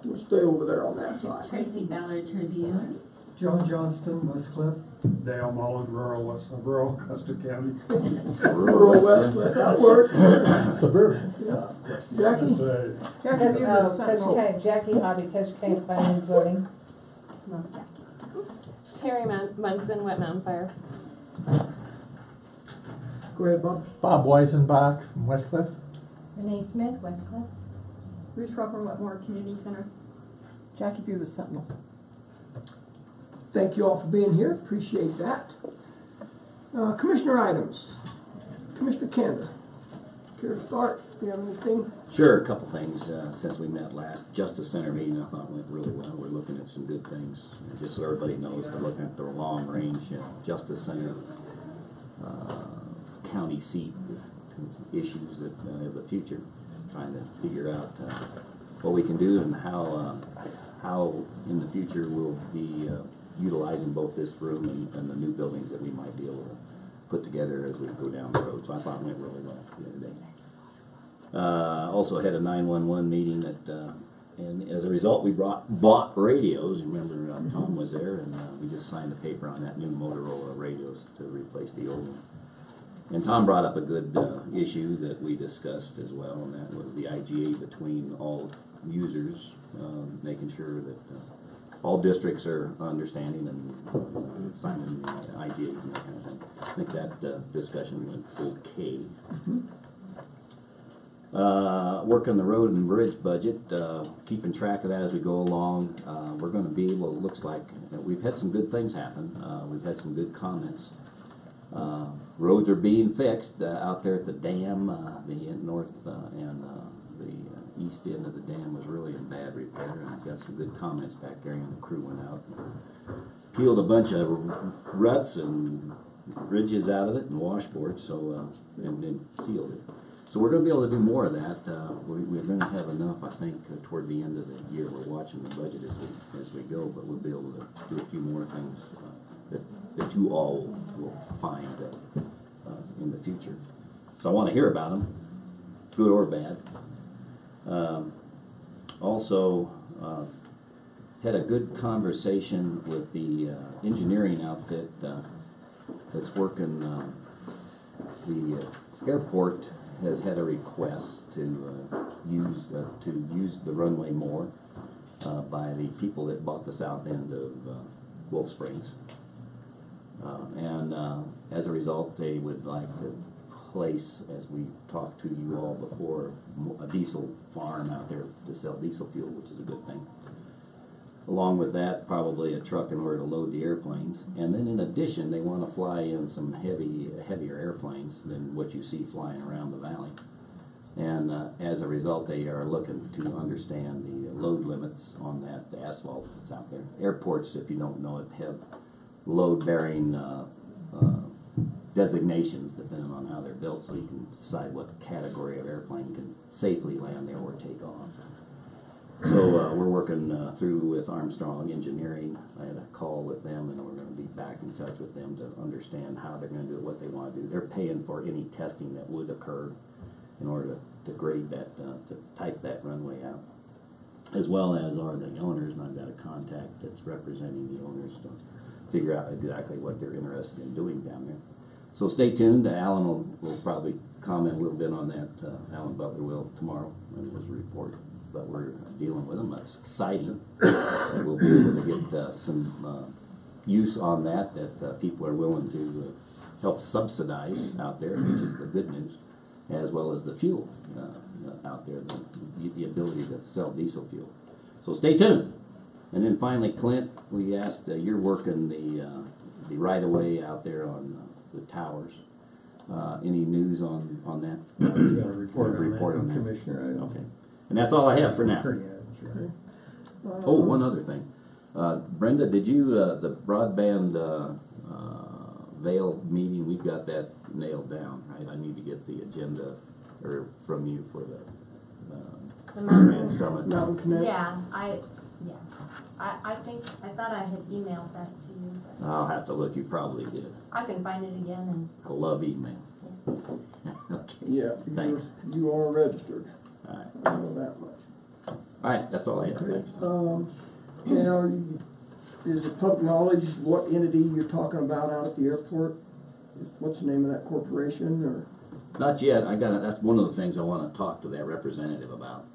We'll stay over there on that side. Tracy Ballard Tribune. John Johnston, Westcliff. Dale Mullen, rural Custer County. Rural Westcliff, that worked. Suburban. Yeah. Jackie? Jackie Hobby, Custer County Planning and Zoning. Terry Munson, Wet Mountain Fire. Go ahead, Bob. Bob Weisenbach from Westcliff. Renee Smith, Westcliff. Ruth Roper, Wetmore Community Center. Jackie Beaver, Sentinel. Thank you all for being here. Appreciate that. Commissioner items. Commissioner Kander. Care to start? Do you have anything? Sure, a couple things. Since we met last Justice Center meeting, I thought went really well. We're looking at some good things. And just so everybody knows, we're looking at the long range Justice Center county seat issues that of the future, trying to figure out what we can do and how in the future we'll be utilizing both this room and the new buildings that we might be able to put together as we go down the road. So I thought it went really well the other day. Also had a 911 meeting that, and as a result, we bought radios. Remember, Tom was there, and we just signed the paper on that new Motorola radios to replace the old one. And Tom brought up a good issue that we discussed as well, and that was the IGA between all users, making sure that all districts are understanding and signing IGAs and that kind of thing. I think that discussion went okay. Work on the road and bridge budget, keeping track of that as we go along. We're going to be able, it looks like, we've had some good things happen. We've had some good comments. Roads are being fixed out there at the dam, the north and the east end of the dam was really in bad repair, and I've got some good comments back there, and the crew went out and peeled a bunch of ruts and ridges out of it and washboards, so and then sealed it. So we're going to be able to do more of that. We're going to have enough, I think, toward the end of the year. We're watching the budget as we go, but we'll be able to do a few more things that you all will find in the future. So I want to hear about them, good or bad. Also, had a good conversation with the engineering outfit that's working. The airport has had a request to use the runway more by the people that bought the south end of Wolf Springs. And as a result, they would like to place, as we talked to you all before, a diesel farm out there to sell diesel fuel, which is a good thing. Along with that, probably a truck in order to load the airplanes. And then in addition, they want to fly in some heavier airplanes than what you see flying around the valley. And as a result, they are looking to understand the load limits on that, the asphalt that's out there. Airports, if you don't know it, have load-bearing designations depending on how they're built, so you can decide what category of airplane can safely land there or take off. So we're working through with Armstrong Engineering. I had a call with them, and we're going to be back in touch with them to understand how they're going to do it, what they want to do. They're paying for any testing that would occur in order to grade that, to type that runway out, as well as are the owners, and I've got a contact that's representing the owners to figure out exactly what they're interested in doing down there. So stay tuned. Alan will probably comment a little bit on that. Alan Butler will tomorrow in his report. But we're dealing with them. That's exciting. And we'll be able to get some use on that people are willing to help subsidize out there, which is the good news, as well as the fuel out there, the ability to sell diesel fuel. So stay tuned. And then finally, Clint, we asked, you're working the right-of-way out there on the towers. Any news on that? We got a report on that. Commissioner. Okay. And that's all I have for now. Oh, one other thing. Brenda, did you, the broadband Vail meeting, we've got that nailed down, right? I need to get the agenda from you for the Mountain Summit. Mountain Connect? Yeah, I thought I had emailed that to you. But I'll have to look. You probably did. I can find it again. And I love email. Yeah. Okay. Yeah. Thanks. You are registered. All right. I know that much. Alright, that's all I have, Okay. thanks. Now, is it public knowledge what entity you're talking about out at the airport? What's the name of that corporation, or? Not yet, that's one of the things I wanna talk to that representative about,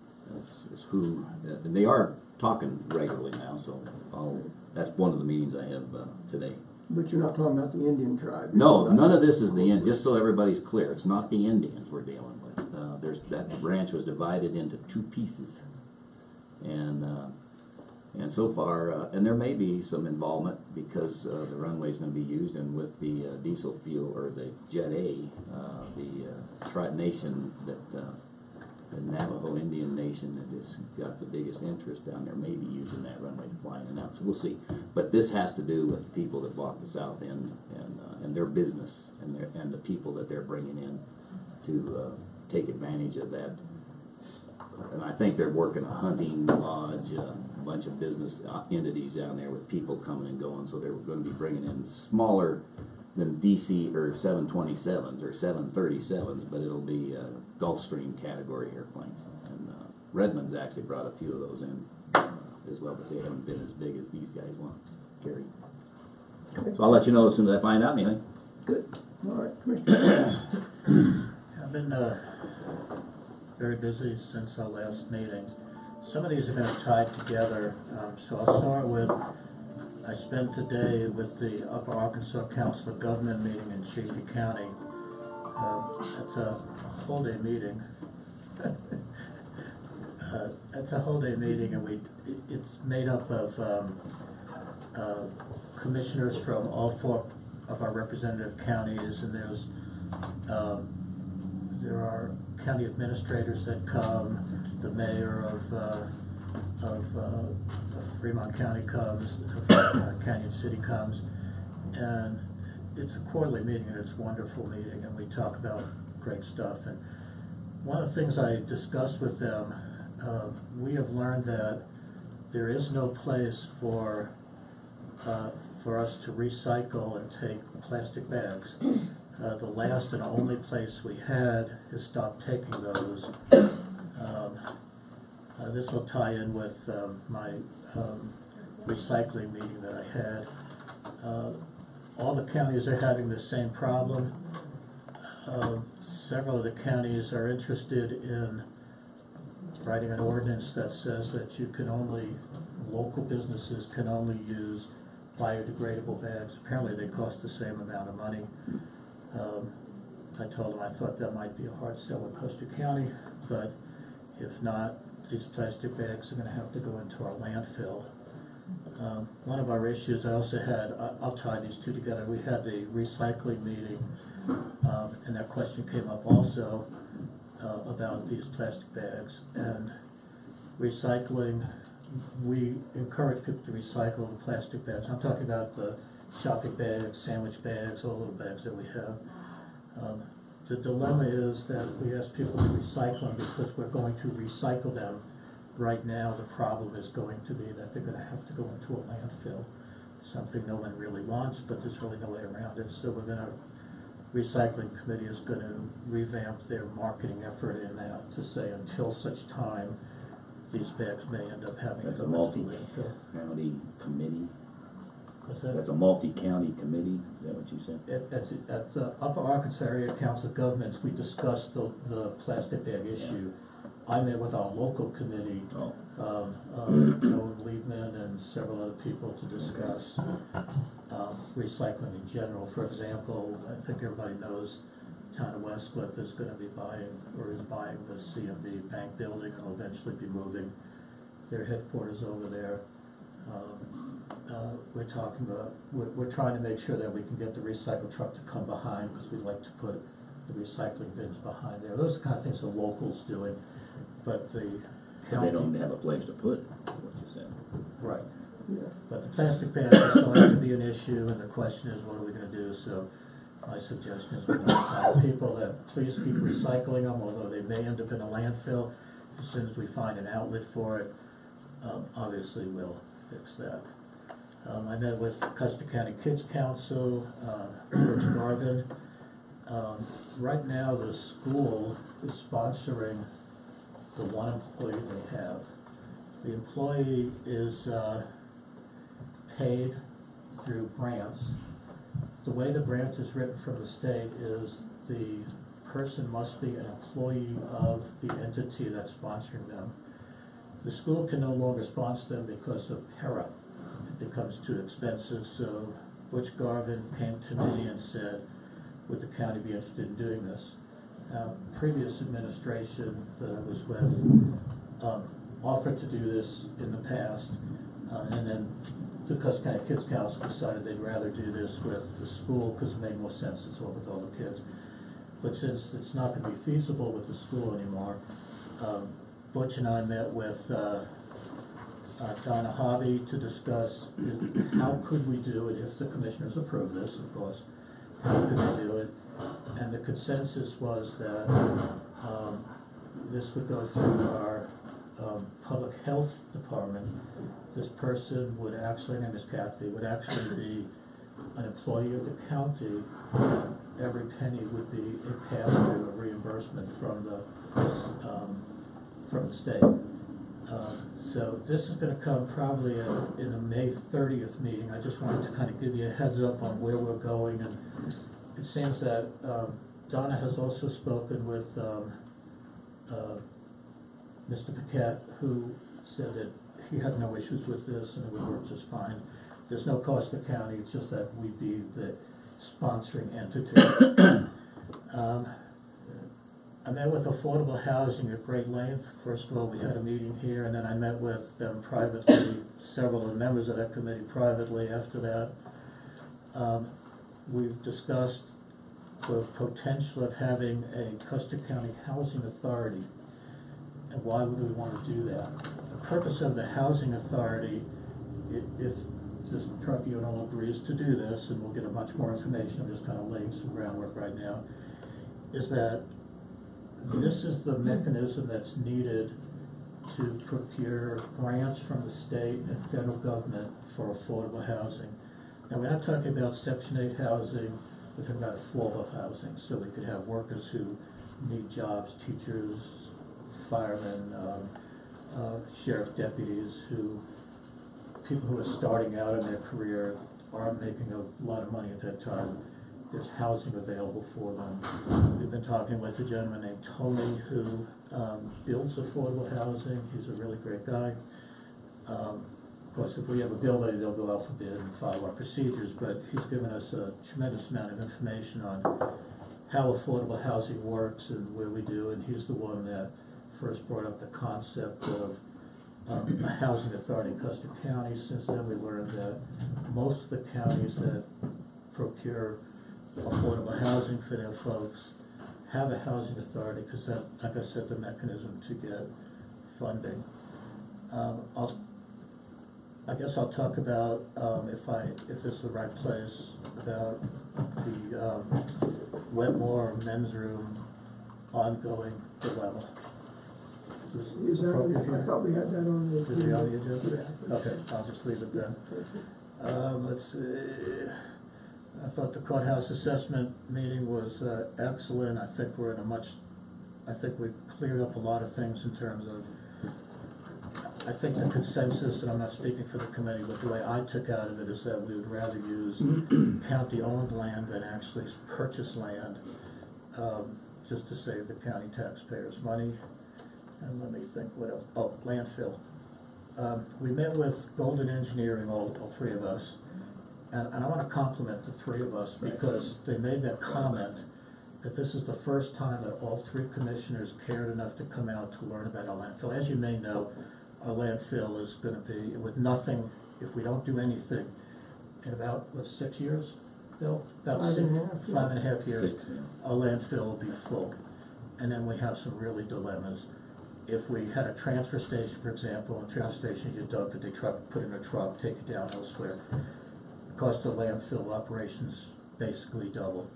is who, and they are talking regularly now, so that's one of the meetings I have, today. But you're not talking about the Indian tribe? No, none of this is the end, just so everybody's clear, it's not the Indians we're dealing with. That branch was divided into two pieces. And so far, and there may be some involvement because the runway's gonna be used, and with the diesel fuel, or the Jet A, the tribe nation that, the Navajo Indian nation that has got the biggest interest down there may be using that runway to fly in and out, so we'll see. But this has to do with the people that bought the south end, and their business, and the people that they're bringing in to take advantage of that. And I think they're working a hunting lodge, a bunch of business entities down there with people coming and going, so they're going to be bringing in smaller than DC or 727s or 737s, but it'll be Gulfstream category airplanes. And Redmond's actually brought a few of those in as well, but they haven't been as big as these guys want to carry. So I'll let you know as soon as I find out anything. Good. All right, Commissioner. I've been very busy since our last meeting. Some of these are going to tie together, so I'll start with, I spent today with the Upper Arkansas Council of Government meeting in Chaffee County. That's a whole day meeting. That's a whole day meeting, and it's made up of commissioners from all 4 of our representative counties, and there are county administrators that come, the mayor of Fremont County comes, Canyon City comes, and it's a quarterly meeting, and it's a wonderful meeting, and we talk about great stuff. And one of the things I discussed with them, we have learned that there is no place for us to recycle and take plastic bags. The last and only place we had has stopped taking those. This will tie in with my recycling meeting that I had. All the counties are having the same problem. Several of the counties are interested in writing an ordinance that says that local businesses can only use biodegradable bags. Apparently they cost the same amount of money. I told them I thought that might be a hard sell in Custer County, but if not, these plastic bags are going to have to go into our landfill. One of our issues I also had, I'll tie these two together, we had the recycling meeting, and that question came up also about these plastic bags. And recycling, we encourage people to recycle the plastic bags. I'm talking about the shopping bags, sandwich bags, all the bags that we have. The dilemma is that we ask people to recycle them because we're going to recycle them. Right now, the problem is going to be that they're going to have to go into a landfill, something no one really wants, but there's really no way around it. So recycling committee is going to revamp their marketing effort in that to say until such time these bags may end up having That's to a go into landfill. multi-county committee. What's that? That's a multi-county committee, is that what you said? At the Upper Arkansas Area Council of Governments, we discussed the plastic bag issue. I met with our local committee, Joe Liebman and several other people to discuss recycling in general. For example, I think everybody knows the town of Westcliff is going to be buying the CMB bank building and will eventually be moving their headquarters over there. We're trying to make sure that we can get the recycle truck to come behind, because we'd like to put the recycling bins behind there. Those are the kind of things the locals doing, but the county... But they don't have a place to put it, what you said. Right. Yeah. But the plastic bag is going to be an issue, and the question is, what are we going to do? So my suggestion is we notify people that please keep recycling them, although they may end up in a landfill. As soon as we find an outlet for it, obviously we'll fix that. I met with Custer County Kids Council, Rich Garvin. Right now the school is sponsoring the one employee they have. The employee is paid through grants. The way the grant is written from the state is the person must be an employee of the entity that's sponsoring them. The school can no longer sponsor them because of para. It becomes too expensive, so Butch Garvin came to me and said, would the county be interested in doing this? Previous administration that I was with offered to do this in the past, and then the Custer County Kids Council decided they'd rather do this with the school because it made more sense, it's all with all the kids. But since it's not going to be feasible with the school anymore, Butch and I met with Donna Hobby to discuss how could we do it if the commissioners approve this, of course. How could they do it? And the consensus was that this would go through our public health department. This person would actually, her name is Kathy, would actually be an employee of the county. Every penny would be a pass-through, a reimbursement from the state. So this is going to come probably in a May 30th meeting. I just wanted to kind of give you a heads up on where we're going, and it seems that Donna has also spoken with Mr. Paquette, who said that he had no issues with this and it would work just fine. There's no cost to the county, it's just that we'd be the sponsoring entity. I met with Affordable Housing at great length. First of all, we had a meeting here, and then I met with them privately, several of the members of that committee privately after that. We've discussed the potential of having a Custer County Housing Authority, and why would we want to do that? The purpose of the Housing Authority, if this tribunal agrees to do this, and we'll get a much more information, I'm just kind of laying some groundwork right now, is that this is the mechanism that's needed to procure grants from the state and federal government for affordable housing. Now, we're not talking about Section 8 housing, we're talking about affordable housing, so we could have workers who need jobs, teachers, firemen, sheriff deputies, people who are starting out in their career aren't making a lot of money at that time. There's housing available for them. We've been talking with a gentleman named Tony who builds affordable housing. He's a really great guy. Of course, if we have a building, they'll go out for bid and follow our procedures, but he's given us a tremendous amount of information on how affordable housing works and where we do, and he's the one that first brought up the concept of a housing authority in Custer County. Since then, we learned that most of the counties that procure affordable housing for their folks have a housing authority, because that, like I said, the mechanism to get funding. I guess I'll talk about, if this is the right place, about the Wetmore men's room ongoing dilemma. Is that, I thought we had that on the. Is it on the agenda? Yeah. Okay, I'll just leave it then. Let's see. I thought the courthouse assessment meeting was excellent. I think we're in I think we've cleared up a lot of things in terms of, I think the consensus, and I'm not speaking for the committee, but the way I took out of it is that we would rather use county-owned land than actually purchase land, just to save the county taxpayers money. And let me think, what else? Oh, landfill. We met with Golden Engineering, all three of us, and I want to compliment the three of us because they made that comment that this is the first time that all three commissioners cared enough to come out to learn about our landfill. As you may know, our landfill is going to be, with nothing, if we don't do anything, in about, 6 years, Bill? About 5.5 years, 6, yeah. our landfill will be full. And then we have some really dilemmas. If we had a transfer station, for example, a transfer station, you dump it, they put in a truck, take it down elsewhere. The cost of landfill operations basically double.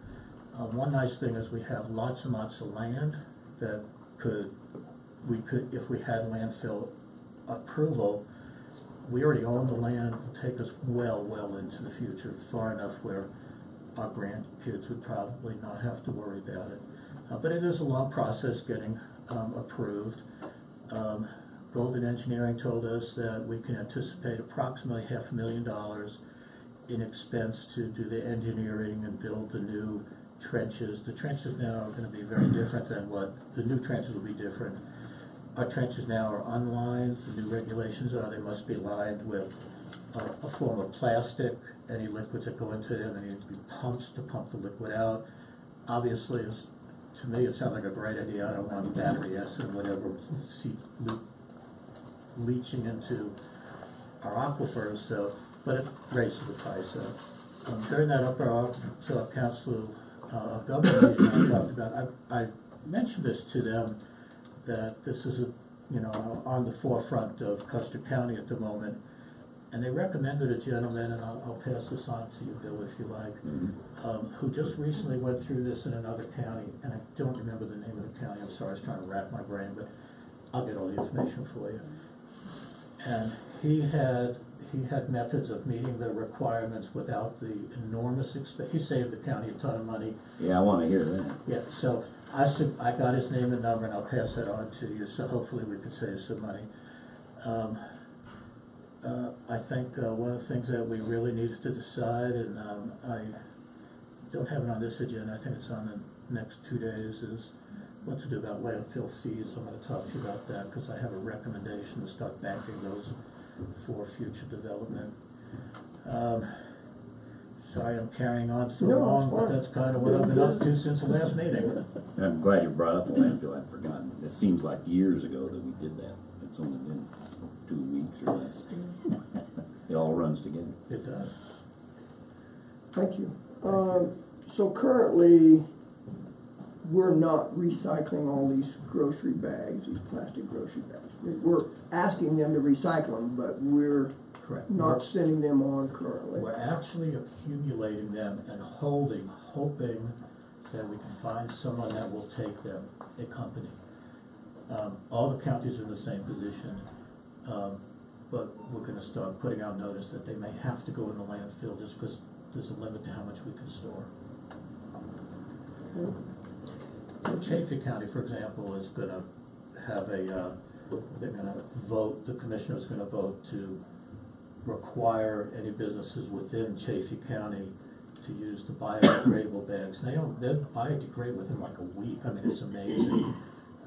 One nice thing is we have lots and lots of land that we could, if we had landfill approval, we already own the land, it would take us well into the future, far enough where our grandkids would probably not have to worry about it. But it is a long process getting approved. Golden Engineering told us that we can anticipate approximately $500,000 in expense to do the engineering and build the new trenches. The trenches now are gonna be very different than the new trenches will be different. Our trenches now are unlined. The new regulations are they must be lined with a form of plastic. Any liquids that go into them, there need to be pumps to pump the liquid out. Obviously, to me, it sounds like a great idea. I don't want battery acid or whatever leaching into our aquifers, but it raises the price up. During that upper council government meeting I talked about, I mentioned this to them, that this is on the forefront of Custer County at the moment, and they recommended a gentleman, and I'll pass this on to you, Bill, if you like, who just recently went through this in another county, and I don't remember the name of the county. I'm sorry, I was trying to rack my brain, but I'll get all the information for you. And he had methods of meeting the requirements without the enormous expense. He saved the county a ton of money. Yeah, I wanna hear that. Yeah, so I got his name and number, and I'll pass that on to you, so hopefully we can save some money. I think one of the things that we really needed to decide, and I don't have it on this agenda, I think it's on the next 2 days, is what to do about landfill fees. I'm going to talk to you about that, because I have a recommendation to start banking those for future development. Sorry, I'm carrying on so long, but that's kind of what I've been up to since the last meeting. I'm glad you brought up the landfill. I'd forgotten. It seems like years ago that we did that. It's only been 2 weeks or less. It all runs together. It does. Thank you. So currently, we're not recycling all these grocery bags, these plastic grocery bags. We're asking them to recycle them, but we're Correct. not sending them on currently. We're actually accumulating them and hoping that we can find someone that will take them, a company. All the counties are in the same position, but we're going to start putting out notice that they may have to go in the landfill just because there's a limit to how much we can store. So Chaffee County, for example, is going to have they're going to vote, the commissioner is going to vote to require any businesses within Chaffee County to use the biodegradable bags. They biodegrade within like a week. I mean, it's amazing.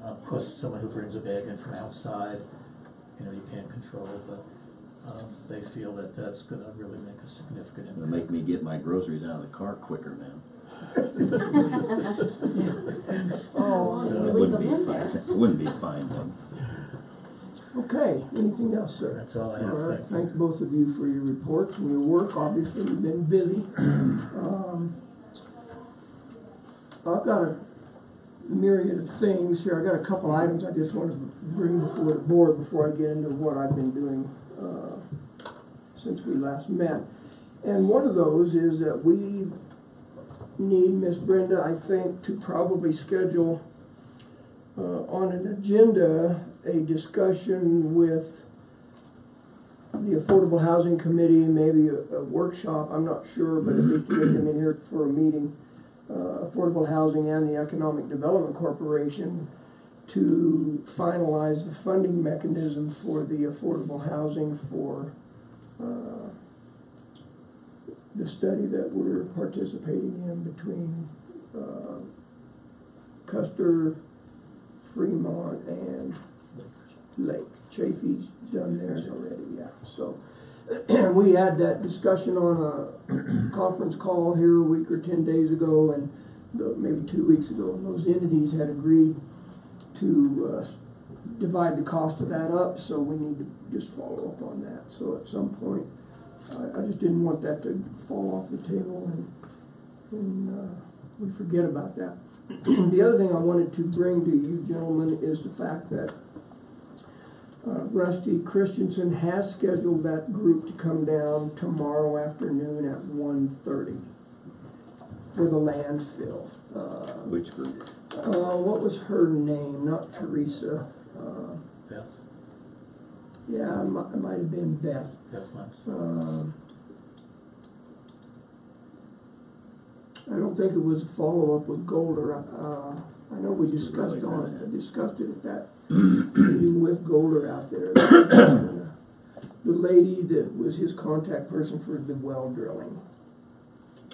Of course, someone who brings a bag in from outside, you can't control it, but they feel that that's going to really make a significant impact. It'll make me get my groceries out of the car quicker now. Oh, So it wouldn't be a fine thing. okay. Anything else, sir? That's all I have. All right. Thank you. Thanks both of you for your reports and your work. Obviously, you've been busy. I've got a myriad of things here. I got a couple items I just wanted to bring before the board before I get into what I've been doing since we last met. And one of those is that we need Miss Brenda, I think, to probably schedule on an agenda a discussion with the Affordable Housing Committee, maybe a workshop, I'm not sure, but at least to get them in here for a meeting. Affordable Housing and the Economic Development Corporation to finalize the funding mechanism for the affordable housing for the study that we're participating in between Custer, Fremont, and Lake. Chaffee's done theirs already, yeah. So we had that discussion on a conference call here a week or 10 days ago, and maybe 2 weeks ago, and those entities had agreed to divide the cost of that up, so we need to just follow up on that. So at some point, I just didn't want that to fall off the table and we forget about that. The other thing I wanted to bring to you gentlemen is the fact that Rusty Christensen has scheduled that group to come down tomorrow afternoon at 1:30 for the landfill. Which group? What was her name? Not Teresa. Beth? Yeah, it might have been Beth. Beth Lenz. I don't think it was a follow-up with Golder. I know we It's too early discussed for that. discussed it at that meeting with Golder out there. The lady that was his contact person for the well drilling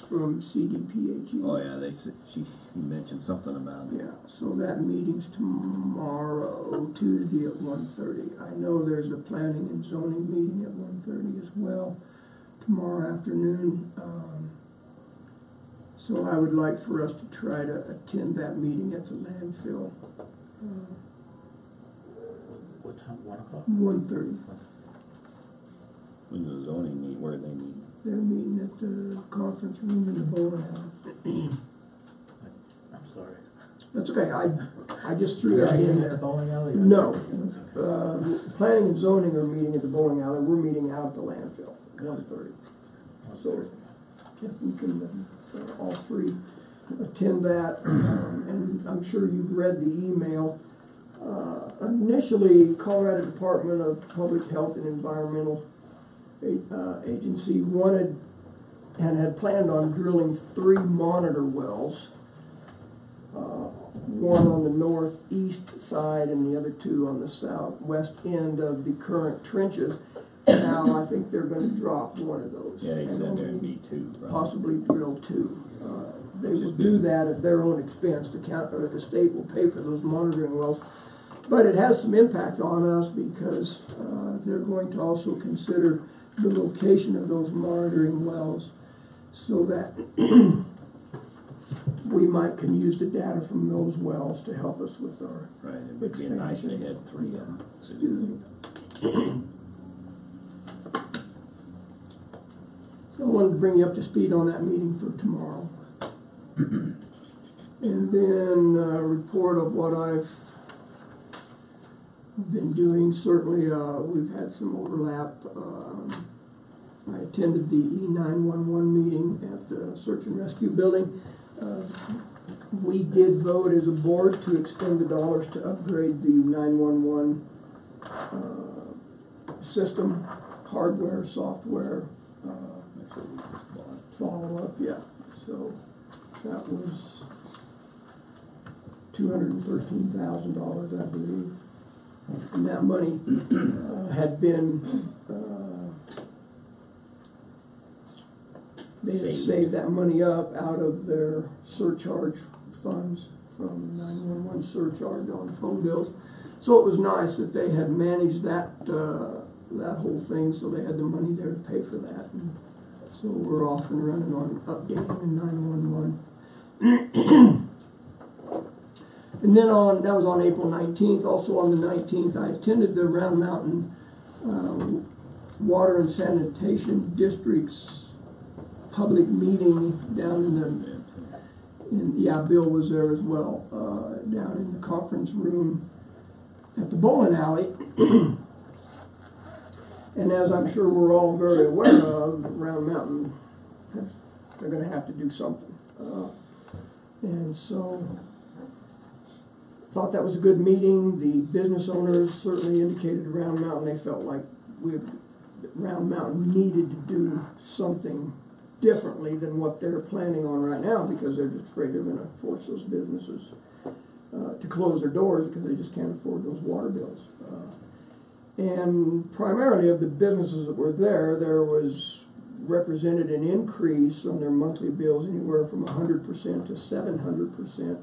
from CDPHE. Oh, yeah, he mentioned something about it. Yeah, so that meeting's tomorrow, Tuesday at 1:30. I know there's a planning and zoning meeting at 1:30 as well, tomorrow afternoon. So I would like for us to try to attend that meeting at the landfill. What time, 1 o'clock? 1:30. When the zoning meet, where they meet. They're meeting at the conference room in the bowling alley. I'm sorry. That's okay, I just threw that in there. Bowling alley? No, planning and zoning are meeting at the bowling alley, we're meeting out at the landfill, 1:30. So, if we can, all three attend that, and I'm sure you've read the email. Initially, Colorado Department of Public Health and Environmental Agency wanted and had planned on drilling 3 monitor wells. One on the northeast side and the other 2 on the southwest end of the current trenches. Now I think they're going to drop one of those. Yeah, he and said only there'd be 2. Probably. possibly drill 2. They Which is will do good. that at their own expense. The state will pay for those monitoring wells. But it has some impact on us because they're going to also consider the location of those monitoring wells so that we can use the data from those wells to help us with our Right, it would be nice to expansion. have 3 of them. Excuse me. So I wanted to bring you up to speed on that meeting for tomorrow. And then a report of what I've been doing. Certainly we've had some overlap. I attended the E911 meeting at the Search and Rescue Building. We did vote as a board to expend the dollars to upgrade the 911 system, hardware, software, That's what we just bought. follow-up, yeah. So that was $213,000, I believe. And that money had been, they had saved that money up out of their surcharge funds from 911 surcharge on phone bills. So it was nice that they had managed that that whole thing, so they had the money there to pay for that. And so we're off and running on updating the 911. And then that was on April 19th. Also on the 19th, I attended the Round Mountain Water and Sanitation District's public meeting down Bill was there as well, down in the conference room at the bowling alley. And as I'm sure we're all very aware of, Round Mountain, they're going to have to do something. And so thought that was a good meeting. The business owners certainly indicated to Round Mountain they felt like Round Mountain needed to do something differently than what they're planning on right now because they're just afraid they're going to force those businesses to close their doors because they just can't afford those water bills. And primarily of the businesses that were there was represented an increase on their monthly bills anywhere from 100% to 700%.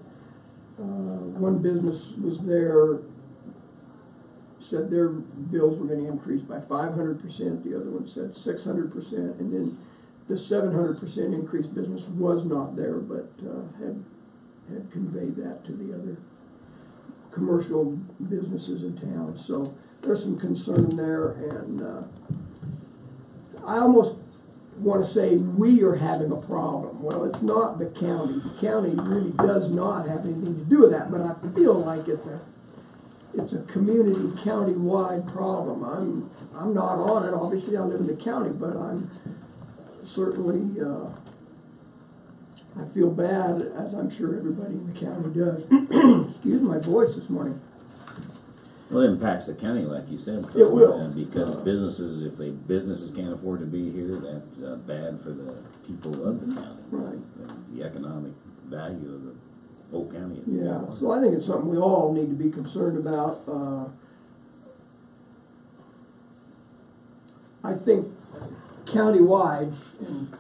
One business was there, said their bills were going to increase by 500%, the other one said 600%, and then the 700% increase business was not there, but had conveyed that to the other commercial businesses in town. So there's some concern there, and I almost want to say we are having a problem. Well, it's not the county. The county really does not have anything to do with that, but I feel like it's a community county-wide problem. I'm not on it. Obviously, I live in the county, but I'm certainly I feel bad, as I'm sure everybody in the county does. Excuse my voice this morning. Well, it impacts the county, like you said. It will. And because businesses, if businesses can't afford to be here, that's bad for the people of the county. Right. The economic value of the Oak County. Yeah, so I think it's something we all need to be concerned about. I think countywide, and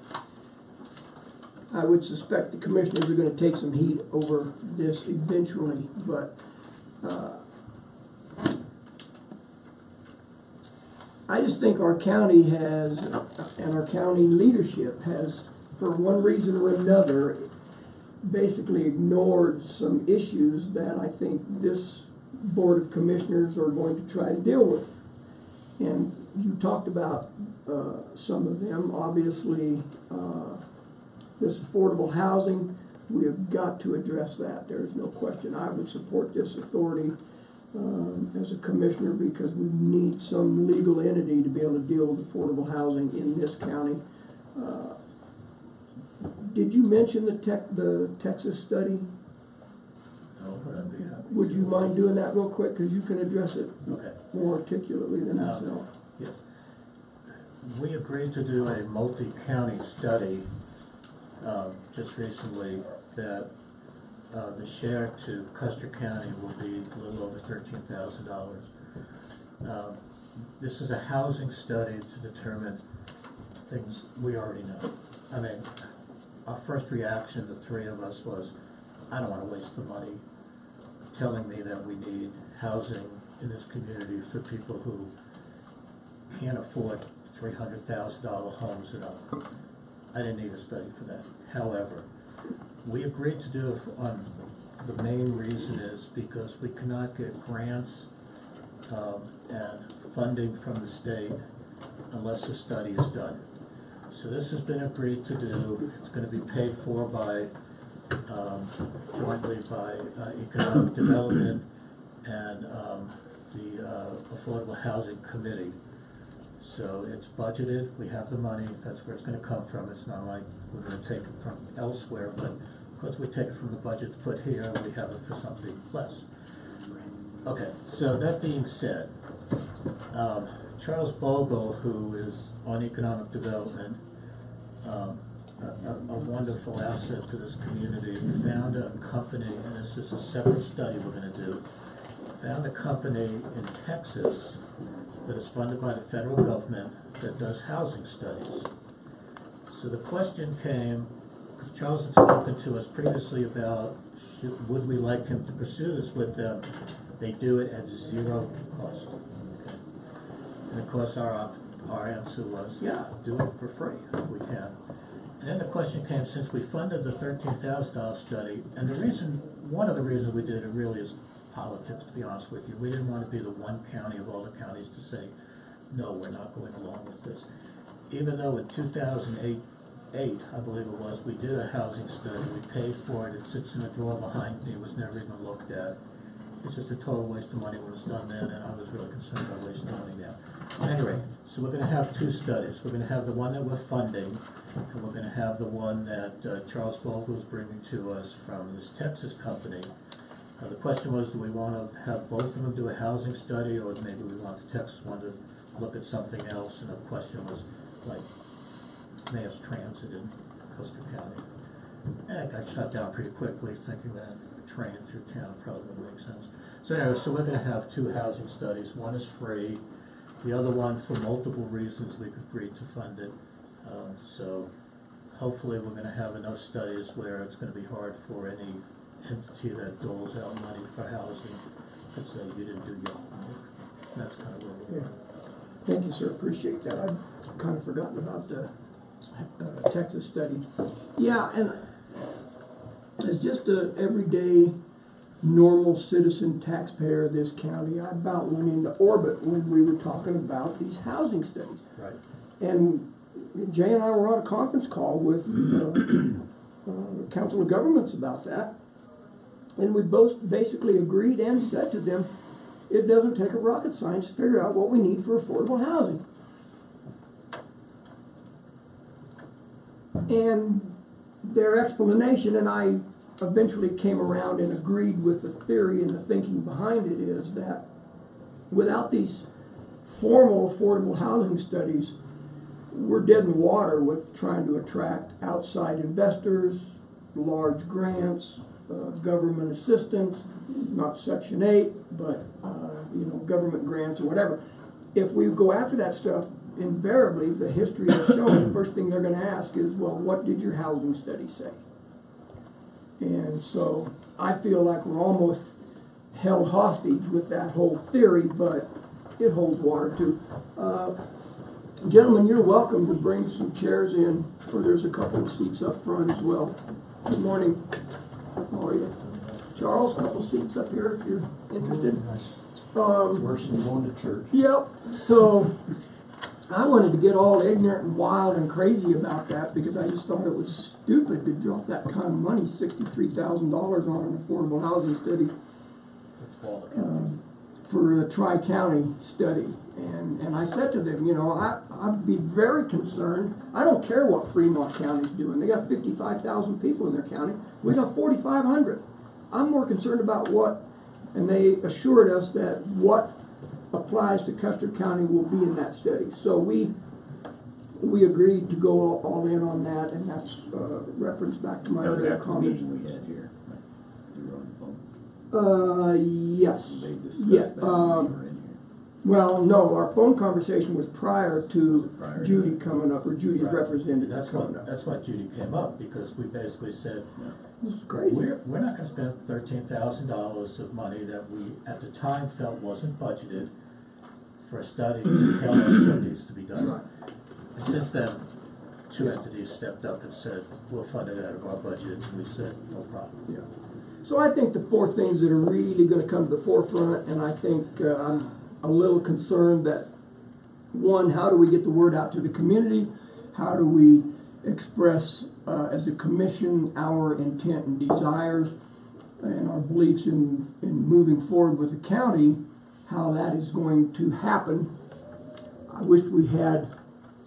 I would suspect the commissioners are gonna take some heat over this eventually, but, I just think our county has, and our county leadership has, for one reason or another, basically ignored some issues that I think this Board of Commissioners are going to try to deal with. And you talked about some of them. Obviously, this affordable housing, we have got to address that. There is no question. I would support this authority as a commissioner because we need some legal entity to be able to deal with affordable housing in this county. Did you mention the Texas study? No, but I'd be happy. Would you mind doing that real quick, because you can address it Okay. more articulately than myself? Yes. We agreed to do a multi-county study just recently that the share to Custer County will be a little over $13,000. This is a housing study to determine things we already know. I mean, our first reaction, the three of us, was, I don't want to waste the money telling me that we need housing in this community for people who can't afford $300,000 homes and up. I didn't need a study for that. However, we agreed to do it on the main reason is because we cannot get grants and funding from the state unless a study is done. So this has been agreed to do. It's going to be paid for by jointly by Economic Development and the Affordable Housing Committee. So it's budgeted. We have the money. That's where it's going to come from. It's not like we're going to take it from elsewhere, but because we take it from the budget to put here, we have it for something less. Okay, so that being said, Charles Bogle, who is on Economic Development, a wonderful asset to this community, found a company, and this is a separate study we're going to do, found a company in Texas that is funded by the federal government that does housing studies. So the question came, because Charles had spoken to us previously about would we like him to pursue this with them. They do it at zero cost. Okay. And of course our answer was, yeah, do it for free if we can. And then the question came, since we funded the $13,000 study, and one of the reasons we did it really is politics, to be honest with you. We didn't want to be the one county of all the counties to say, no, we're not going along with this. Even though in 2008, I believe it was, we did a housing study, we paid for it, it sits in a drawer behind me, it was never even looked at. It's just a total waste of money when it's done then, and I was really concerned about wasting money now. Anyway, so we're going to have two studies. We're going to have the one that we're funding, and we're going to have the one that Charles Bogle is bringing to us from this Texas company. The question was, do we want to have both of them do a housing study, or maybe we want the Texas one to look at something else? And the question was, like, mass transit in Custer County. And it got shut down pretty quickly, thinking that a train through town probably wouldn't make sense. So anyway, so we're going to have two housing studies. One is free. The other one, for multiple reasons, we agreed to fund it. So hopefully we're going to have enough studies where it's going to be hard for any entity that doles out money for housing to say you didn't do your homework. That's kind of where we're at. Thank you, sir. Appreciate that. I've kind of forgotten about the Texas study. Yeah, and as just an everyday, normal citizen taxpayer of this county, I about went into orbit when we were talking about these housing studies. Right. And Jay and I were on a conference call with Council of Governments about that. And we both basically agreed and said to them, it doesn't take a rocket science to figure out what we need for affordable housing. And their explanation, and I eventually came around and agreed with the theory and the thinking behind it, is that without these formal affordable housing studies, we're dead in the water with trying to attract outside investors, large grants, government assistance, not Section 8, but, government grants or whatever. If we go after that stuff, invariably, the history has shown, the first thing they're gonna ask is, well, what did your housing study say? And so, I feel like we're almost held hostage with that whole theory, but it holds water too. Gentlemen, you're welcome to bring some chairs in, or there's a couple of seats up front as well. Good morning. How are you? Charles, a couple seats up here if you're interested. Worse than going to church. Yep. So I wanted to get all ignorant and wild and crazy about that because I just thought it was stupid to drop that kind of money, $63,000 on an affordable housing study for a tri-county study. And I said to them, I'd be very concerned. I don't care what Fremont County's doing. They got 55,000 people in their county. We got 4,500. I'm more concerned about what, and they assured us that what applies to Custer County will be in that study. So we agreed to go all in on that, and that's reference back to my That was other after the comments. meeting we had here. Right? You were on the phone. Yes. They discussed Yes. that when you were in here. Well, no, our phone conversation was prior to Prior to Judy that. coming up, or Judy's Right. representative That's coming up. that's why Judy came up, because we basically said, This is crazy. we're not gonna spend $13,000 of money that we, at the time, felt wasn't budgeted for a study to tell us what needs to be done. Right. And since then, two entities stepped up and said, we'll fund it out of our budget, and we said, no problem. Yeah. So I think the four things that are really gonna come to the forefront, and I think I'm a little concerned that, one, how do we get the word out to the community? How do we express, as a commission, our intent and desires and our beliefs in moving forward with the county, how that is going to happen? I wish we had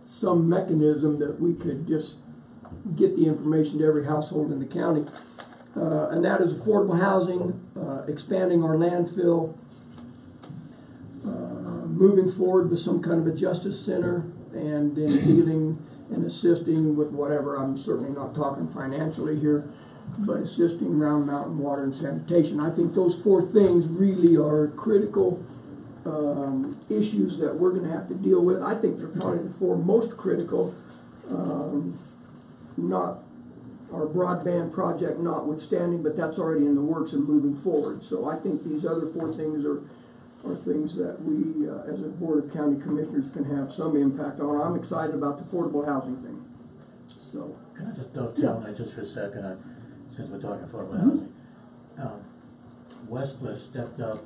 some mechanism that we could just get the information to every household in the county. And that is affordable housing, expanding our landfill, moving forward with some kind of a justice center, and then dealing and assisting with whatever. I'm certainly not talking financially here, but assisting Round Mountain Water and Sanitation. I think those four things really are critical issues that we're going to have to deal with. I think they're probably the four most critical, not our broadband project notwithstanding, but that's already in the works and moving forward. So I think these other four things are things that we, as a Board of County Commissioners, can have some impact on. I'm excited about the affordable housing thing. So, Can I just dovetail on that just for a second, since we're talking affordable housing? Westcliff stepped up.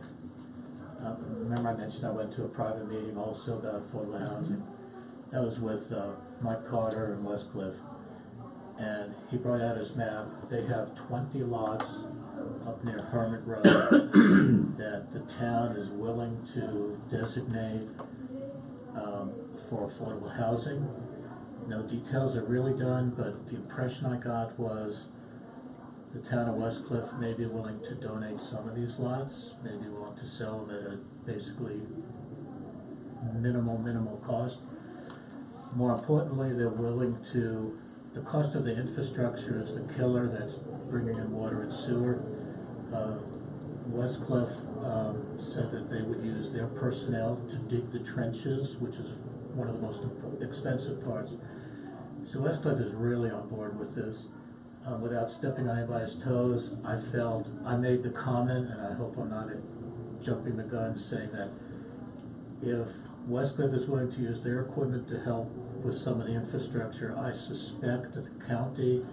Remember I mentioned I went to a private meeting also about affordable housing. That was with Mike Carter and Westcliff. And he brought out his map. They have 20 lots up near Hermit Road that the town is willing to designate for affordable housing. No details are really done, but the impression I got was the town of Westcliff may be willing to donate some of these lots, maybe willing to sell them at a basically minimal cost. More importantly, they're willing to, the cost of the infrastructure is the killer that's bringing in water and sewer. Westcliff said that they would use their personnel to dig the trenches, which is one of the most expensive parts. So Westcliff is really on board with this. Without stepping on anybody's toes, I made the comment, and I hope I'm not jumping the gun, saying that if Westcliff is willing to use their equipment to help with some of the infrastructure, I suspect that the county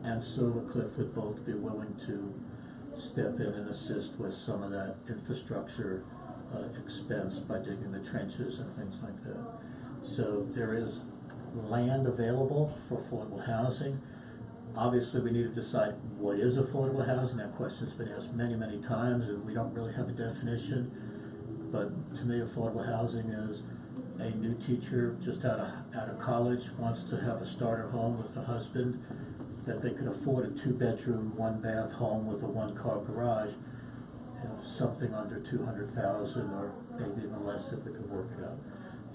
and Silvercliff would both be willing to step in and assist with some of that infrastructure expense by digging the trenches and things like that. So there is land available for affordable housing. Obviously, we need to decide what is affordable housing. That question's been asked many times, and we don't really have a definition. But to me, affordable housing is a new teacher just out of college wants to have a starter home with a husband, that they could afford a 2-bedroom, 1-bath home with a 1-car garage, something under $200,000 or maybe even less if we could work it out.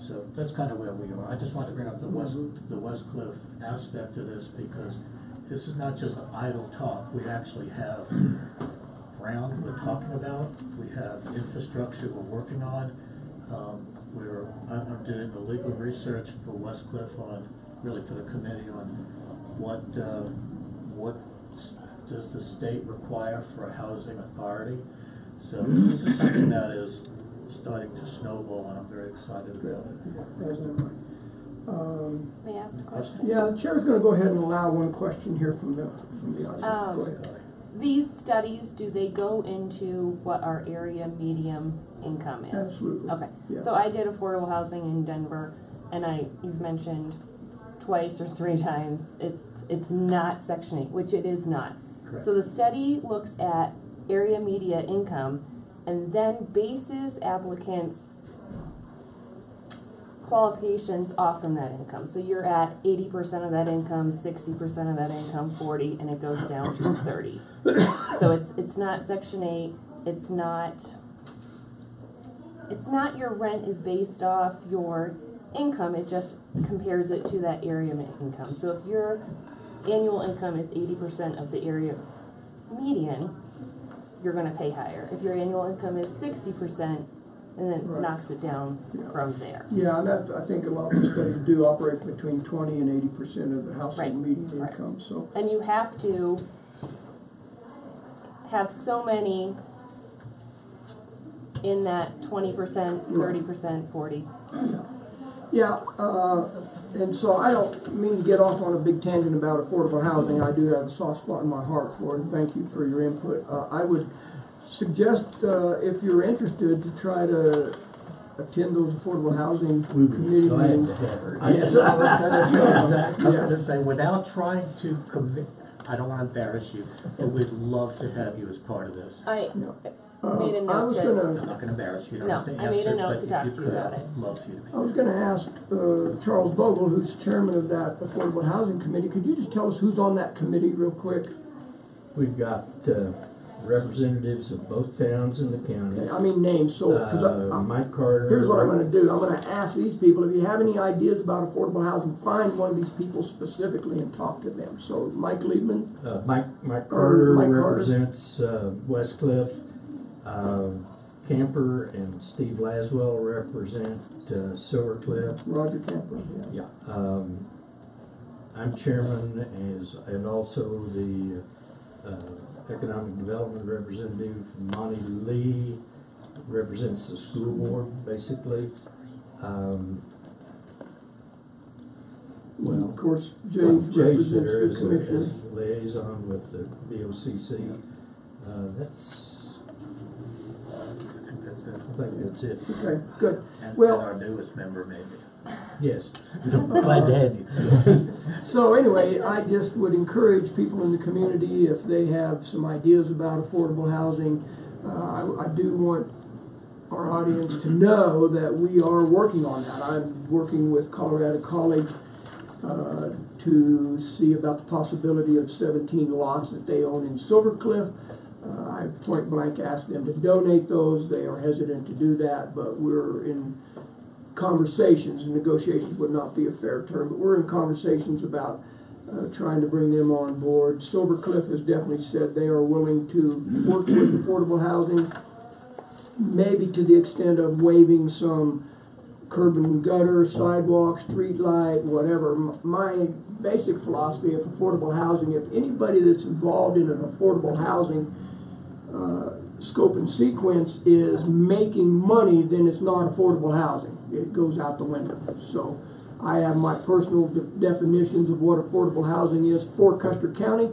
So that's kind of where we are. I just wanted to bring up the Westcliff aspect of this because this is not just idle talk. We actually have ground we're talking about. We have infrastructure we're working on. I'm doing the legal research for Westcliff on, really for the committee on what does the state require for a housing authority. So this is something that is starting to snowball, and I'm very excited about it. As am I. May I ask a question? Yeah, the chair's going to go ahead and allow one question here from the audience. Go ahead. These studies, do they go into what our area medium income is? Absolutely. Okay. Yeah. So I did affordable housing in Denver, and you've mentioned twice or three times it's not Section 8, which it is not. Correct. So the study looks at area media income and then bases applicants' qualifications off from that income. So you're at 80% of that income, 60% of that income, 40, and it goes down to 30. So it's not Section 8. It's not your rent is based off your income. It just compares it to that area income. So if your annual income is 80% of the area median, you're going to pay higher. If your annual income is 60%, and then Right. knocks it down from there. Yeah, and that, I think a lot of the studies do operate between 20 and 80% of the household Right. median Right. income. So And you have to have so many in that 20%, 30%, 40. yeah, and so I don't mean to get off on a big tangent about affordable housing. I do have a soft spot in my heart for it, and thank you for your input. I would suggest, if you're interested, to try to attend those affordable housing committee meetings. Yes, I was gonna say exactly. I was Yeah. gonna say, without trying to commit, I don't wanna embarrass you, but we'd love to have you as part of this. I Yeah. made a I note was to- I'm gonna, not gonna embarrass you, you don't No, have to I made a answer, note but to if talk you to you could, about it. I'd love for you to be. I was gonna ask Charles Bogle, who's chairman of that affordable housing committee, could you just tell us who's on that committee real quick? We've got representatives of both towns in the county. I mean names, so, because Mike Carter. here's what I'm gonna do. I'm gonna ask these people, if you have any ideas about affordable housing, find one of these people specifically and talk to them. So Mike Liebman, Mike Carter Mike Carter. represents Westcliff. Camper and Steve Laswell represent Silver Cliff. Roger Camper, yeah. Yeah. I'm chairman and also the economic development representative. Monty Lee represents the school board, basically. Of course, Jay Jay's represents there the as commissioner. a liaison with the BOCC. I think that's it. Okay, good. And Well- our newest member, maybe. Yes. Glad to have you. So anyway, I just would encourage people in the community, if they have some ideas about affordable housing, I do want our audience to know that we are working on that. I'm working with Colorado College to see about the possibility of 17 lots that they own in Silver Cliff. I point blank asked them to donate those. They are hesitant to do that, but we're in conversations, and negotiations would not be a fair term, but we're in conversations about trying to bring them on board. Silver Cliff has definitely said they are willing to work with affordable housing, maybe to the extent of waiving some curb and gutter, sidewalk, street light, whatever. My basic philosophy of affordable housing, if anybody that's involved in an affordable housing scope and sequence is making money, then it's not affordable housing. It goes out the window. So I have my personal definitions of what affordable housing is for Custer County.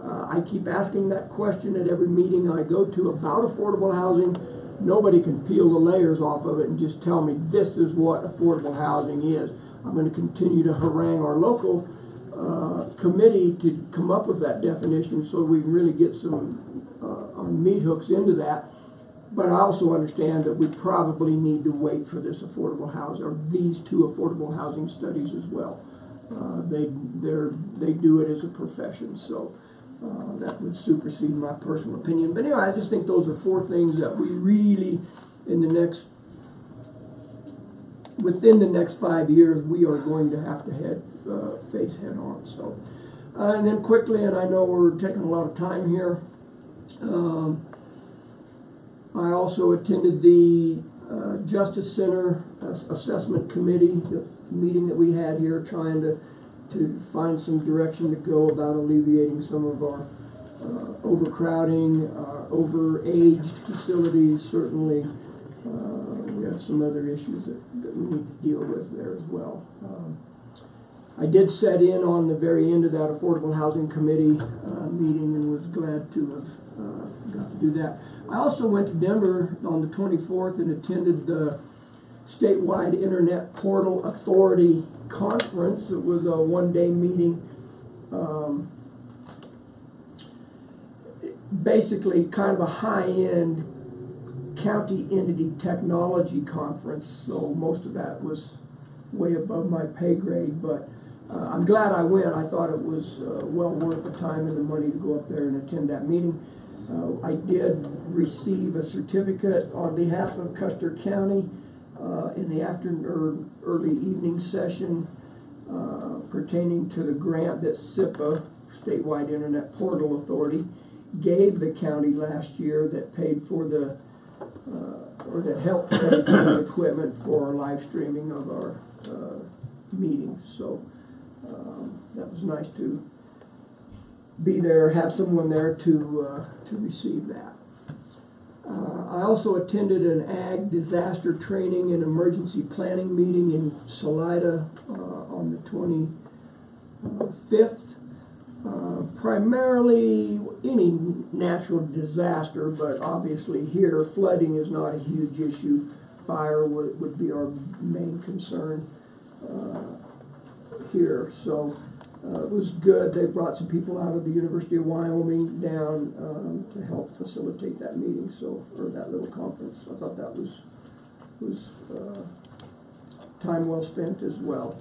I keep asking that question at every meeting I go to about affordable housing. Nobody can peel the layers off of it and just tell me this is what affordable housing is. I'm going to continue to harangue our local committee to come up with that definition so we can really get some our meat hooks into that. But I also understand that we probably need to wait for this affordable housing, or these two affordable housing studies as well. They do it as a profession, so that would supersede my personal opinion. But anyway, I just think those are four things that we really, within the next 5 years, we are going to have to face head on. So And then quickly, and I know we're taking a lot of time here, I also attended the Justice Center Assessment Committee, the meeting that we had here, trying to find some direction to go about alleviating some of our overcrowding, overaged facilities. Certainly, we have some other issues that we need to deal with there as well. I did set in on the very end of that Affordable Housing Committee meeting and was glad to have got to do that. I also went to Denver on the 24th and attended the Statewide Internet Portal Authority Conference. It was a one-day meeting. Basically kind of a high-end county entity technology conference, so most of that was way above my pay grade, but I'm glad I went. I thought it was well worth the time and the money to go up there and attend that meeting. I did receive a certificate on behalf of Custer County in the afternoon or early evening session pertaining to the grant that SIPA, Statewide Internet Portal Authority, gave the county last year that paid for the or that helped pay for the equipment for live streaming of our meetings. So that was nice to be there, have someone there to receive that. I also attended an ag disaster training and emergency planning meeting in Salida on the 25th. Primarily any natural disaster, but obviously here flooding is not a huge issue. Fire would be our main concern here. So it was good. They brought some people out of the University of Wyoming down to help facilitate that meeting, or that little conference. I thought that was time well spent as well.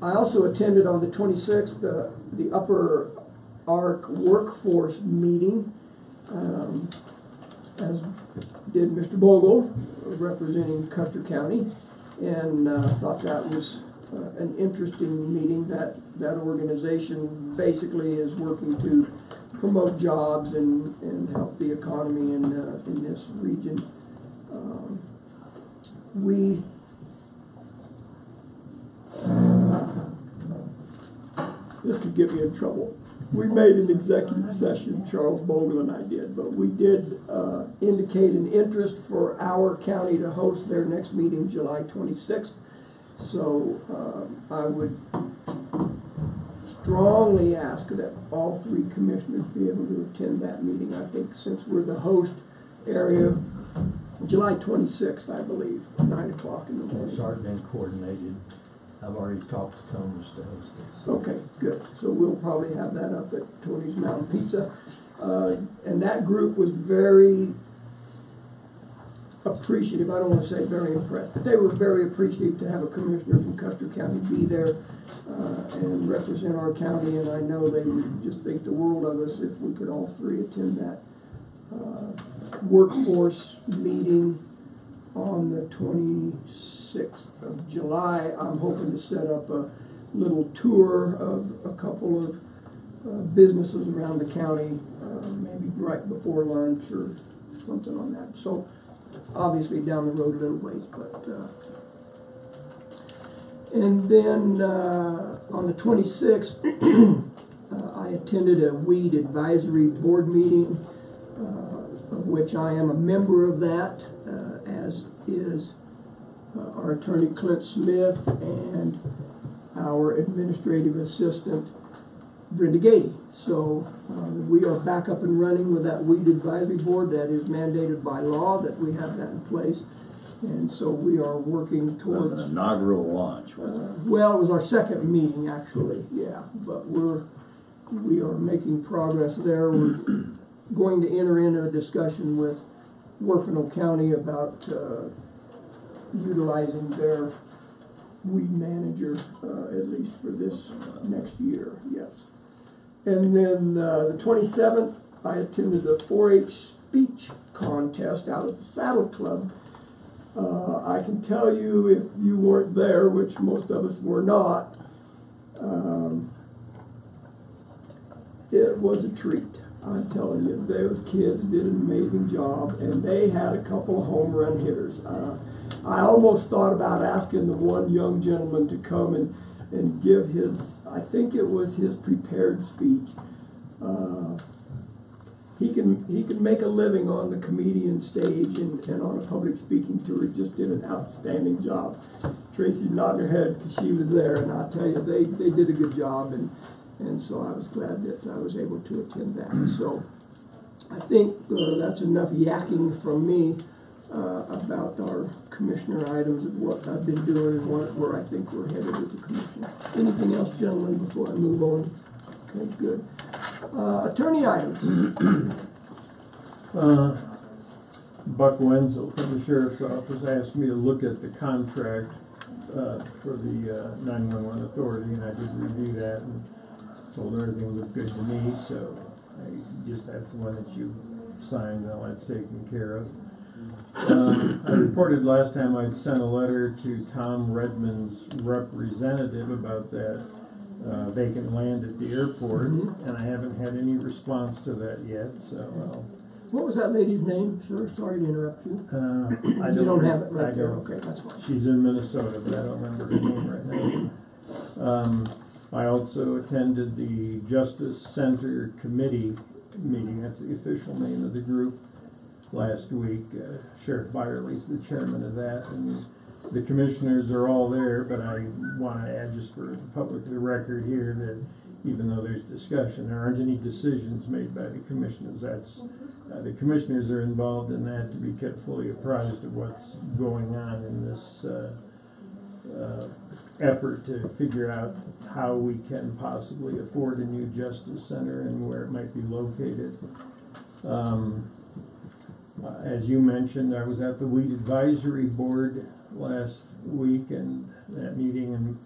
I also attended on the 26th the Upper Ark Workforce meeting, as did Mr. Bogle, representing Custer County, and thought that was an interesting meeting. That organization basically is working to promote jobs and help the economy in this region. This could get me in trouble. We made an executive session, Charles Bogle and I did, but we did indicate an interest for our county to host their next meeting July 26th. So I would strongly ask that all three commissioners be able to attend that meeting. I think since we're the host area, July 26th, I believe, 9 o'clock in the morning. It's already been coordinated. I've already talked to Tony's to host this. Okay, good. So we'll probably have that up at Tony's Mountain Pizza. And that group was very appreciative. I don't want to say very impressed, but they were very appreciative to have a commissioner from Custer County be there and represent our county. And I know they would just think the world of us if we could all three attend that workforce meeting on the 26th of July. I'm hoping to set up a little tour of a couple of businesses around the county, maybe right before lunch or something on that. So obviously down the road a little ways, but and then on the 26th, I attended a weed advisory board meeting, of which I am a member of that, as is our attorney Clint Smith and our administrative assistant Brenda Gady. So we are back up and running with that weed advisory board. That is mandated by law that we have that in place, and so we are working towards an inaugural launch. Well, it was our second meeting actually, yeah, but we are making progress there. We're going to enter into a discussion with Werfenau County about utilizing their weed manager, at least for this next year, yes. And then the 27th, I attended the 4-H speech contest out at the Saddle Club. I can tell you, if you weren't there, which most of us were not, It was a treat. I'm telling you, those kids did an amazing job, and they had a couple of home run hitters. I almost thought about asking the one young gentleman to come and give his, I think it was his prepared speech. He can make a living on the comedian stage and on a public speaking tour. He just did an outstanding job. Tracy nodded her head because she was there, and I'll tell you, they did a good job, and so I was glad that I was able to attend that. So I think that's enough yakking from me about our commissioner items and what I've been doing and where I think we're headed as a commissioner. Anything else, gentlemen, before I move on? Okay, good. Attorney items. Buck Wenzel from the Sheriff's Office asked me to look at the contract for the 911 authority, and I did review that and told her everything looked good to me, so that's the one that you signed and all that's taken care of. I reported last time I'd sent a letter to Tom Redmond's representative about that vacant land at the airport, and I haven't had any response to that yet, so What was that lady's name, sir? Sorry to interrupt you. You don't have it right there. Okay, that's fine. She's in Minnesota, but I don't remember her name right now. I also attended the Justice Center Committee meeting. That's the official name of the group. Last week, Sheriff Byerly's the chairman of that, and the commissioners are all there, but I want to add just for the public the record here that even though there's discussion, there aren't any decisions made by the commissioners. The commissioners are involved in that to be kept fully apprised of what's going on in this effort to figure out how we can possibly afford a new justice center and where it might be located. As you mentioned, I was at the Weed Advisory Board last week, and that meeting, and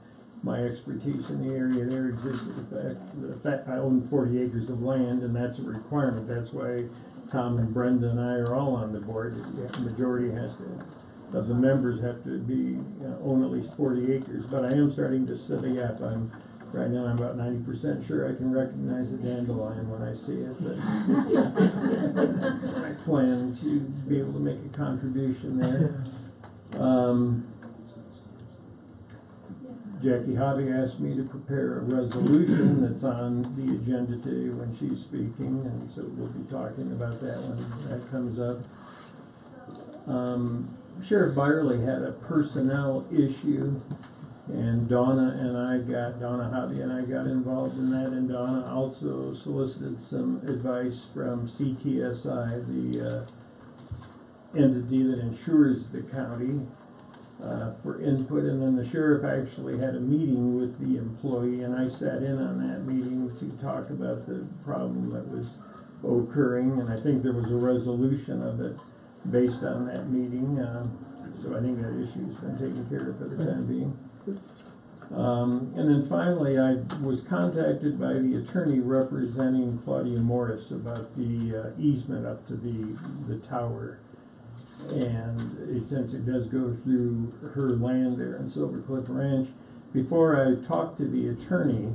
my expertise in the area there existed. The fact I own 40 acres of land, and that's a requirement. That's why Tom and Brenda and I are all on the board. The majority of the members have to be own at least 40 acres. But I am starting to study up. Right now I'm about 90% sure I can recognize a dandelion when I see it, but I plan to be able to make a contribution there. Jackie Hobby asked me to prepare a resolution that's on the agenda today when she's speaking, and so we'll be talking about that when that comes up. Sheriff Byerly had a personnel issue, and Donna Hobby and I got involved in that, and Donna also solicited some advice from CTSI, the entity that insures the county, for input, and then the sheriff actually had a meeting with the employee, and I sat in on that meeting to talk about the problem that was occurring, and I think there was a resolution of it based on that meeting, so I think that issue's been taken care of for the time being. And then finally, I was contacted by the attorney representing Claudia Morris about the easement up to the tower. And since it does go through her land there in Silver Cliff Ranch, before I talked to the attorney,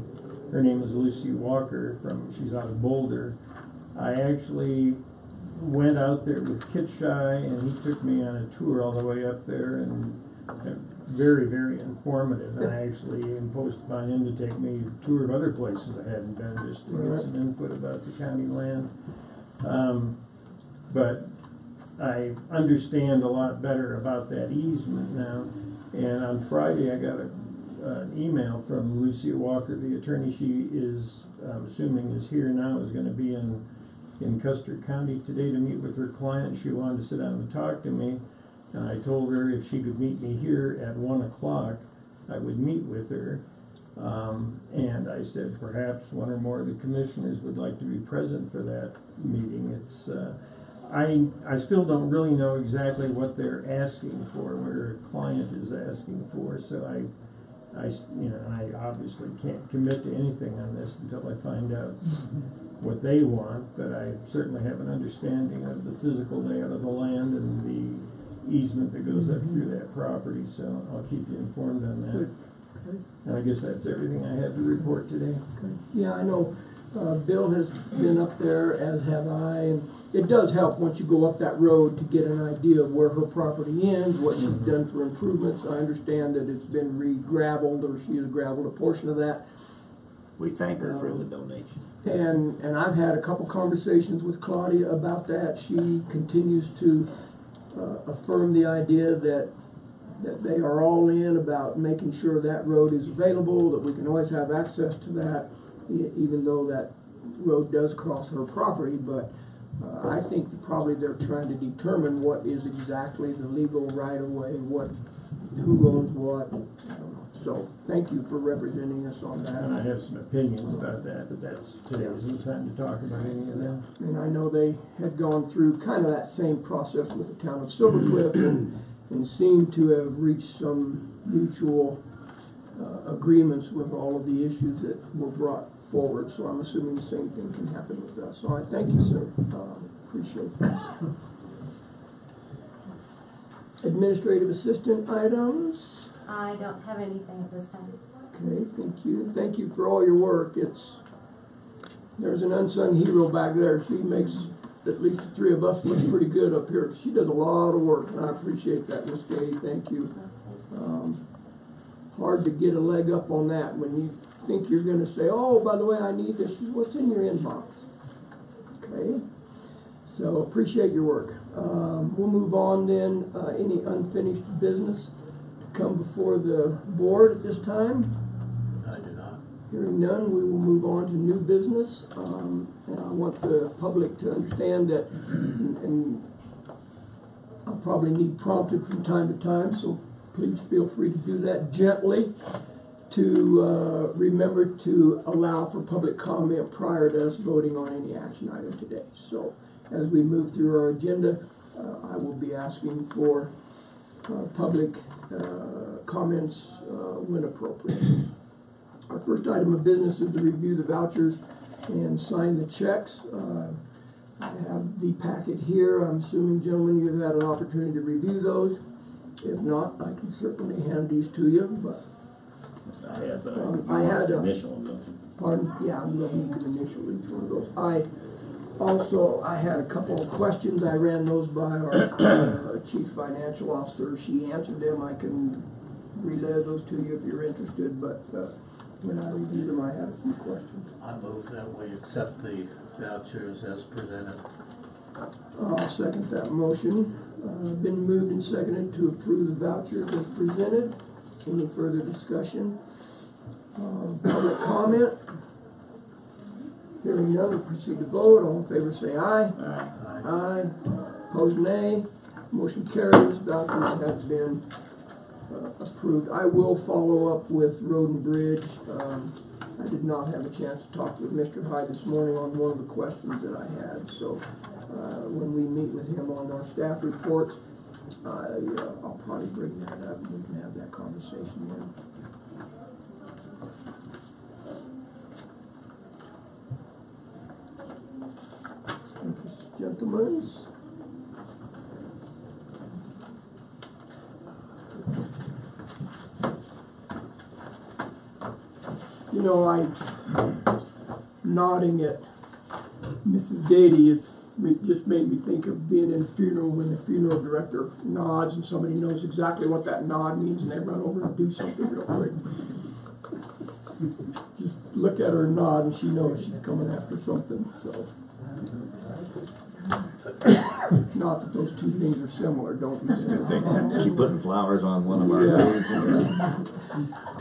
her name is Lucy Walker, she's out of Boulder, I actually went out there with Kit Shy, and he took me on a tour all the way up there, and very, very informative. And I actually imposed upon him to take me a tour of other places I hadn't been, just to get some input about the county land. But I understand a lot better about that easement now. And on Friday, I got an email from Lucy Walker, the attorney. She is, I'm assuming, is here now, is going to be in Custer County today to meet with her client. She wanted to sit down and talk to me. And I told her if she could meet me here at 1 o'clock, I would meet with her. And I said perhaps one or more of the commissioners would like to be present for that meeting. It's I still don't really know exactly what they're asking for, what her client is asking for. So I obviously can't commit to anything on this until I find out what they want. But I certainly have an understanding of the physical layout of the land and the easement that goes up through that property. So I'll keep you informed on that. And I guess that's everything I have to report today. Yeah, I know Bill has been up there, as have I, and it does help once you go up that road to get an idea of where her property ends, what she's done for improvements. I understand that it's been re-gravelled, or she has gravelled a portion of that. We thank her for the donation. And I've had a couple conversations with Claudia about that. She continues to affirm the idea that they are all in about making sure that road is available, that we can always have access to that, even though that road does cross her property. But I think probably they're trying to determine what is exactly the legal right-of-way, who owns what. I don't know. So thank you for representing us on that. And I have some opinions about that, but today isn't the time to talk about any of that. And I know they had gone through kind of that same process with the town of Silver Cliff and seemed to have reached some mutual agreements with all of the issues that were brought forward. So I'm assuming the same thing can happen with us. So I thank you, sir. Appreciate that. Administrative assistant items. I don't have anything at this time. Okay, thank you. Thank you for all your work. There's an unsung hero back there. She makes at least the three of us look pretty good up here. She does a lot of work, and I appreciate that, Miss Katie. Thank you. Hard to get a leg up on that when you think you're going to say, oh, by the way, I need this. What's in your inbox? Okay. So appreciate your work. We'll move on then. Any unfinished business to come before the board at this time? I do not. Hearing none, we will move on to new business. And I want the public to understand that, and I'll probably need prompted from time to time, so please feel free to do that gently, to remember to allow for public comment prior to us voting on any action item today. So as we move through our agenda, I will be asking for public comments when appropriate. Our first item of business is to review the vouchers and sign the checks. I have the packet here. I'm assuming, gentlemen, you've had an opportunity to review those. If not, I can certainly hand these to you. But I have, but I had initial them. pardon? Yeah, I'm going to need to initial each one of those. I had a couple of questions. I ran those by our chief financial officer. She answered them. I can relay those to you if you're interested, but when I reviewed them, I had a few questions. I move that we accept the vouchers as presented. I'll second that motion. Been moved and seconded to approve the vouchers as presented. Any further discussion? Public comment? Hearing none, we'll proceed to vote. All in favor say aye. Aye. Aye. Opposed, nay. Motion carries. Vouchers have been approved. I will follow up with Road and Bridge. I did not have a chance to talk with Mr. Hyde this morning on one of the questions that I had. So when we meet with him on our staff reports, I'll probably bring that up and we can have that conversation then. Thank you, gentlemen. You know, nodding at Mrs. Gady just made me think of being in a funeral when the funeral director nods and somebody knows exactly what that nod means and they run over and do something real quick. Just look at her and nod and she knows she's coming after something. So, not that those two things are similar, don't be She putting flowers on one of our graves.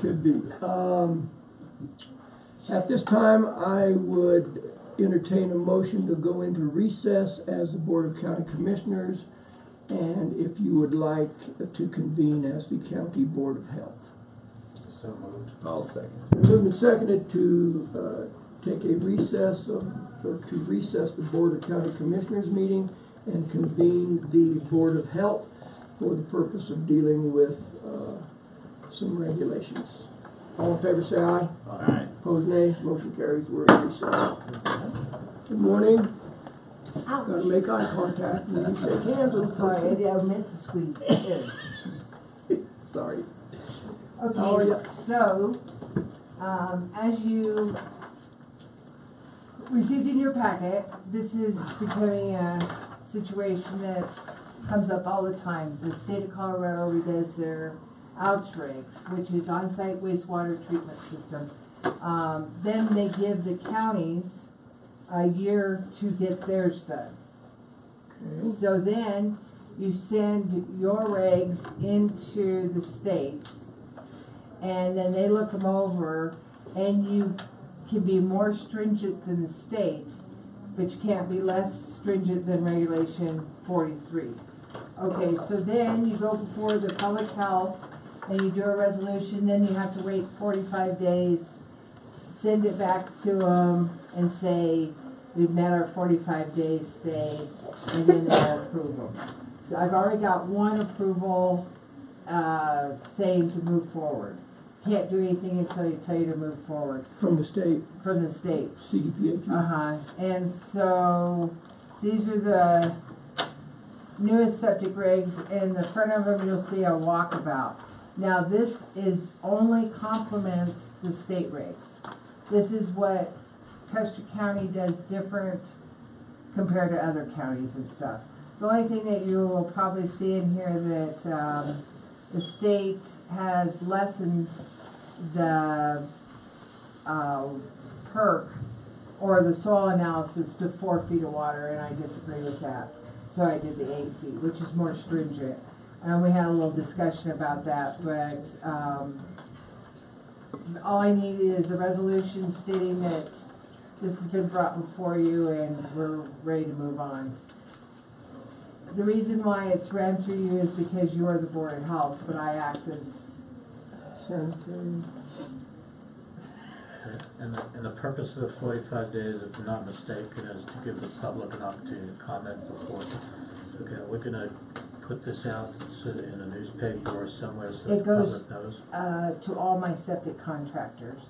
Could be. At this time, I would entertain a motion to go into recess as the Board of County Commissioners, and if you would like to convene as the County Board of Health. So moved. I'll second. Moved and seconded to take a recess, or to recess the Board of County Commissioners meeting and convene the Board of Health for the purpose of dealing with some regulations. All in favor say aye. Aye. Opposed nay. Motion carries. We're in recess. Good morning. Got to make eye contact and shake hands with Sorry, I meant to squeeze in. Sorry. How are Okay, ya? so, as you received in your packet, this is becoming a situation that comes up all the time. The state of Colorado redoes their ouch regs, which is on-site wastewater treatment system. Then they give the counties a year to get theirs done. Okay. So then you send your regs into the states, and then they look them over, and you can be more stringent than the state, but you can't be less stringent than regulation 43. Okay, so then you go before the public health, and you do a resolution, then you have to wait 45 days, send it back to them, and say, we've met our 45-day stay, and then they'll approve them. So I've already got one approval, saying to move forward. Can't do anything until they tell you to move forward. From the state, From the state. CDPH. Uh-huh, and so, these are the newest septic regs. In the front of them, you'll see a walkabout. Now, this is only complements the state regs. This is what Custer County does different compared to other counties and stuff. The only thing that you will probably see in here that, the state has lessened the, perk or the soil analysis to 4 feet of water, and I disagree with that. So I did the 8 feet, which is more stringent. And we had a little discussion about that, but, all I need is a resolution stating that this has been brought before you and we're ready to move on. The reason why it's ran through you is because you are the Board of Health, but I act as Sanitary. And the purpose of the 45 days, if I'm not mistaken, is to give the public an opportunity to comment before. Okay, we're gonna put this out so that in a newspaper or somewhere so It the goes, public knows. to all my septic contractors,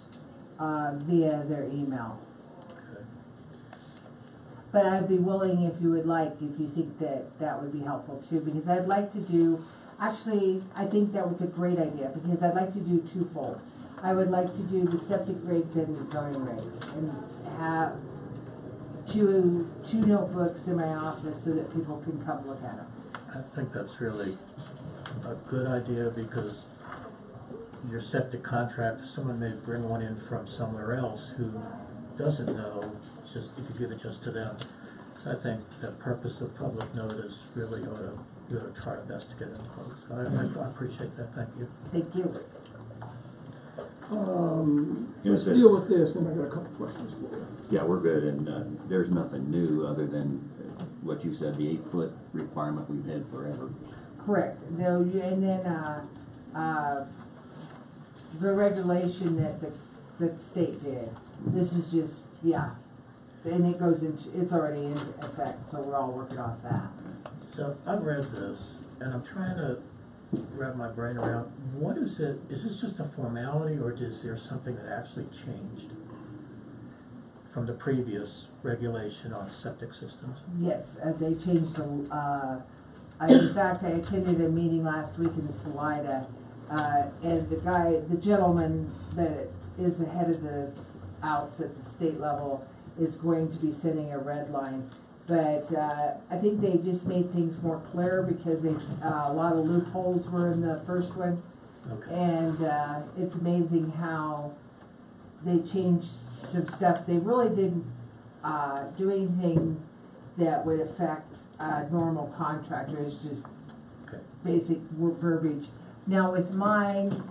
via their email. Okay. But I'd be willing, if you would like, if you think that that would be helpful too, because I'd like to do, actually, I think that was a great idea, because I'd like to do twofold. I would like to do the septic regs and the zoning regs, and have two notebooks in my office so that people can come look at them. I think that's really a good idea because your septic contractor, someone may bring one in from somewhere else who doesn't know, just if you give it just to them. So I think the purpose of public notice really we ought to try our best to get it closed. So I appreciate that, thank you. Thank you. Let's deal with this, then I got a couple questions for you. Yeah, we're good, and there's nothing new other than what you said, the 8-foot requirement we've had forever. Correct. No, and then, the regulation that the state did, this is just, yeah. And it goes into, it's already in effect, so we're all working off that. So I've read this and I'm trying to wrap my brain around, what is it, is this just a formality or is there something that actually changed from the previous regulation on septic systems? Yes, they changed the, in fact, I attended a meeting last week in Salida, and the gentleman that is the head of the outs at the state level is going to be sending a red line. But I think they just made things more clear because a lot of loopholes were in the first one. Okay. And it's amazing how they changed some stuff. They really didn't do anything that would affect normal contractors, just Okay. basic verbiage. Now with mine,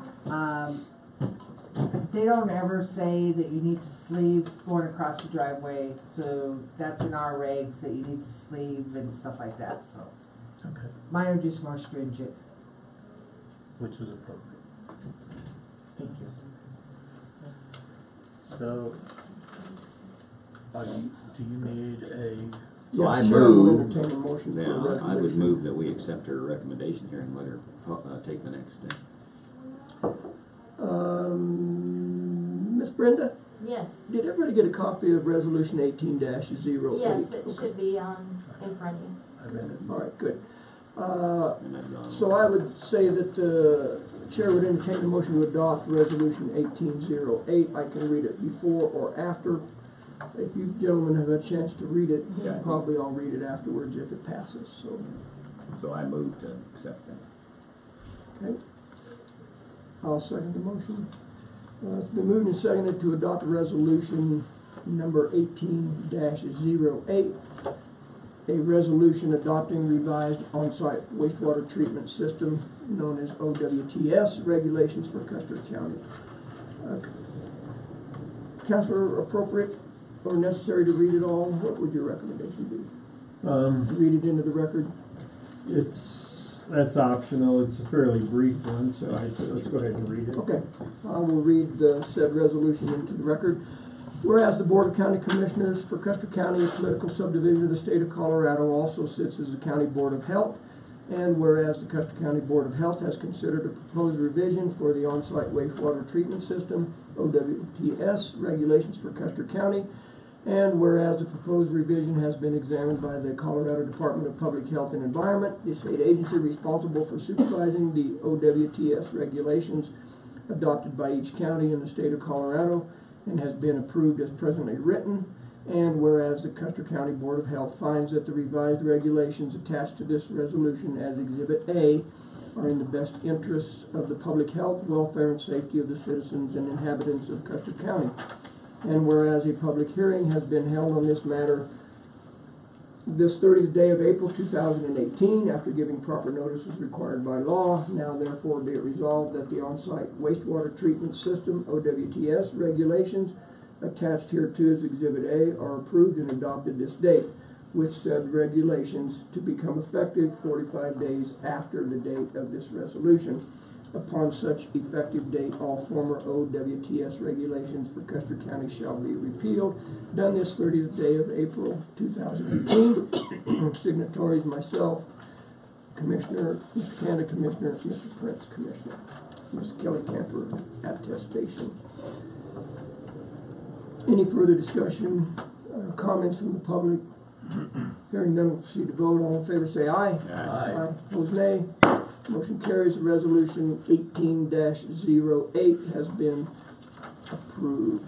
they don't ever say that you need to sleeve going across the driveway, so that's in our regs that you need to sleeve and stuff like that, so. Okay, Mine are just more stringent. which is appropriate. Thank you. So, do you need a, So I Chair will move, entertain a motion for a yeah, I would resolution. move that we accept her recommendation here and let her take the next step. Miss Brenda, Yes, did everybody get a copy of Resolution 18-08? yes, it Okay. should be in front of you. I read it. All right, good. And I've gone So I would say that the Chair would entertain a motion to adopt Resolution 18-08. I can read it before or after. If you gentlemen have a chance to read it, Yeah. probably I'll read it afterwards if it passes, so. So I move to accept that. Okay. I'll second the motion. It's been moved and seconded to adopt resolution number 18-08, a resolution adopting revised on-site wastewater treatment system known as OWTS regulations for Custer County. Councilor, appropriate or necessary to read it all? What would your recommendation be? Read it into the record? That's optional. It's a fairly brief one, so I'd say let's go ahead and read it. Okay, I will read the said resolution into the record. Whereas the Board of County Commissioners for Custer County, a political subdivision of the state of Colorado, also sits as the County Board of Health, and whereas the Custer County Board of Health has considered a proposed revision for the on-site wastewater treatment system, OWTS, regulations for Custer County, and whereas the proposed revision has been examined by the Colorado Department of Public Health and Environment, the state agency responsible for supervising the OWTS regulations adopted by each county in the state of Colorado, and has been approved as presently written, and whereas the Custer County Board of Health finds that the revised regulations attached to this resolution as Exhibit A are in the best interests of the public health, welfare, and safety of the citizens and inhabitants of Custer County. And whereas a public hearing has been held on this matter this 30th day of April 2018, after giving proper notice as required by law, now therefore be it resolved that the on-site wastewater treatment system, OWTS, regulations attached hereto as Exhibit A are approved and adopted this date, with said regulations to become effective 45 days after the date of this resolution. Upon such effective date, all former OWTS regulations for Custer County shall be repealed. Done this 30th day of April 2018. Signatories, myself, Commissioner, Mr. Canada, Commissioner, Mr. Prince, Commissioner, Ms. Kelly Camper, attestation. Any further discussion, comments from the public? Hearing none, we'll proceed to vote. All in favor say aye. Aye. Opposed, nay. Motion carries. Resolution 18-08 has been approved.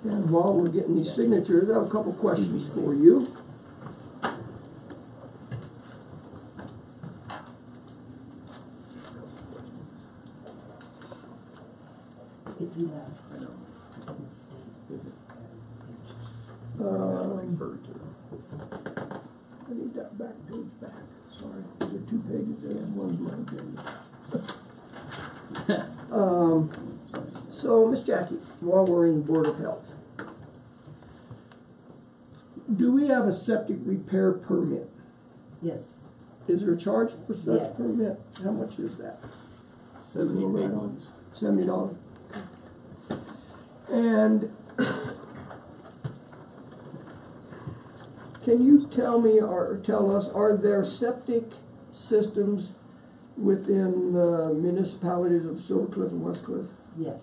And while we're getting these signatures, I have a couple questions for you. It's 11. I know. I Refer to. need that back page back. Sorry, there are 2 pages there. One's my agenda. So, Miss Jackie, while we're in the Board of Health, do we have a septic repair permit? Yes. Is there a charge for such Yes. permit? How much is that? 70 big ones. $70. And can you tell me or tell us, are there septic systems within the municipalities of Silver Cliff and West Cliff? Yes.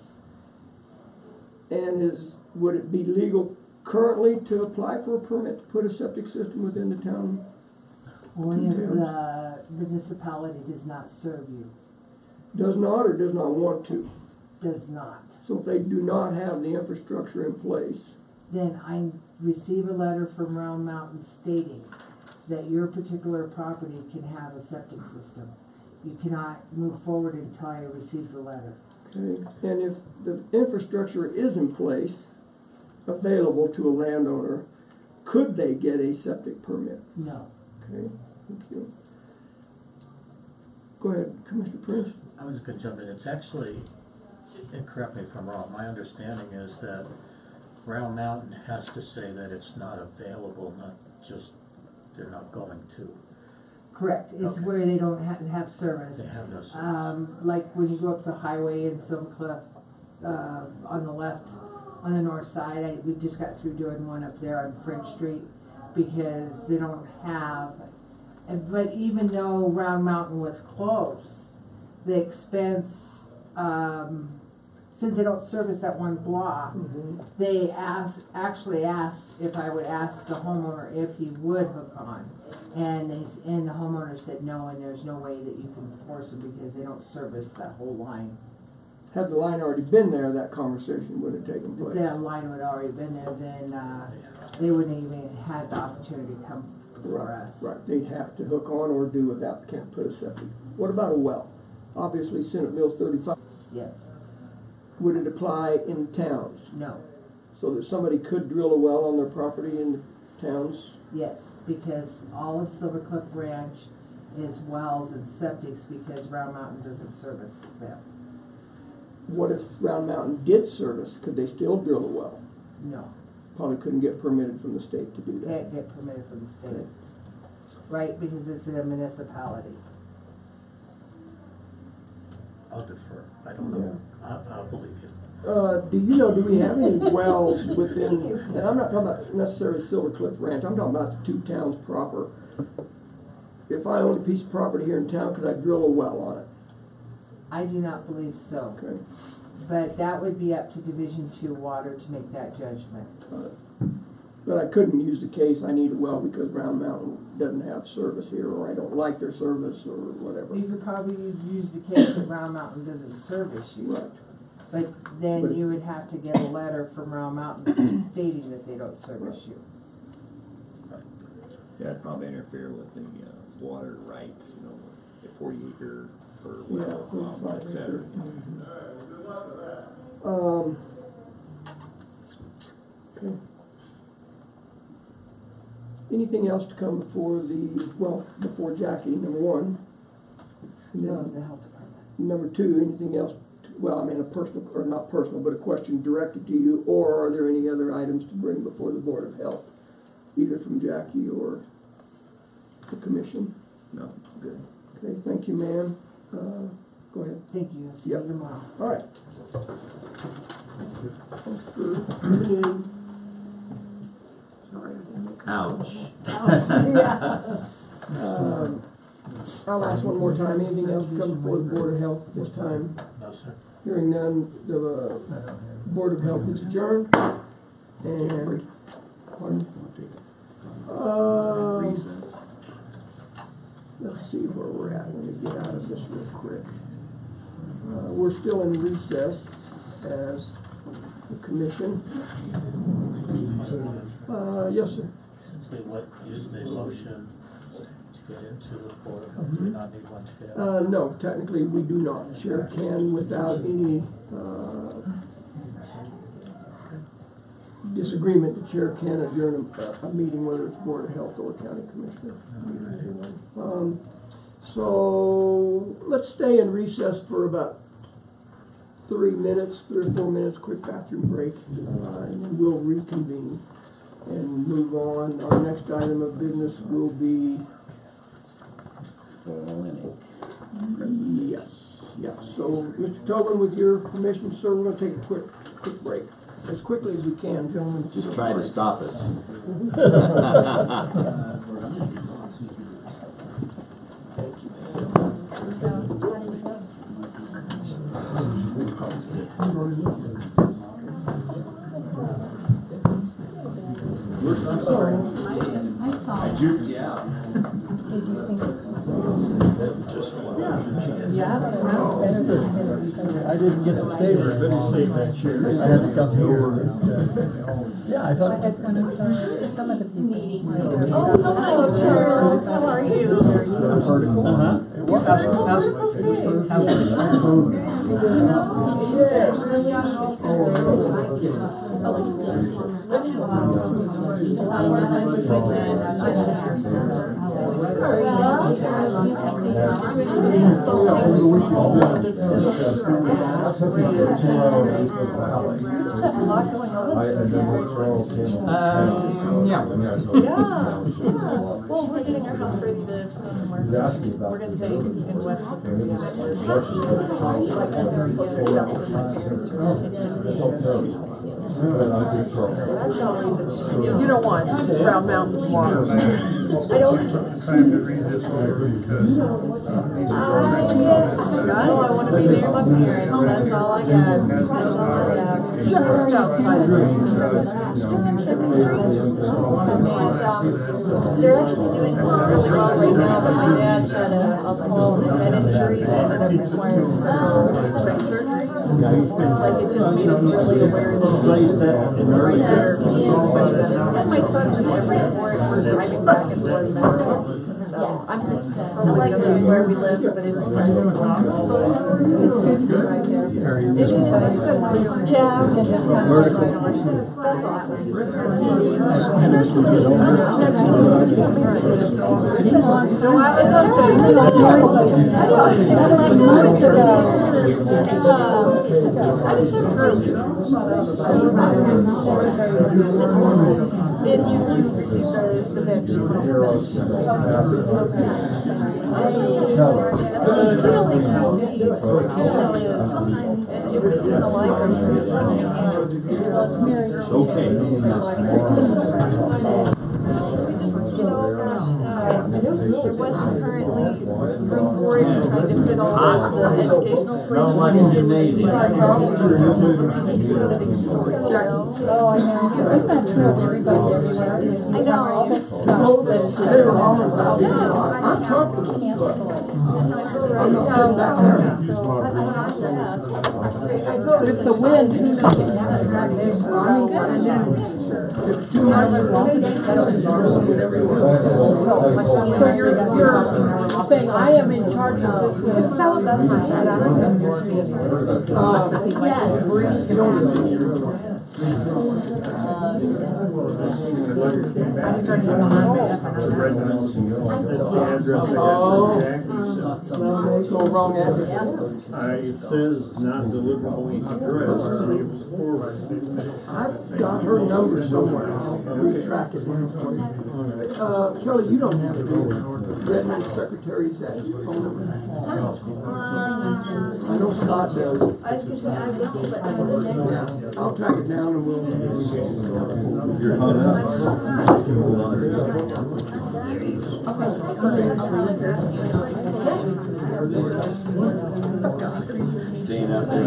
And would it be legal currently to apply for a permit to put a septic system within the town? Only if the municipality does not serve you. Does not or does not want to? Does not. So if they do not have the infrastructure in place, Then I receive a letter from Round Mountain stating that your particular property can have a septic system. You cannot move forward until I receive the letter. okay? And if the infrastructure is in place, available to a landowner, could they get a septic permit? No. Okay, thank you. Go ahead, Commissioner Prince. I was going to jump in. It's actually, and correct me if I'm wrong, my understanding is that Round Mountain has to say that it's not available, not just they're not going to. Correct. It's Okay. where they don't have service. They have no service. Like when you go up the highway in Silver Cliff, on the left, on the north side, we just got through doing one up there on French Street because they don't have, but even though Round Mountain was close, the expense, since they don't service that one block, they actually asked if I would ask the homeowner if he would hook on. And the homeowner said no, and there's no way that you can force them because they don't service that whole line. Had the line already been there, that conversation would have taken If place. that line would already been there, then, they wouldn't even had the opportunity to come before Right, us. right, they'd have to hook on or do without, can't put a septic. What about a well? Obviously, Senate Bill 35, Yes, would it apply in towns? no, So that somebody could drill a well on their property in the towns? yes, because all of Silver Cliff Ranch is wells and septics because Round Mountain doesn't service them. What if Round Mountain did service, could they still drill a well? No, Probably couldn't get permitted from the state to do that. can't get permitted from the state. Right, because it's a municipality. I'll defer, I don't know, I'll believe you. Do you know, do we have any wells within, and I'm not talking about necessarily Silver Cliff Ranch, I'm talking about the two towns proper. If I owned a piece of property here in town, could I drill a well on it? I do not believe so, Okay. but that would be up to Division II Water to make that judgment. But I couldn't use the case, I need a well because Round Mountain doesn't have service here, or I don't like their service, or whatever. You could probably use the case that Round Mountain doesn't service you. Right. But then But- you would have to get a letter from Round Mountain stating that they don't service you. Yeah, it'd probably interfere with the, water rights, you know, the 40-acre per Yeah, well, 45 et cetera. Okay. Anything else to come before before Jackie, number one? And No, then the health department. number two, anything else, a personal, or not personal, but a question directed to you, or are there any other items to bring before the Board of Health, either from Jackie or the commission? No, good. Okay, thank you, ma'am. Go ahead. Thank you, see Yep. you tomorrow. All right. Thanks for coming in. Sorry, I didn't make Ouch. I'll ask one more time, anything else to come before the Board of Health this time? No, sir. Hearing none, the Board of Health is adjourned, and, pardon? Let's see where we're at, let me get out of this real quick. We're still in recess as the commission. Yes, sir. Since we used a motion to get into the Board of Health, do we not need one to get out? No, technically, we do not. Chair can, without any disagreement, the chair can adjourn a meeting, whether it's Board of Health or County Commissioner. So, let's stay in recess for about 3 or 4 minutes, quick bathroom break, and then we'll reconvene and move on. Our next item of business will be, yes. So, Mr. Tobin, with your permission, sir, we're gonna take a quick break. As quickly as we can, gentlemen. Just try to stop us. I'm sorry. I saw it. Juked you out. Did you think yeah, but it sounds better than I didn't get to stay very long. I had to come here. Yeah, I thought. some of the people. Oh, hello, Charles, how are you? Yeah. Well, we're getting our house ready to we're gonna stay in West. That's always you don't want Round Mountain water. I don't. Trying to read this over because I want to be near my parents. That's all I got. That's all I have. Just outside the they're actually doing really well right now, but my dad had a fall and a head injury that required several brain surgeries. It's like it just made us really aware that right there. And my son's in every sport, we're driving back and forth back. So I like living where we live, but it's good to be right there. It is. Yeah, we can just kind of like right on. That's awesome. And you see the bench. It was in the library. There wasn't currently room for it, trying to fit all the educational places. Smells like a gymnasium. Oh, I know. Isn't that true of everybody everywhere? I know. All this stuff that is They were all about it. I'm comfortable, but I'm not sitting back there. with the wind. If too much, So you're saying I am in charge of this. so wrong address. It says not deliverable address. I've got her number somewhere. I'll retrack it down for you. Kelly, you don't have to do Redmond Secretary's that phone number. I know Scott does. I was gonna say, I would do, but I wasn't. Yeah, I'll track it down and we'll. You're hung Staying out there.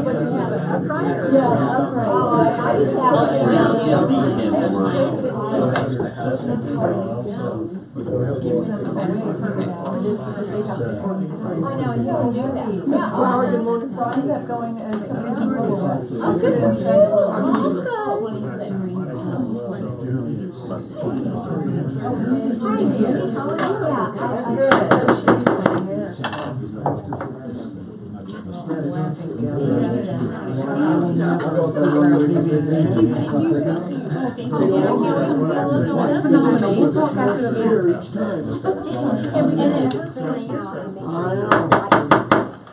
Flower, good morning.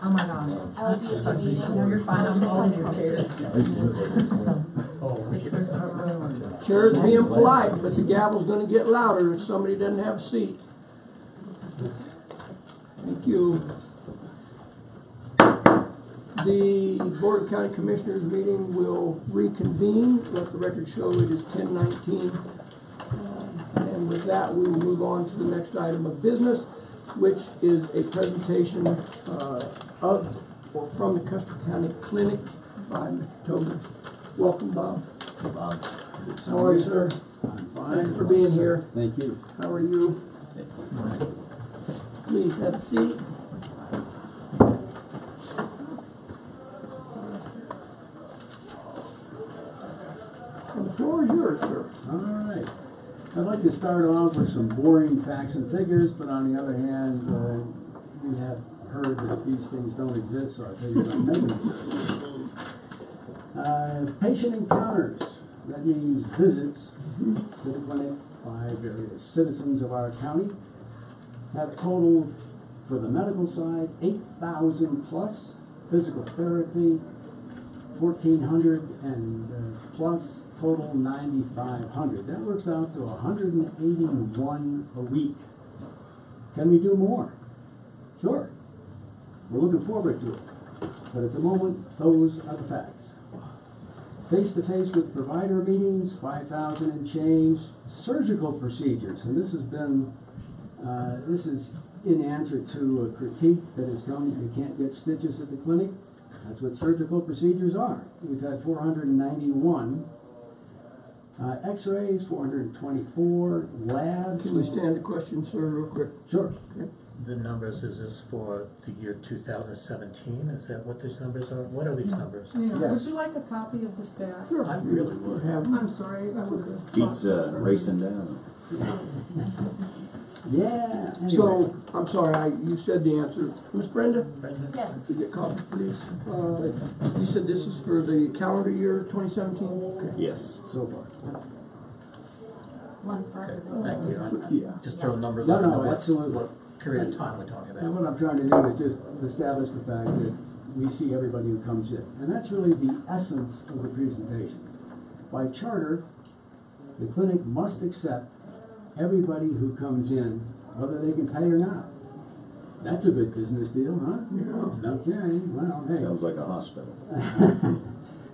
Oh my gosh. I would be at the meeting. You're fine, I'm holding your chair. Chair's being polite, but the gavel's gonna get louder if somebody doesn't have a seat. Thank you. The Board of County Commissioners meeting will reconvene. Let the record show it is 10:19. And with that, we will move on to the next item of business, which is a presentation of or from the Custer County Clinic by Mr. Tober. Welcome, Bob. Bob. How are you, sir? Thanks for being here. Thank you. How are you? Please have a seat. And the floor is yours, sir. All right. I'd like to start off with some boring facts and figures, but on the other hand, we have heard that these things don't exist, so I figured I'd make them exist. Patient encounters. That means visits to the clinic by various citizens of our county have totaled, for the medical side, 8,000 plus. Physical therapy, 1,400 and plus. Total 9,500. That works out to 181 a week. Can we do more? Sure. We're looking forward to it. But at the moment, those are the facts. Face-to-face with provider meetings, 5,000 and change. Surgical procedures, and this has been, this is in answer to a critique that has come that you can't get stitches at the clinic. That's what surgical procedures are. We've had 491. X-rays, 424. Labs. Can we stand a question, sir, real quick? Sure. Okay. the numbers, is this for the year 2017? Is that what these numbers are? What are these numbers? Yeah, Yes. would you like a copy of the stats? Sure. I really would. I'm sorry, I would have. Beats racing down. Yeah, anyway. So, I'm sorry, you said the answer. Miss Brenda? Yes. Could you get a copy, please? You said this is for the calendar year 2017? Okay. Yes. So far. One for Okay, everyone. thank you. Yeah. Just throw numbers No, out. no, What absolutely. period of time we're talking And what about? I'm trying to do is just establish the fact that we see everybody who comes in. And that's really the essence of the presentation. By charter, the clinic must accept everybody who comes in, whether they can pay or not. That's a good business deal, huh? Yeah. Okay, well, hey. Sounds like a hospital.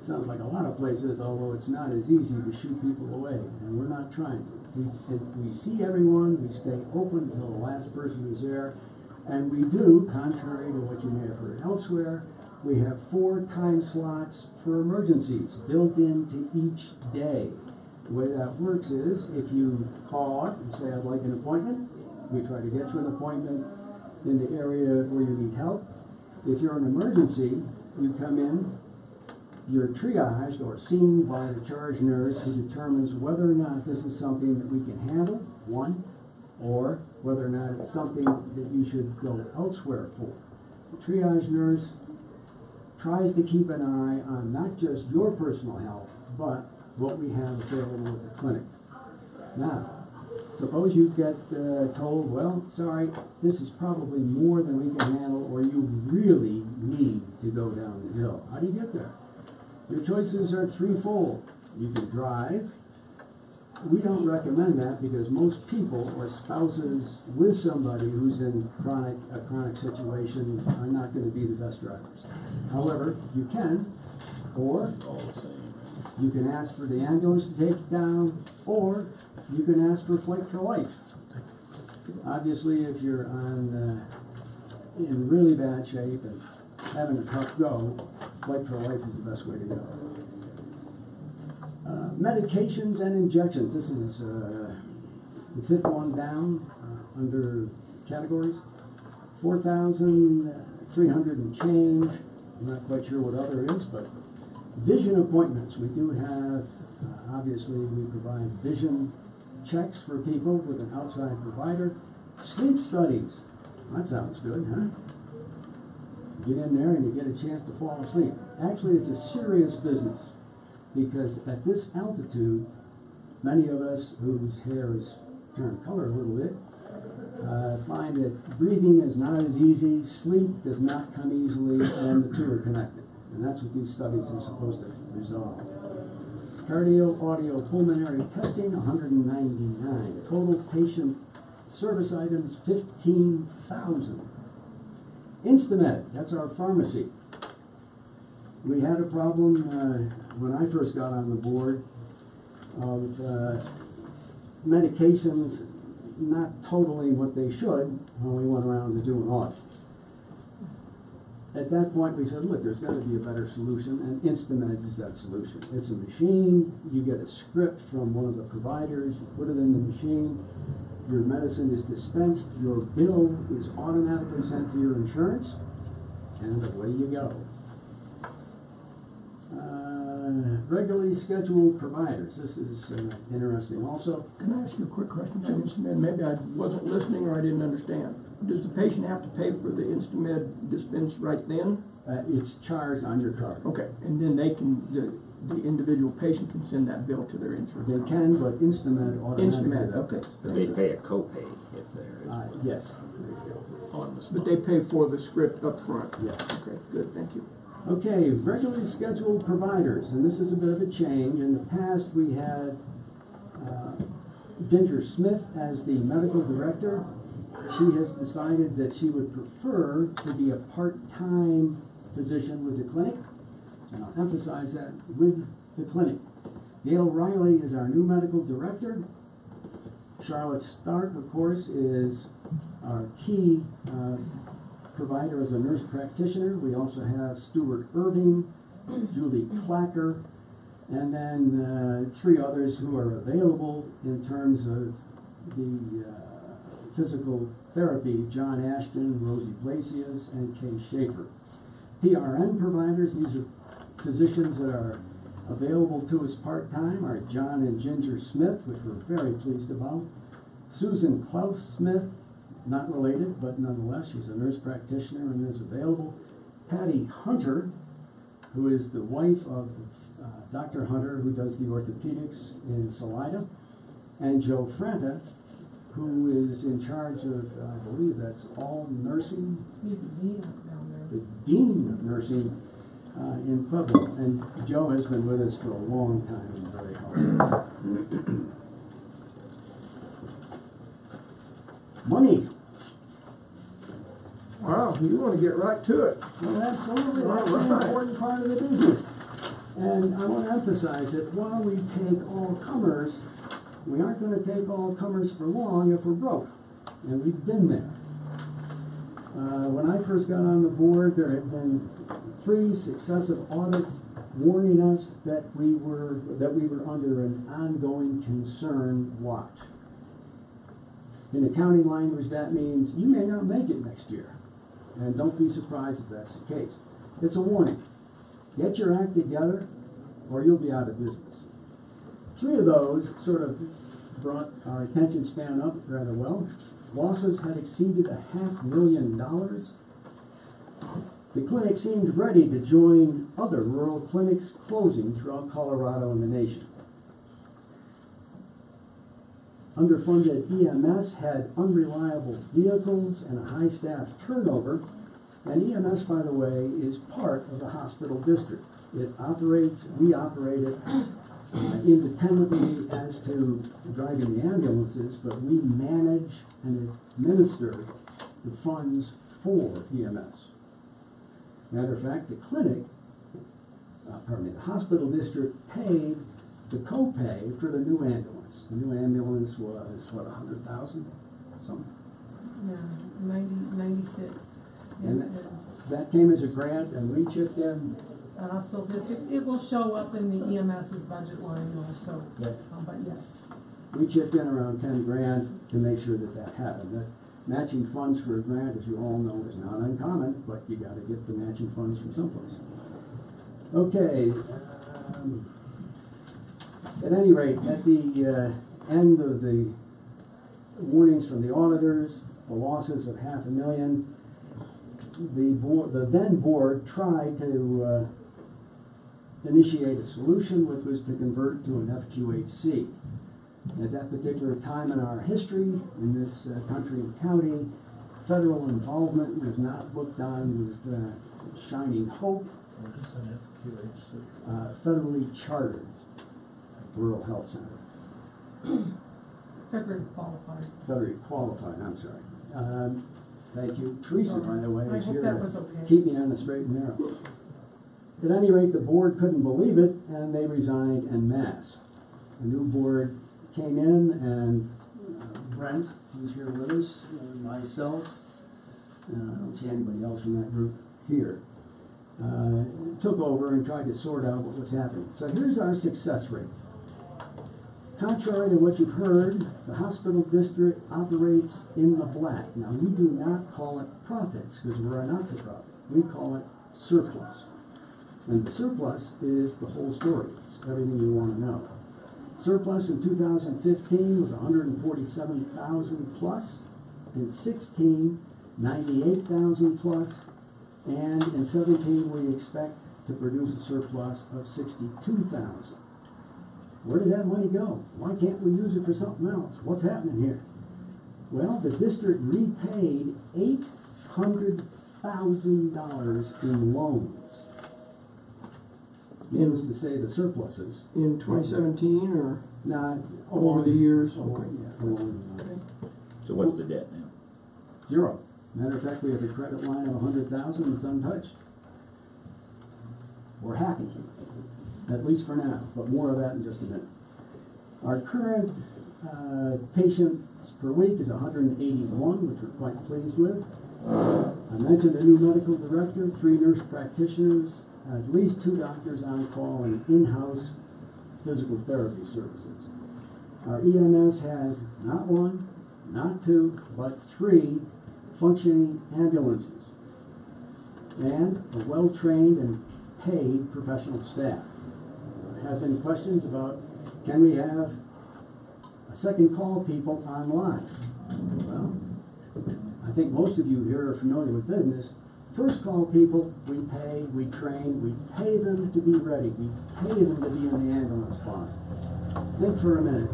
Sounds like a lot of places, although it's not as easy to shoot people away, and we're not trying to. We see everyone, we stay open until the last person is there, and we do, contrary to what you may have heard elsewhere, we have 4 time slots for emergencies built into each day. The way that works is, if you call up and say, I'd like an appointment, we try to get you an appointment in the area where you need help. If you're an emergency, you come in, you're triaged or seen by the charge nurse who determines whether or not this is something that we can handle, one, or whether or not it's something that you should go elsewhere for. The triage nurse tries to keep an eye on not just your personal health, but what we have available at the clinic. Now, suppose you get told, well, sorry, this is probably more than we can handle, or you really need to go down the hill. How do you get there? Your choices are threefold. You can drive. We don't recommend that because most people or spouses with somebody who's in a chronic situation are not going to be the best drivers. However, you can, or All the same. you can ask for the ambulance to take you down, or you can ask for Flight for Life. Obviously, if you're in really bad shape and having a tough go, Flight for Life is the best way to go. Medications and injections. This is the 5th one down under categories. 4,300 and change. I'm not quite sure what other is, but vision appointments. We do have, obviously, we provide vision checks for people with an outside provider. Sleep studies. That sounds good, huh? Get in there and you get a chance to fall asleep. Actually, it's a serious business because at this altitude, many of us whose hair has turned color a little bit find that breathing is not as easy, sleep does not come easily, and the two are connected. And that's what these studies are supposed to resolve. Cardio, audio, pulmonary testing, 199. Total patient service items, 15,000. Instamed, that's our pharmacy. We had a problem when I first got on the board of medications not totally what they should when we went around to do an audit. At that point, we said, look, there's got to be a better solution, and Instamed is that solution. It's a machine, you get a script from one of the providers, you put it in the machine, your medicine is dispensed, your bill is automatically sent to your insurance, and away you go. Regularly scheduled providers. This is interesting also. Can I ask you a quick question about Instamed? Maybe I wasn't listening or I didn't understand. Does the patient have to pay for the Instamed dispensed right then? It's charged on your card. Okay, and then they can, the individual patient can send that bill to their insurance. They can, but Instamed automatically. Instamed, okay. But they pay a copay if there is. Yes. On the spot. But they pay for the script up front? Yes. Okay, good, thank you. Okay, regularly scheduled providers, and this is a bit of a change. In the past, we had Ginger Smith as the medical director. She has decided that she would prefer to be a part-time physician with the clinic, and I'll emphasize that, with the clinic. Gail Riley is our new medical director. Charlotte Stark, of course, is our key provider as a nurse practitioner. We also have Stuart Irving, Julie Clacker, and then 3 others who are available in terms of the physical therapy, John Ashton, Rosie Blasius, and Kay Schaefer. PRN providers, these are physicians that are available to us part-time, are John and Ginger Smith, which we're very pleased about. Susan Klaus Smith, not related, but nonetheless, she's a nurse practitioner and is available. Patty Hunter, who is the wife of Dr. Hunter, who does the orthopedics in Salida, and Joe Franta, who is in charge of, I believe that's all nursing. He's the dean down there. The dean of nursing in Pueblo, and Joe has been with us for a long time and very helpful. Money. Wow, you wanna get right to it. Well, absolutely, that's an important part of the business. And I want to emphasize that while we take all comers, we aren't going to take all comers for long if we're broke. And we've been there. When I first got on the board, there had been 3 successive audits warning us that we were under an ongoing concern watch. In accounting language, that means you may not make it next year. And don't be surprised if that's the case. It's a warning. Get your act together, or you'll be out of business. 3 of those sort of brought our attention span up rather well. Losses had exceeded $500,000. The clinic seemed ready to join other rural clinics closing throughout Colorado and the nation. Underfunded EMS had unreliable vehicles and a high staff turnover. And EMS, by the way, is part of the hospital district. We operate it independently as to driving the ambulances, but we manage and administer the funds for EMS. Matter of fact, the hospital district paid the co-pay for the new ambulance. The new ambulance was, what, $100,000? Something? Yeah, 96. And that came as a grant, and we chipped in. The hospital district, it will show up in the EMS's budget line also, Yeah. but yes. We chipped in around 10 grand to make sure that happened. That matching funds for a grant, as you all know, is not uncommon, but you gotta get the matching funds from someplace. Okay, at any rate, at the end of the warnings from the auditors, the losses of $500,000, the then board tried to initiate a solution, which was to convert to an FQHC. At that particular time in our history, in this country and county, federal involvement was not looked on with shining hope. What is an FQHC? Federally chartered rural health center. Federally qualified. Federally qualified, I'm sorry. Thank you. Teresa, by the way, I is hope here that to was okay. keep me on the straight and narrow. At any rate, the board couldn't believe it, and they resigned en masse. A new board came in, and Brent, who's here with us, myself, I don't see anybody else from that group here, took over and tried to sort out what was happening. So here's our success rate. Contrary to what you've heard, the hospital district operates in the black. Now, we do not call it profits because we're a not-for-profit. We call it surplus. And the surplus is the whole story. It's everything you want to know. Surplus in 2015 was 147,000 plus. In 16, 98,000 plus. And in 17, we expect to produce a surplus of 62,000. Where does that money go? Why can't we use it for something else? What's happening here? Well, the district repaid $800,000 in loans. Needless to say, the surpluses. In 2017 or Not over the years? Okay. So what's the debt now? 0. Matter of fact, we have a credit line of $100,000 that's untouched. We're happy, at least for now, but more of that in just a minute. Our current patients per week is 181, which we're quite pleased with. I mentioned a new medical director, 3 nurse practitioners, at least 2 doctors on call, and in-house physical therapy services. Our EMS has not 1, not 2, but 3 functioning ambulances and a well-trained and paid professional staff. Have been questions about, can we have a second call people online? Well, I think most of you here are familiar with business. First call people, we pay, we train, we pay them to be ready, we pay them to be in the ambulance barn. Think for a minute,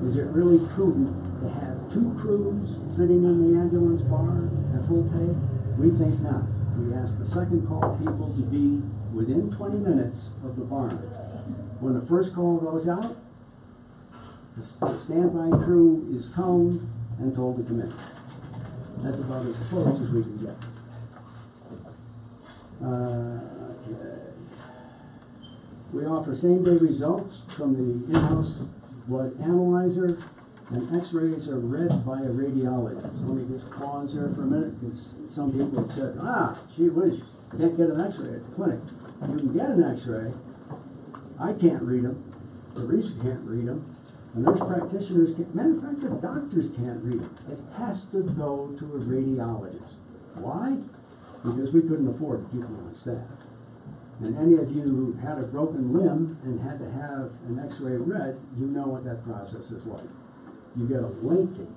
is it really prudent to have 2 crews sitting in the ambulance barn at full pay? We think not. We ask the second call people to be within 20 minutes of the barn. When the first call goes out, the standby crew is toned and told to come in. That's about as close as we can get. Okay. We offer same-day results from the in-house blood analyzer, and x-rays are read by a radiologist. Let me just pause there for a minute, because some people have said, gee whiz, you can't get an x-ray at the clinic. You can get an x-ray. I can't read them. Teresa can't read them. The nurse practitioners can't. Matter of fact, the doctors can't read them. It has to go to a radiologist. Why? Because we couldn't afford to keep them on staff. And any of you who had a broken limb and had to have an x-ray read, you know what that process is like. You get a lengthy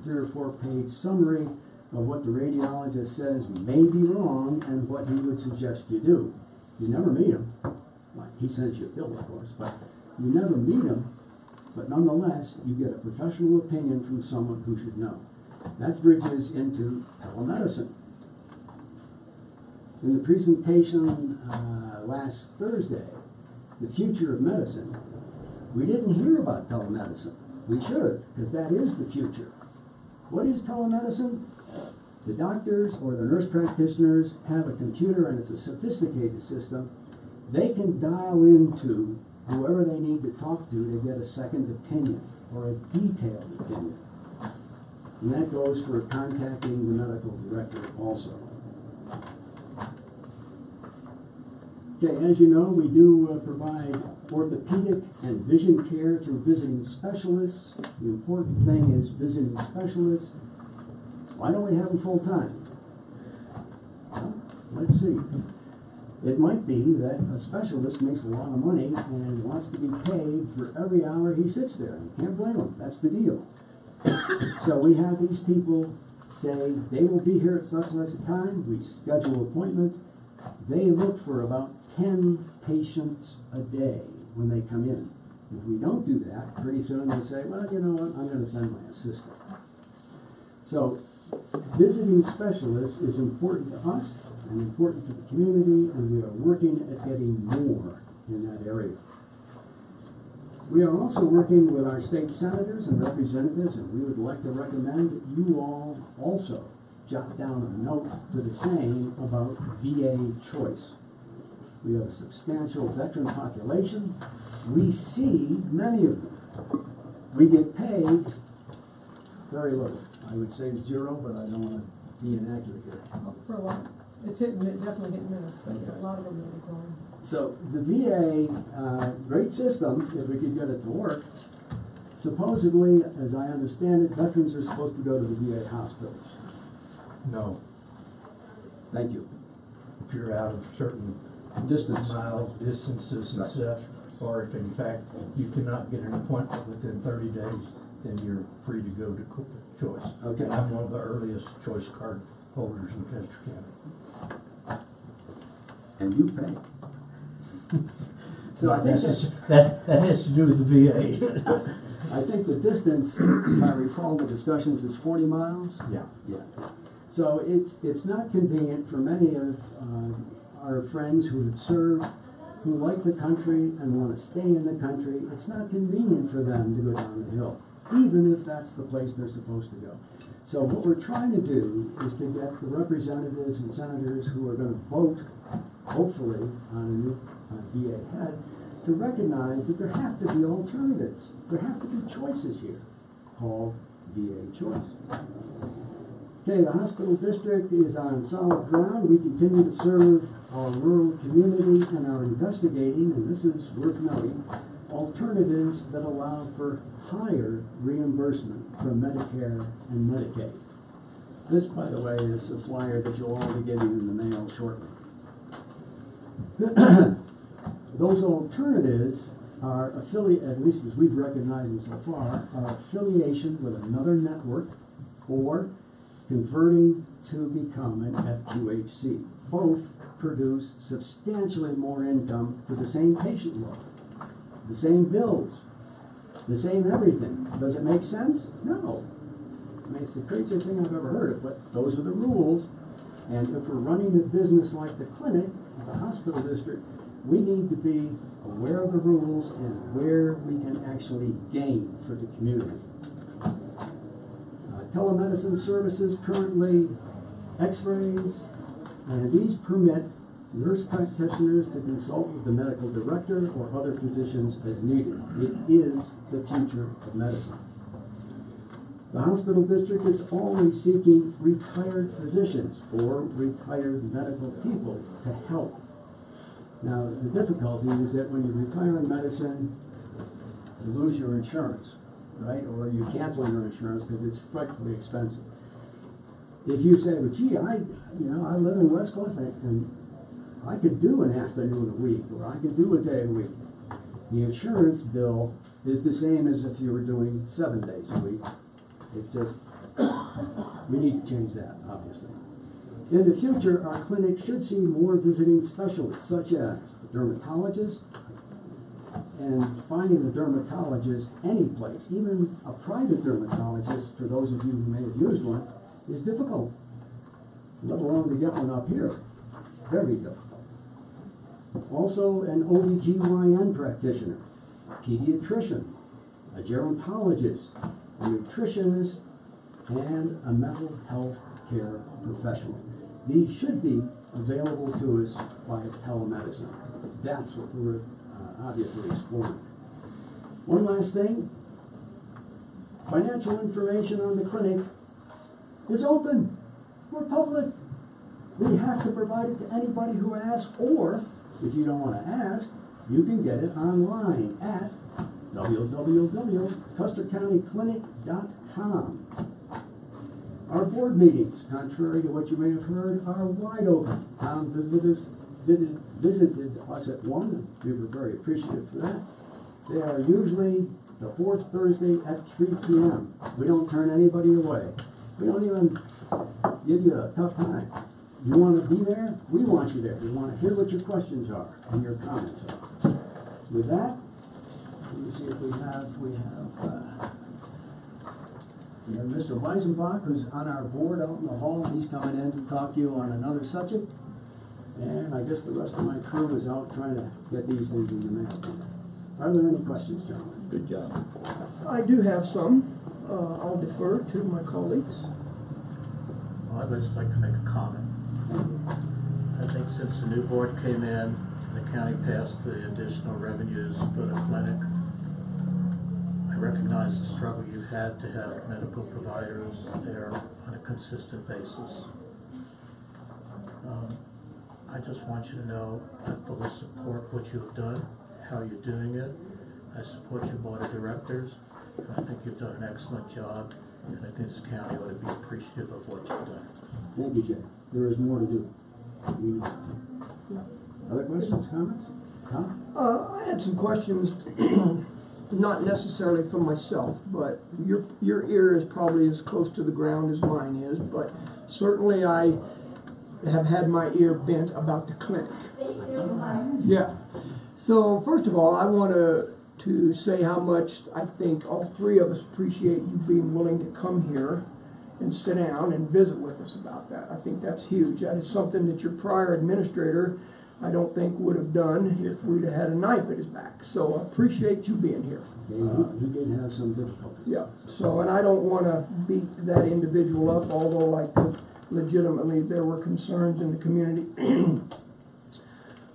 3 or 4 page summary of what the radiologist says may be wrong and what he would suggest you do. You never meet him. Well, he sends you a bill, of course, but you never meet him. But nonetheless, you get a professional opinion from someone who should know. That bridges into telemedicine. In the presentation last Thursday, The Future of Medicine, we didn't hear about telemedicine. We should, because that is the future. What is telemedicine? The doctors or the nurse practitioners have a computer, and it's a sophisticated system. They can dial into whoever they need to talk to get a second opinion or a detailed opinion. And that goes for contacting the medical director also. Okay, as you know, we do provide orthopedic and vision care through visiting specialists. The important thing is visiting specialists. Why don't we have them full time? Well, let's see. It might be that a specialist makes a lot of money and wants to be paid for every hour he sits there. You can't blame him. That's the deal. So we have these people say they will be here at such and such a time. We schedule appointments. They look for about 10 patients a day when they come in. If we don't do that, pretty soon they say, well, you know what, I'm going to send my assistant. So visiting specialists is important to us and important to the community, and we are working at getting more in that area. We are also working with our state senators and representatives, and we would like to recommend that you all also jot down a note to the same about VA choice. We have a substantial veteran population. We see many of them. We get paid very little. I would say 0, but I don't want to be inaccurate here. For a lot. It's definitely hit and miss, but a lot of them are declining. So the VA, great system, if we could get it to work. Supposedly, as I understand it, veterans are supposed to go to the VA hospitals. No, Thank you. if you're out of certain Distance. miles, distances and stuff, or if in fact you cannot get an appointment within 30 days, then you're free to go to choice. Okay. I'm one of the earliest choice card holders in Custer County. And you pay. So I think that has to do with the VA. I think the distance, if I recall the discussions, is 40 miles. Yeah. Yeah. So it's not convenient for many of our friends who have served, who like the country and want to stay in the country. It's not convenient for them to go down the hill, even if that's the place they're supposed to go. So what we're trying to do is to get the representatives and senators who are going to vote, hopefully, on a new VA head, to recognize that there have to be alternatives. There have to be choices here, called VA choice. Okay, the hospital district is on solid ground. We continue to serve our rural community and are investigating, and this is worth noting, alternatives that allow for higher reimbursement from Medicare and Medicaid. This, by the way, is a flyer that you'll all be getting in the mail shortly. Those alternatives are at least as we've recognized them so far, are affiliation with another network or converting to become an FQHC. Both produce substantially more income for the same patient load, the same bills, the same everything. Does it make sense? No. I mean, it's the craziest thing I've ever heard of, but those are the rules. And if we're running a business like the clinic, the hospital district, we need to be aware of the rules and where we can actually gain for the community. Telemedicine services currently x-rays, and these permit nurse practitioners to consult with the medical director or other physicians as needed. It is the future of medicine. The hospital district is always seeking retired physicians or retired medical people to help. Now, the difficulty is that when you retire in medicine, you lose your insurance, right? Or you cancel your insurance because it's frightfully expensive. If you say, well, gee, I live in Westcliff and I could do an afternoon a week, or I could do a day a week, the insurance bill is the same as if you were doing 7 days a week. It just, we need to change that, obviously. In the future, our clinic should see more visiting specialists, such as a dermatologist, and finding a dermatologist any place, even a private dermatologist, for those of you who may have used one, is difficult, let alone to get one up here. Very difficult. Also, an OBGYN practitioner, a pediatrician, a gerontologist, a nutritionist, and a mental health care professional. These should be available to us by telemedicine. That's what we're obviously exploring. One last thing. Financial information on the clinic is open. We're public. We have to provide it to anybody who asks, or if you don't want to ask, you can get it online at www.custercountyclinic.com. Our board meetings, contrary to what you may have heard, are wide open. Tom visited us at one. We were very appreciative for that. They are usually the fourth Thursday at 3 p.m. We don't turn anybody away. We don't even give you a tough time. You want to be there? We want you there. We want to hear what your questions are and your comments are. With that, let me see if we have Mr. Weisenbach, who's on our board out in the hall. He's coming in to talk to you on another subject. And I guess the rest of my crew is out trying to get these things in the mail. Are there any questions, gentlemen? Good job. I do have some. I'll defer to my colleagues. Well, I'd just like to make a comment. I think since the new board came in, the county passed the additional revenues for the clinic. I recognize the struggle you've had to have medical providers there on a consistent basis. I just want you to know I fully support what you've done, how you're doing it. I support your board of directors, and I think you've done an excellent job, and I think this county ought to be appreciative of what you've done. Thank you, Jay. There is more to do. Other questions, comments? Tom? I had some questions, not necessarily for myself, but your ear is probably as close to the ground as mine is, but certainly I have had my ear bent about the clinic. Yeah. So first of all, I want to say how much I think all three of us appreciate you being willing to come here and sit down and visit with us about that. I think that's huge. That is something that your prior administrator, I don't think, would have done if we'd have had a knife at his back. So I appreciate you being here. He did have some difficulties. Yeah. So, and I don't want to beat that individual up, although I think legitimately there were concerns in the community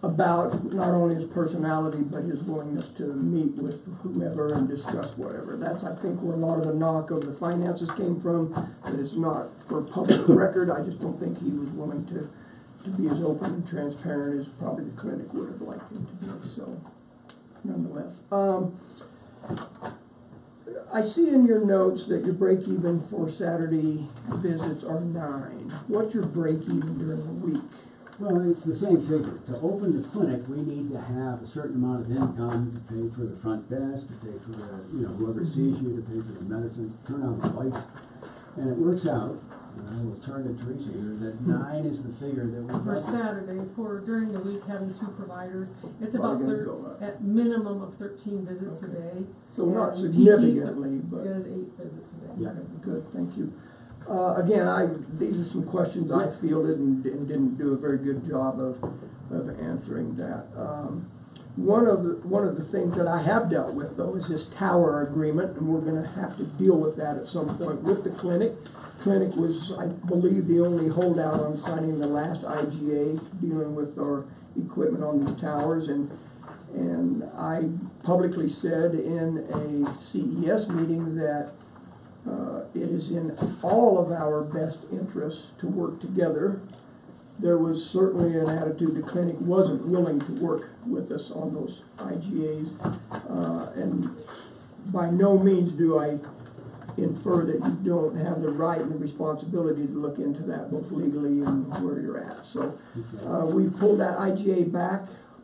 about not only his personality, but his willingness to meet with whomever and discuss whatever. That's, I think, where a lot of the knock of the finances came from, that it's not for public record. I just don't think he was willing to be as open and transparent as probably the clinic would have liked him to be. So nonetheless. I see in your notes that your break even for Saturday visits are 9. What's your break even during the week? Well, it's the same figure. To open the clinic, we need to have a certain amount of income to pay for the front desk, to pay for the, whoever sees you, to pay for the medicine, turn on the lights. And it works out, and I will turn to Teresa here, that 9 is the figure that we For budget. Saturday, for during the week, having 2 providers, it's about Probably gonna go up. at minimum of 13 visits a day. So not And significantly, PT but. is 8 visits a day. Yeah. Good, thank you. Again, these are some questions I fielded and didn't do a very good job of answering that. One of the things that I have dealt with, though, is this tower agreement, and we're gonna have to deal with that at some point with the clinic. Clinic was, I believe, the only holdout on signing the last IGA dealing with our equipment on these towers, and I publicly said in a CES meeting that it is in all of our best interests to work together. There was certainly an attitude the clinic wasn't willing to work with us on those IGAs, and by no means do I infer that you don't have the right and the responsibility to look into that both legally and where you're at. So we pulled that IGA back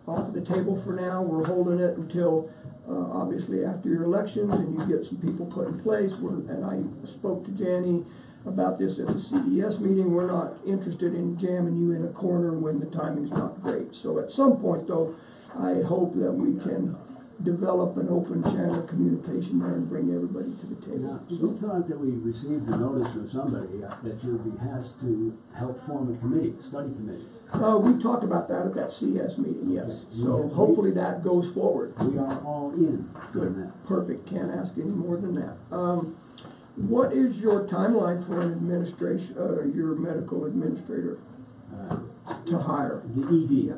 off the table for now. We're holding it until obviously after your elections and you get some people put in place. And I spoke to Janny about this at the CES meeting. We're not interested in jamming you in a corner when the timing's not great. So at some point, though, I hope that we can develop an open channel of communication there and bring everybody to the table. Now, we thought that we received a notice from somebody at your behest to help form a committee, a study committee. We talked about that at that CS meeting, yes. So hopefully that goes forward. We are all in Good. on that. Perfect. Can't ask any more than that. What is your timeline for an administration, your medical administrator to hire? The ED.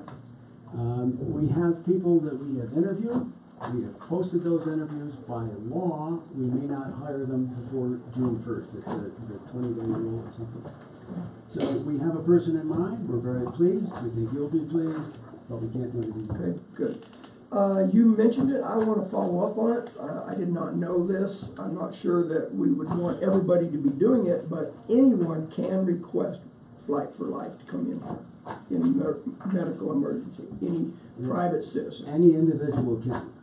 We have people that we have interviewed. We have posted those interviews. By law, we may not hire them before June 1st. It's the 20-day rule or something. So we have a person in mind. We're very pleased. We think you'll be pleased, but we can't do anything more. Okay, good. You mentioned it. I want to follow up on it. I did not know this. I'm not sure that we would want everybody to be doing it, but anyone can request Flight for Life to come in here in a medical emergency. Any private citizen. Any individual can.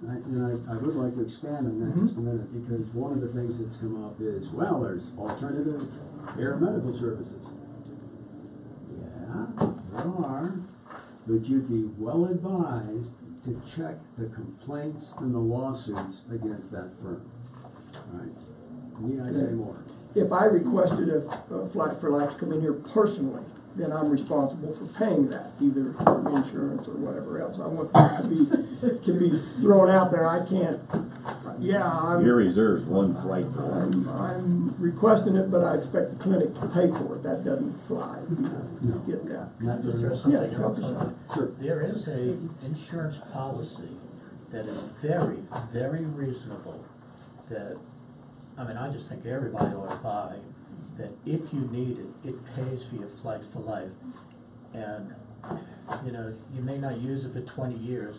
I would like to expand on that just a minute, because one of the things that's come up is, well, there's alternative air medical services. Yeah, there are, but you'd be well advised to check the complaints and the lawsuits against that firm. All right? Need I say more? If I requested a Flight for Life to come in here personally, then I'm responsible for paying that, either insurance or whatever else. I want that to be thrown out there. I can't. Yeah, Your reserve's one flight for life. I'm requesting it, but I expect the clinic to pay for it. That doesn't fly. You get that? Not Just just throw something Yes, help us out. Sure. There is a insurance policy that is very, very reasonable that, I just think everybody ought to buy, that if you need it, it pays for your Flight for Life. And, you may not use it for 20 years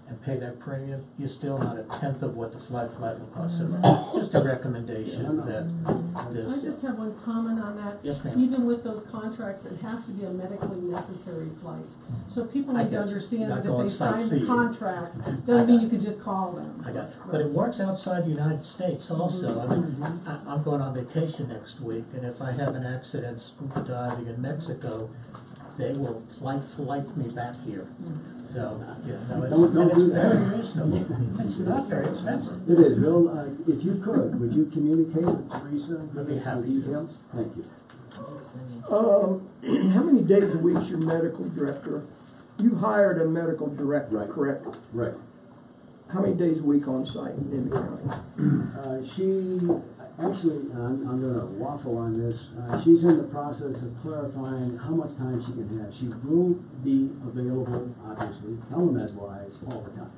and pay that premium, you're still not a tenth of what the Flight for Life will cost. So just a recommendation that this. I just have one comment on that. Yes, ma'am. Even with those contracts, it has to be a medically necessary flight. So people I need to got you. understand Not that if going they sign the sightseeing. contract, doesn't mean you can just call them. I got it. But it works outside the United States also. I'm going on vacation next week, and if I have an accident scuba diving in Mexico, they will Flight for Life me back here. So, Don't it's do very that. reasonable. It's not very expensive. It is. Well, if you could, would you communicate with Teresa? I'd be happy to. Details? Thank you. How many days a week is your medical director? You hired a medical director, Right. correct? Right. How many days a week on site in the county? She, actually, I'm gonna waffle on this. She's in the process of clarifying how much time she can have. She will be available, obviously, telemed-wise, all the time.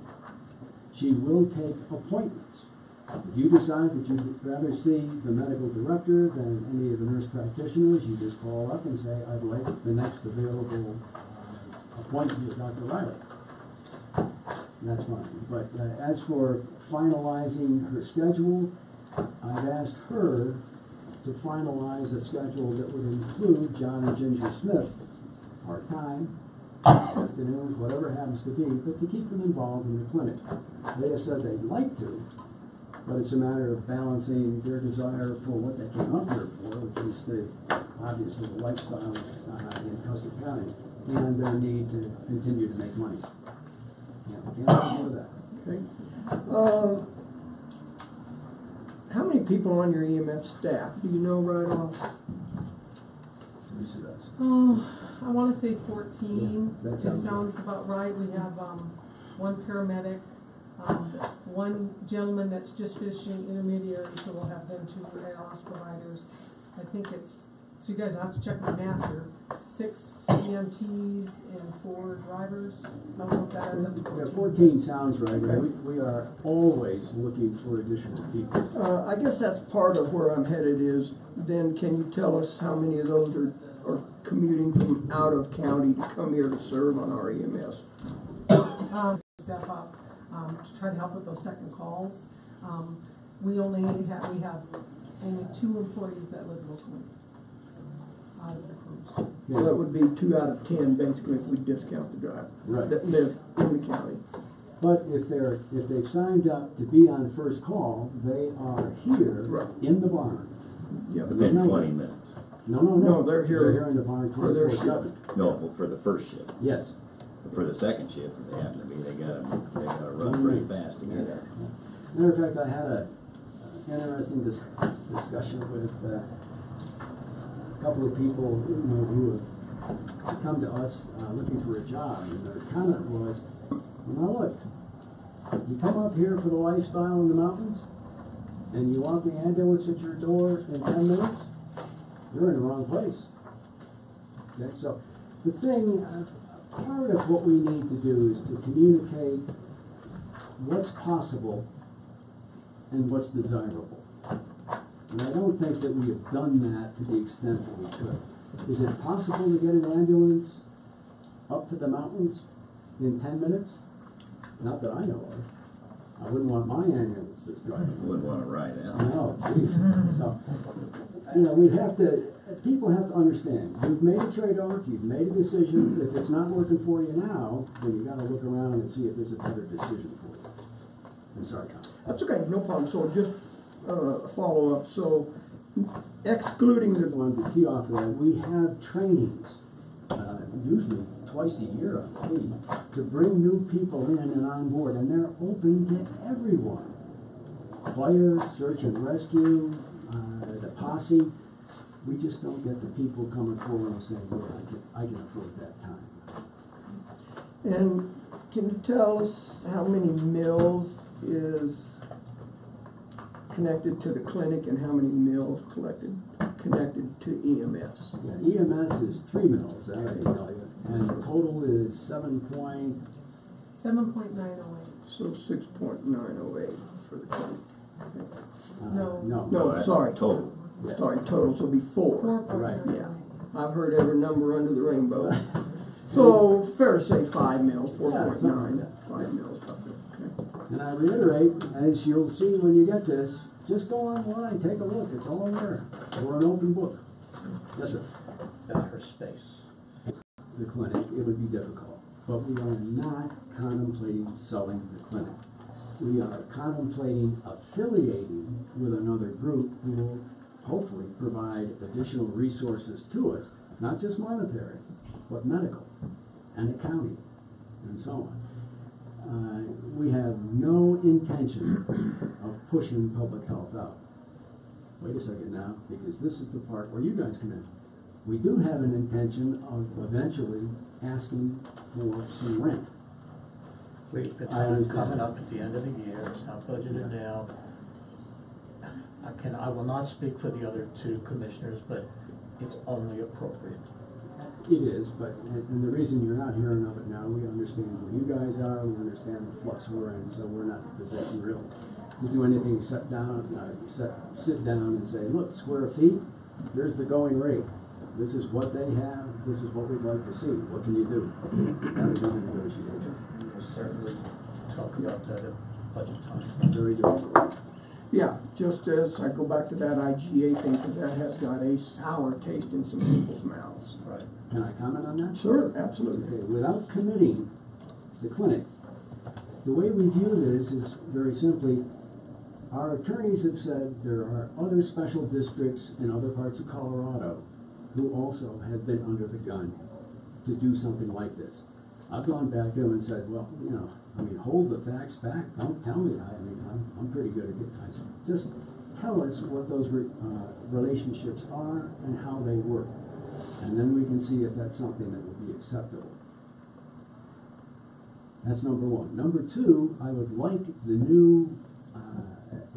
She will take appointments. If you decide that you'd rather see the medical director than any of the nurse practitioners, you just call up and say, I'd like the next available appointment with Dr. Riley. that's fine. But as for finalizing her schedule, I've asked her to finalize a schedule that would include John and Ginger Smith, part-time, afternoons, whatever it happens to be, but to keep them involved in the clinic. They have said they'd like to, but it's a matter of balancing their desire for what they came up here for, which is obviously the lifestyle in Custer County, and their need to continue to make money. Can't argue with that. Okay. How many people on your EMS staff? Do you know right off? Lisa does. Oh, I wanna say 14, Yeah, that just sounds sounds about right. We have, one paramedic, one gentleman that's just finishing intermediary, so we'll have them two ALS providers. I think it's, so you guys will have to check my math here, 6 EMTs and 4 drivers. I don't know if that adds up to 14. Yeah, 14 sounds right. We are always looking for additional people. I guess that's part of where I'm headed is, then can you tell us how many of those are commuting from out of county to come here to serve on our EMS? Step up, to try to help with those second calls. We have only 2 employees that live locally out of the crews. So that would be 2 out of 10 basically if we discount the driver. Right. That live in the county. But if they've signed up to be on first call, they are here Right. in the barn. Yeah, but Within 20 minutes. No, they're here in the barn for their 24/7. No, for the first shift. Yes. For the second shift, if they happen to be, they gotta run pretty fast to get there. Matter of fact, I had a interesting discussion with a couple of people who have come to us looking for a job, and their comment was, "Now look, you come up here for the lifestyle in the mountains, and you want the ambulance at your door in 10 minutes, you're in the wrong place." Okay, so the thing, part of what we need to do is to communicate what's possible and what's desirable. And I don't think that we have done that to the extent that we could. Is it possible to get an ambulance up to the mountains in 10 minutes? Not that I know of. I wouldn't want my ambulance that's driving. Wouldn't want to ride out. No, geez. So, people have to understand, you've made a trade-off, you've made a decision. If it's not working for you now, then you gotta look around and see if there's a better decision for you. I'm sorry, Tom. That's okay, no problem. So just a follow-up. So excluding the On the tee off of that, we have trainings, usually twice a year, I think, to bring new people in and on board, and they're open to everyone. Fire, search and rescue, the posse. We just don't get the people coming forward and saying, "Look, I can afford that time." And can you tell us how many mills is connected to the clinic and how many mills connected to EMS? Yeah, EMS is 3 mills, that I can tell you, and the total is 7.908. So 6.908 for the clinic. No. No, that's sorry. Total. Yeah. Sorry, total, so it'll be 4. 4.9. Right. Yeah, I've heard every number under the rainbow. So fair to say 5 mills, 4.9, 5 mills, roughly. Okay. And I reiterate, as you'll see when you get this, just go online, take a look, it's all there. We're an open book. Yes, sir. Her space. The clinic, it would be difficult, but we are not contemplating selling the clinic. We are contemplating affiliating with another group who will hopefully provide additional resources to us, not just monetary, but medical and accounting and so on. We have no intention of pushing public health out. Wait a second now, because this is the part where you guys come in. We do have an intention of eventually asking for some rent. The time's coming up at the end of the year, it's not budgeted now. I will not speak for the other 2 commissioners, but it's only appropriate. It is, but, and the reason you're not hearing of it now, we understand where you guys are, we understand the flux we're in, so we're not in a position really to do anything except sit down and say, look, square feet, here's the going rate. This is what they have, this is what we'd like to see, what can you do? That would be the negotiation. We will certainly talk about that at budget time. Very good. Yeah, just as I go back to that IGA thing, because that has got a sour taste in some people's mouths. Right. Can I comment on that? Sure, absolutely. Okay, without committing the clinic, the way we view this is very simply, our attorneys have said there are other special districts in other parts of Colorado who also have been under the gun to do something like this. I've gone back to them and said, well, you know, I mean, hold the facts back. Don't tell me. I mean, I'm pretty good at it. Just tell us what those relationships are and how they work. And then we can see if that's something that would be acceptable. That's number one. Number two, I would like the new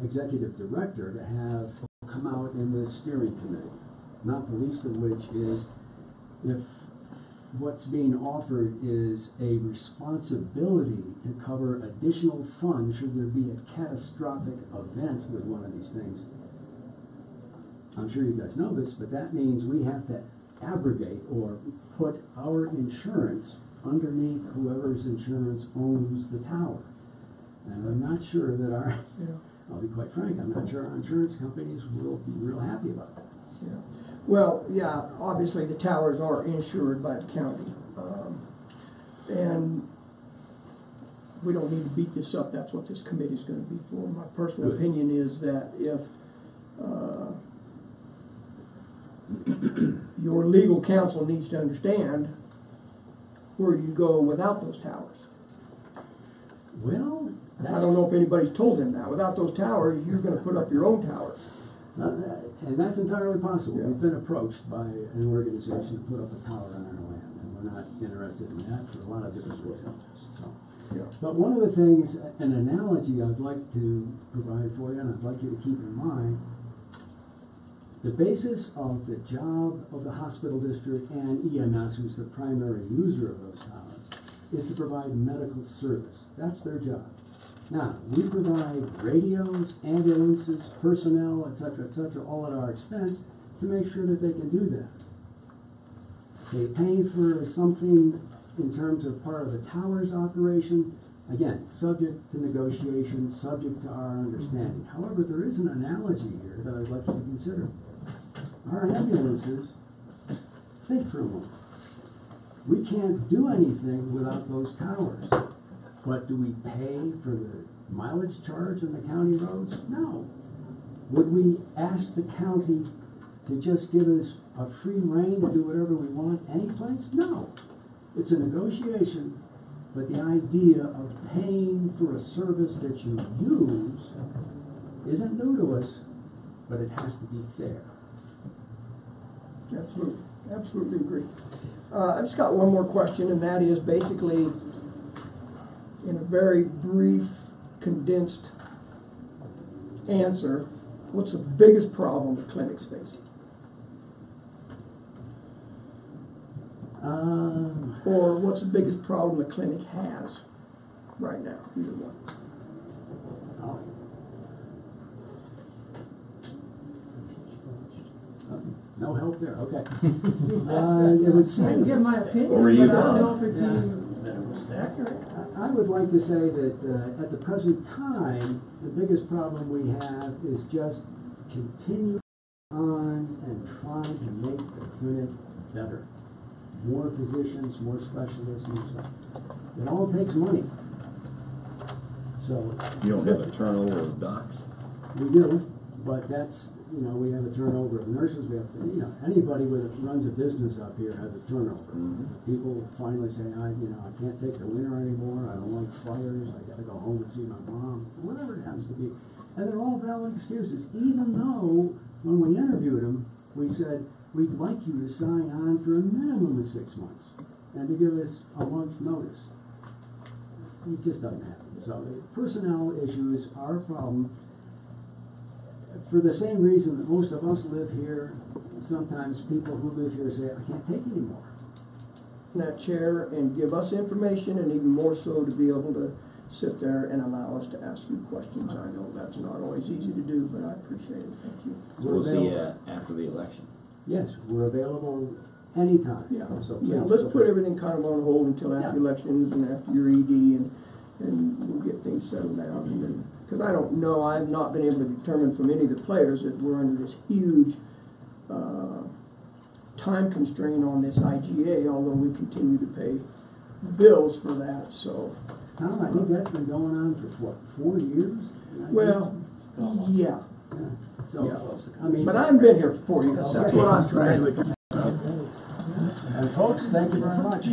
executive director to have come out in this steering committee. Not the least of which is if what's being offered is a responsibility to cover additional funds should there be a catastrophic event with one of these things. I'm sure you guys know this, but that means we have to abrogate or put our insurance underneath whoever's insurance owns the tower. And I'm not sure that I'll be quite frank, I'm not sure our insurance companies will be real happy about that. Yeah. Well, yeah, obviously the towers are insured by the county. And we don't need to beat this up, that's what this committee's gonna be for. My personal opinion is that if your legal counsel needs to understand, where do you go without those towers? Well, I don't know if anybody's told them that. Without those towers, you're gonna put up your own towers. And that's entirely possible. Yeah. We've been approached by an organization to put up a tower on our land, and we're not interested in that for a lot of different reasons. So, Yeah. but one of the things, an analogy I'd like to provide for you, and I'd like you to keep in mind, the basis of the job of the hospital district and EMS, who's the primary user of those towers, is to provide medical service. That's their job. Now, we provide radios, ambulances, personnel, et cetera, all at our expense to make sure that they can do that. They pay for something in terms of part of the tower's operation, again, subject to negotiation, subject to our understanding. However, there is an analogy here that I'd like you to consider. Our ambulances, think for a moment. We can't do anything without those towers. But do we pay for the mileage charge on the county roads? No. Would we ask the county to just give us a free rein to do whatever we want any place? No. It's a negotiation, but the idea of paying for a service that you use isn't new to us, but it has to be fair. Absolutely, absolutely agree. I've just got one more question, and that is basically, in a very brief, condensed answer, what's the biggest problem the clinic's facing? Or what's the biggest problem the clinic has right now? Either one. No help there, okay. It would I seem. can give my opinion, Over you but I don't go. know if it's accurate. I would like to say that at the present time, the biggest problem we have is just continue on and trying to make the clinic better. More physicians, more specialists, more stuff. It all takes money. So. You don't have a turnover of docs? We do, but that's, you know, we have a turnover of nurses, we have, anybody that runs a business up here has a turnover. People finally say, I can't take the winter anymore, I don't like fires, I gotta go home and see my mom, whatever it happens to be. And they're all valid excuses, even though, when we interviewed them, we said, we'd like you to sign on for a minimum of 6 months, and to give us a month's notice. It just doesn't happen. So the personnel issues are a problem. For the same reason that most of us live here, sometimes people who live here say, I can't take it anymore. That chair and give us information, and even more so to be able to sit there and allow us to ask you questions. I know that's not always easy to do, but I appreciate it. Thank you. We'll see you after the election. Yes, we're available anytime. Yeah, So yeah. please Let's feel put free. everything kind of on hold until after elections and after your ED, and and we'll get things settled down. And then, because I don't know, I've not been able to determine from any of the players that we're under this huge time constraint on this IGA, although we continue to pay bills for that, so. Tom, I think that's been going on for what, 4 years? Well, yeah. So, Yeah. I mean. But I haven't been here for 4 years, that's what I'm trying to. And folks, thank you very much.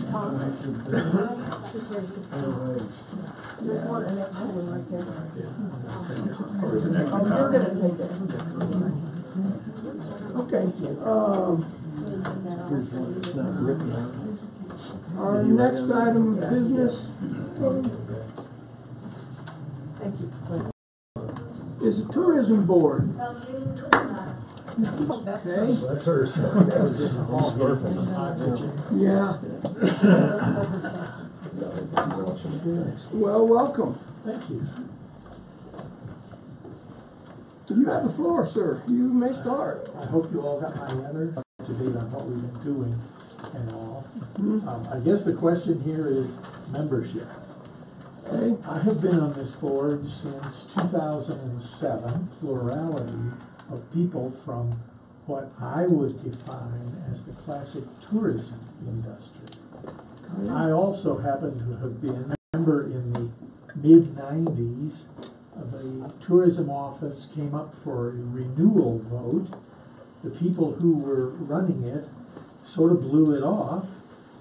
Okay, our next item of business is the tourism board. Okay. That's hers. Yeah. Well, welcome. Thank you. You have the floor, sir. You may start. I hope you all got my letter up to date on what we've been doing and all. I guess the question here is membership. Okay. I have been on this board since 2007, plurality of people from what I would define as the classic tourism industry. I also happen to have been a member in the mid-90s. The tourism office came up for a renewal vote. The people who were running it sort of blew it off,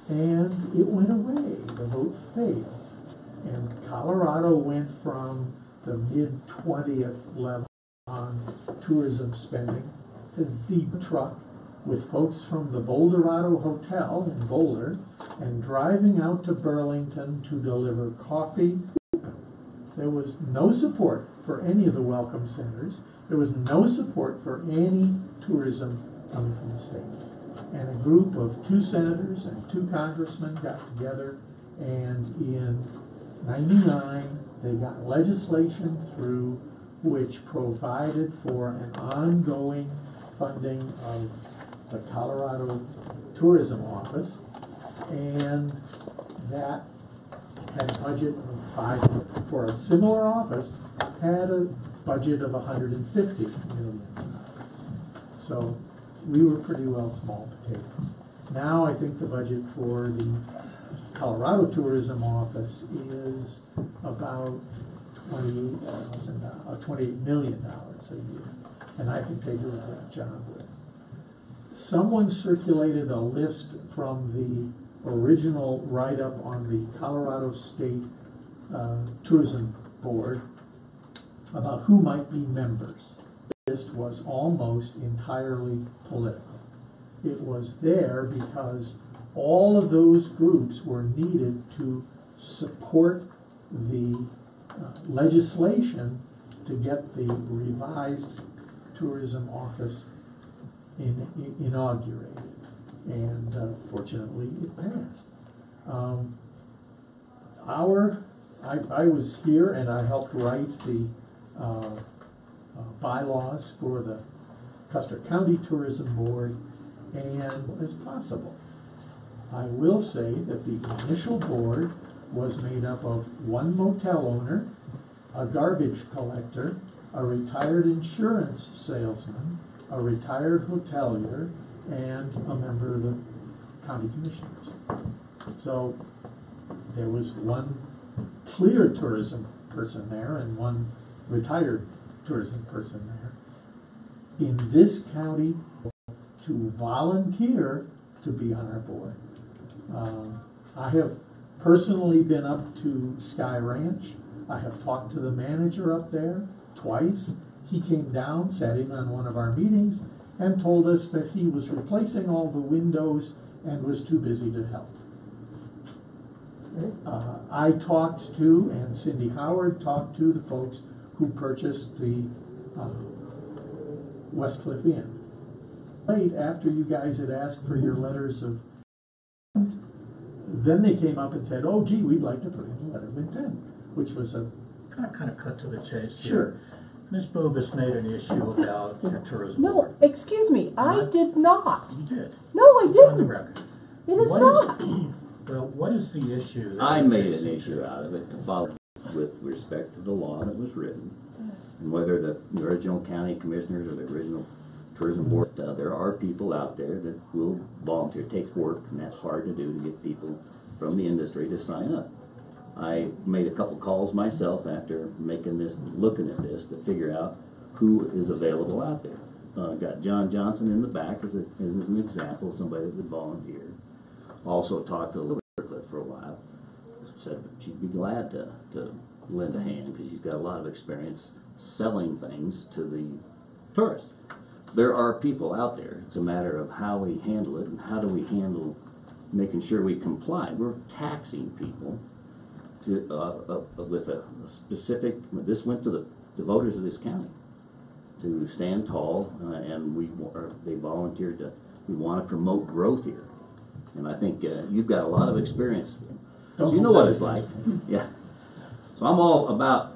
and it went away. The vote failed. And Colorado went from the mid-20th level on tourism spending to zebra truck with folks from the Boulderado Hotel in Boulder and driving out to Burlington to deliver coffee. There was no support for any of the welcome centers. There was no support for any tourism coming from the state. And a group of 2 senators and 2 congressmen got together, and in '99 they got legislation through which provided for an ongoing funding of the Colorado Tourism Office, and that had a budget of 5, for a similar office, had a budget of $150 million. So we were pretty well small potatoes. Now I think the budget for the Colorado Tourism Office is about $28 million a year, and I think they do a great job with it. Someone circulated a list from the original write-up on the Colorado State Tourism Board about who might be members. The list was almost entirely political. It was there because all of those groups were needed to support the legislation to get the revised tourism office inaugurated, and fortunately it passed. I was here and I helped write the bylaws for the Custer County Tourism Board, and it's possible. I will say that the initial board was made up of 1 motel owner, a garbage collector, a retired insurance salesman, a retired hotelier, and a member of the county commissioners. So there was 1 clear tourism person there and 1 retired tourism person there. In this county, to volunteer to be on our board. I have personally been up to Sky Ranch. I have talked to the manager up there twice. He came down, sat in on one of our meetings, and told us that he was replacing all the windows and was too busy to help. I talked to, and Cindy Howard talked to, the folks who purchased the Westcliff Inn. Late after you guys had asked for your letters of intent, then they came up and said, oh gee, we'd like to put in a letter of intent, which was a... Kind of cut to the chase here. Sure. Ms. Bobus made an issue about your tourism No, board. excuse me, I did not. You did. No, I It's on the didn't. record. It is What not. Well, what is the issue? that I you're made an facing issue today? out of it to follow with respect to the law that was written, and whether the original county commissioners or the original tourism board, there are people out there that will volunteer. It takes work, and that's hard to do, to get people from the industry to sign up. I made a couple calls myself after looking at this to figure out who is available out there. Got John Johnson in the back as an example, somebody that would volunteer. Also talked to Elizabeth for a while. Said she'd be glad to lend a hand because she's got a lot of experience selling things to the tourists. There are people out there. It's a matter of how we handle it and how do we handle making sure we comply. We're taxing people to, with a specific. This went to the voters of this county to stand tall, and they volunteered to. We want to promote growth here, and I think you've got a lot of experience. So you know what it's like. Yeah. So I'm all about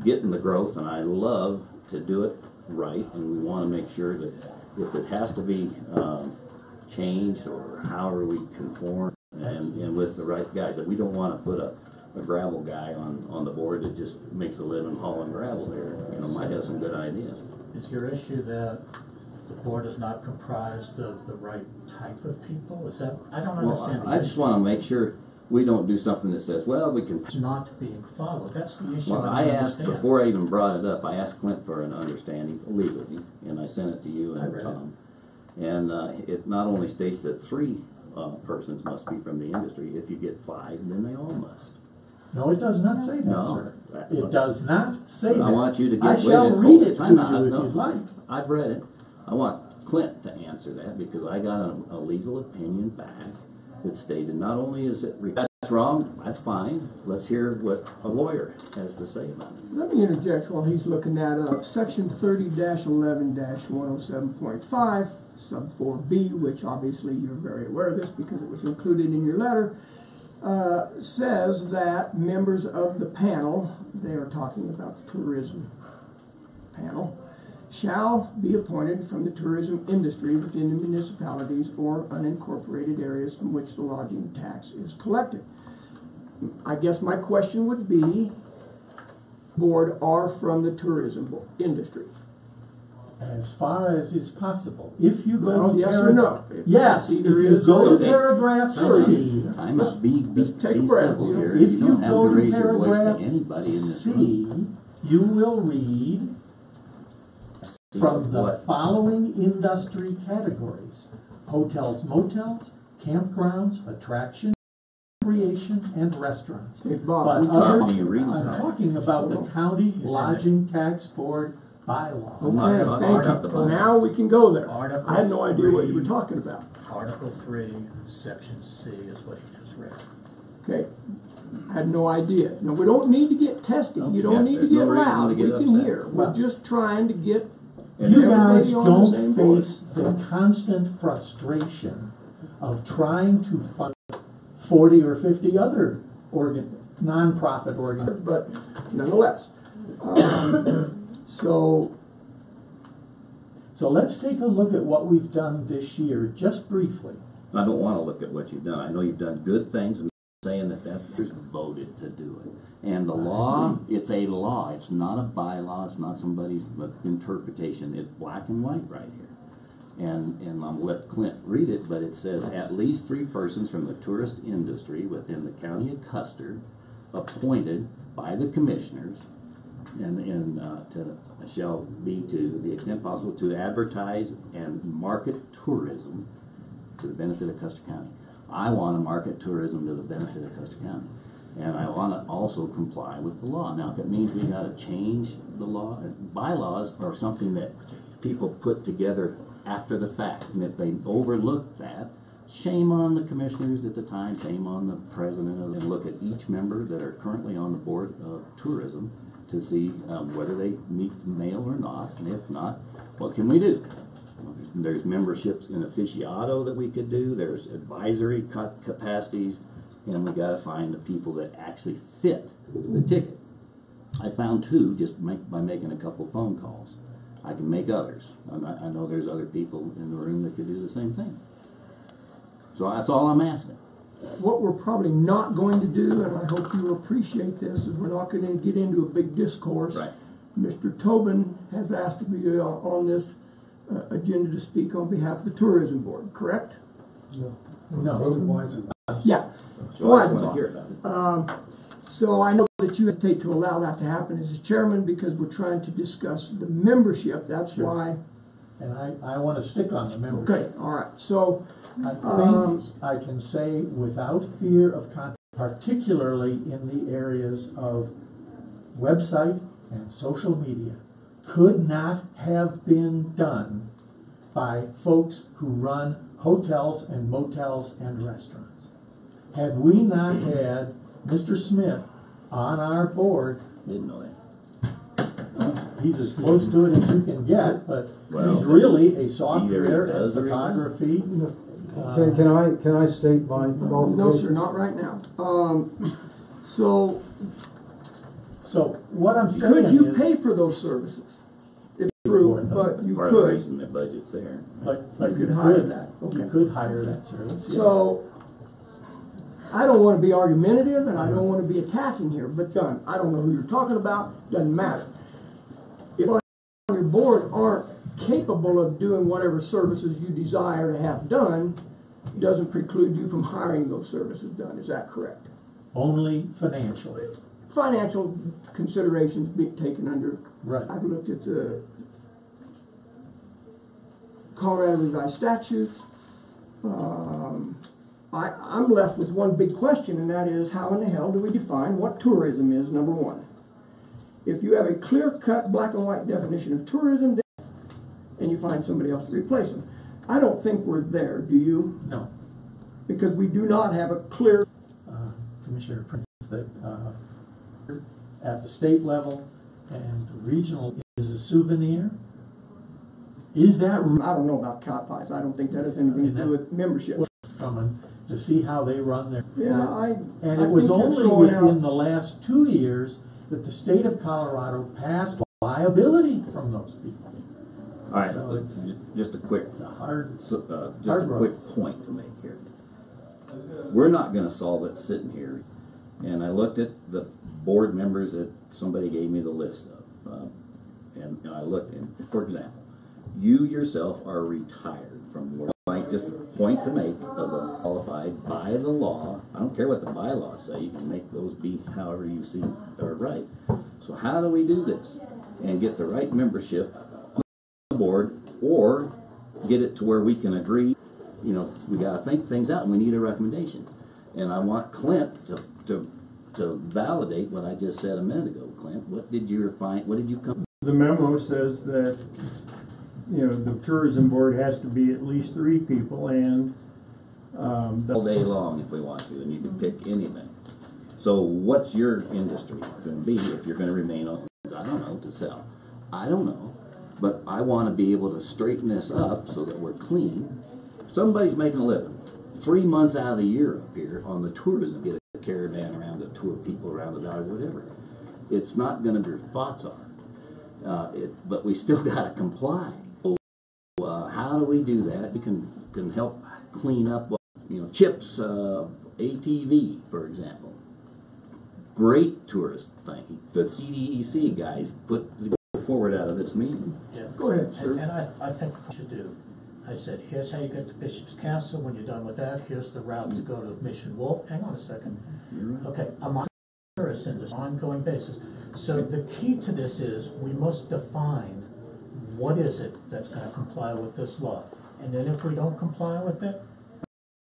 getting the growth, and I love to do it right, and we want to make sure that if it has to be changed or however we conform and with the right guys, that we don't want to put a gravel guy on the board that just makes a living hauling gravel there. You know, might have some good ideas. Is your issue that the board is not comprised of the right type of people? Is that, I don't understand. I just want to make sure we don't do something that says, well, we can. It's not being followed. That's the issue. Well, I asked, before I even brought it up, I asked Clint for an understanding legally, and I sent it to you and Tom. And it not only states that 3 persons must be from the industry. If you get 5, then they all must. No, it does not say that, sir. It does not say that. I want you to get. I shall read it to you if you'd like. I've read it. I want Clint to answer that because I got a legal opinion back that stated not only is it that's wrong, that's fine. Let's hear what a lawyer has to say about it. Let me interject while he's looking that up. Section 30-11-107.5, sub 4B, which obviously you're very aware of this because it was included in your letter, says that members of the panel, they are talking about the tourism panel, shall be appointed from the tourism industry within the municipalities or unincorporated areas from which the lodging tax is collected. I guess my question would be, board are from the tourism industry? As far as is possible. If you go to yes or no? Yes, if you go to paragraph C. I must be take a breath. civil here. If You you don't have to go to raise your voice to paragraph anybody in this C, room. you will read from the What? following industry categories: hotels, motels, campgrounds, attraction, recreation, and restaurants. Hey, Bob, But we other, can't be reading I'm that. talking about the county lodging tax board bylaw. Okay, not thank about the you. budget. Now we can go there. Article I had no idea what you were 3. talking about. Article 3, Section C is what he just read. Okay, I had no idea. Now, we don't need to get testy. You don't need to there's no get reason loud. to We get can upset. hear. We're just trying to get You guys everybody on the same don't board. face the constant frustration of trying to fund 40 or 50 other non-profit organizations. But nonetheless, so let's take a look at what we've done this year, just briefly. I don't want to look at what you've done. I know you've done good things, and saying that there's voted to do it. And the law, it's a law. It's not a bylaw. It's not somebody's interpretation. It's black and white right here. And I'm going to let Clint read it, but it says at least 3 persons from the tourist industry within the county of Custer appointed by the commissioners shall be, to the extent possible, to advertise and market tourism to the benefit of Custer County. I want to market tourism to the benefit of Custer County. And I want to also comply with the law. Now, if it means we got to change the law, bylaws are something that people put together after the fact. And if they overlook that, shame on the commissioners at the time, shame on the president of them. Look at each member that are currently on the board of tourism to see whether they meet the mail or not. And if not, what can we do? There's memberships in aficionado that we could do. There's advisory capacities. And we got to find the people that actually fit the ticket. I found 2 just by making a couple phone calls. I can make others. I know there's other people in the room that could do the same thing. So that's all I'm asking. what we're probably not going to do, and I hope you appreciate this, is we're not gonna get into a big discourse. Right. Mr. Tobin has asked to be on this agenda to speak on behalf of the Tourism Board, correct? No. Yeah. So I just want to hear about it. So I know that you hesitate to allow that to happen as chairman because we're trying to discuss the membership. That's Sure. why. And I want to stick on the membership. Okay, all right. So I think I can say without fear of conflict, particularly in the areas of website and social media, could not have been done by folks who run hotels and motels and restaurants. Had we not had Mr. Smith on our board, Didn't know that. he's as close to it as you can get, but Well, he's really a either software he and does or he doesn't. photography. Can I state my qualifications? no, sir, not right now. So So what I'm saying could you is, pay for those services? If true, but you Part of the could. reason the budget's there. but You could hire that. Okay. You could hire that service. yes. So, I don't want to be argumentative and I don't want to be attacking here, but done. I don't know who you're talking about, doesn't matter. If on your board aren't capable of doing whatever services you desire to have done, it doesn't preclude you from hiring those services done. Is that correct? Only financially. Financial considerations being taken under. Right. I've looked at the Colorado Revised Statutes. I'm left with one big question, and that is, how in the hell do we define what tourism is, number one? If you have a clear-cut black and white definition of tourism, and you find somebody else to replace them. I don't think we're there, do you? No. Because we do not have a clear... Commissioner Prince, that at the state level and the regional is a souvenir. Is that I don't know about cat pies. I don't think that has anything to do with membership. coming to see how they run their... And it was only within the last 2 years that the state of Colorado passed liability from those people. All right, So it's just a quick, hard just a road. quick point to make here. We're not going to solve it sitting here. And I looked at the board members that somebody gave me the list of, and I looked. And for example, you yourself are retired from work. Just a point to make of the qualified by the law. I don't care what the bylaws say. You can make those be however you see are right. So how do we do this and get the right membership on the board, or get it to where we can agree? You know, we got to think things out, and we need a recommendation. And I want Clint to validate what I just said a minute ago. Clint, what did you find? What did you come? The memo says that, you know, the tourism board has to be at least 3 people, and all day long if we want to, and you can pick anything. So what's your industry going to be if you're going to remain open? I don't know, to sell. I don't know, but I want to be able to straighten this up so that we're clean. If somebody's making a living 3 months out of the year up here on the tourism, get a caravan around to tour people around the valley, whatever. It's not going to be thoughts are. But we still got to comply. How do we do that? We can help clean up, you know, CHIPS, ATV, for example. Great tourist thing. The CDEC guys put forward out of this meeting. Yeah. Go ahead, sir. And I think what you should do, I said, here's how you get to Bishop's Castle. When you're done with that, here's the route to go to Mission Wolf. Hang on a second. Right. Okay, I'm on tourist in this ongoing basis. So the key to this is we must define what is it that's going to comply with this law. And then if we don't comply with it,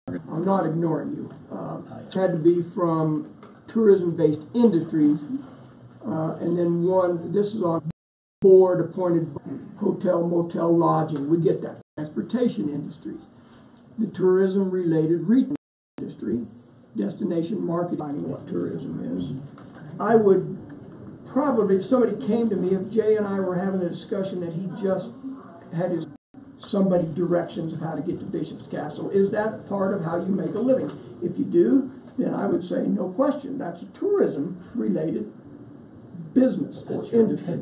I'm not ignoring you. It had to be from tourism-based industries, and then this is on board-appointed hotel, motel, lodging. We get that. Transportation industries, the tourism-related retail industry, destination marketing, what tourism is. I would probably, if somebody came to me, if Jay and I were having a discussion that he just had somebody directions of how to get to Bishop's Castle, is that part of how you make a living? If you do, then I would say no question. That's a tourism-related business or industry.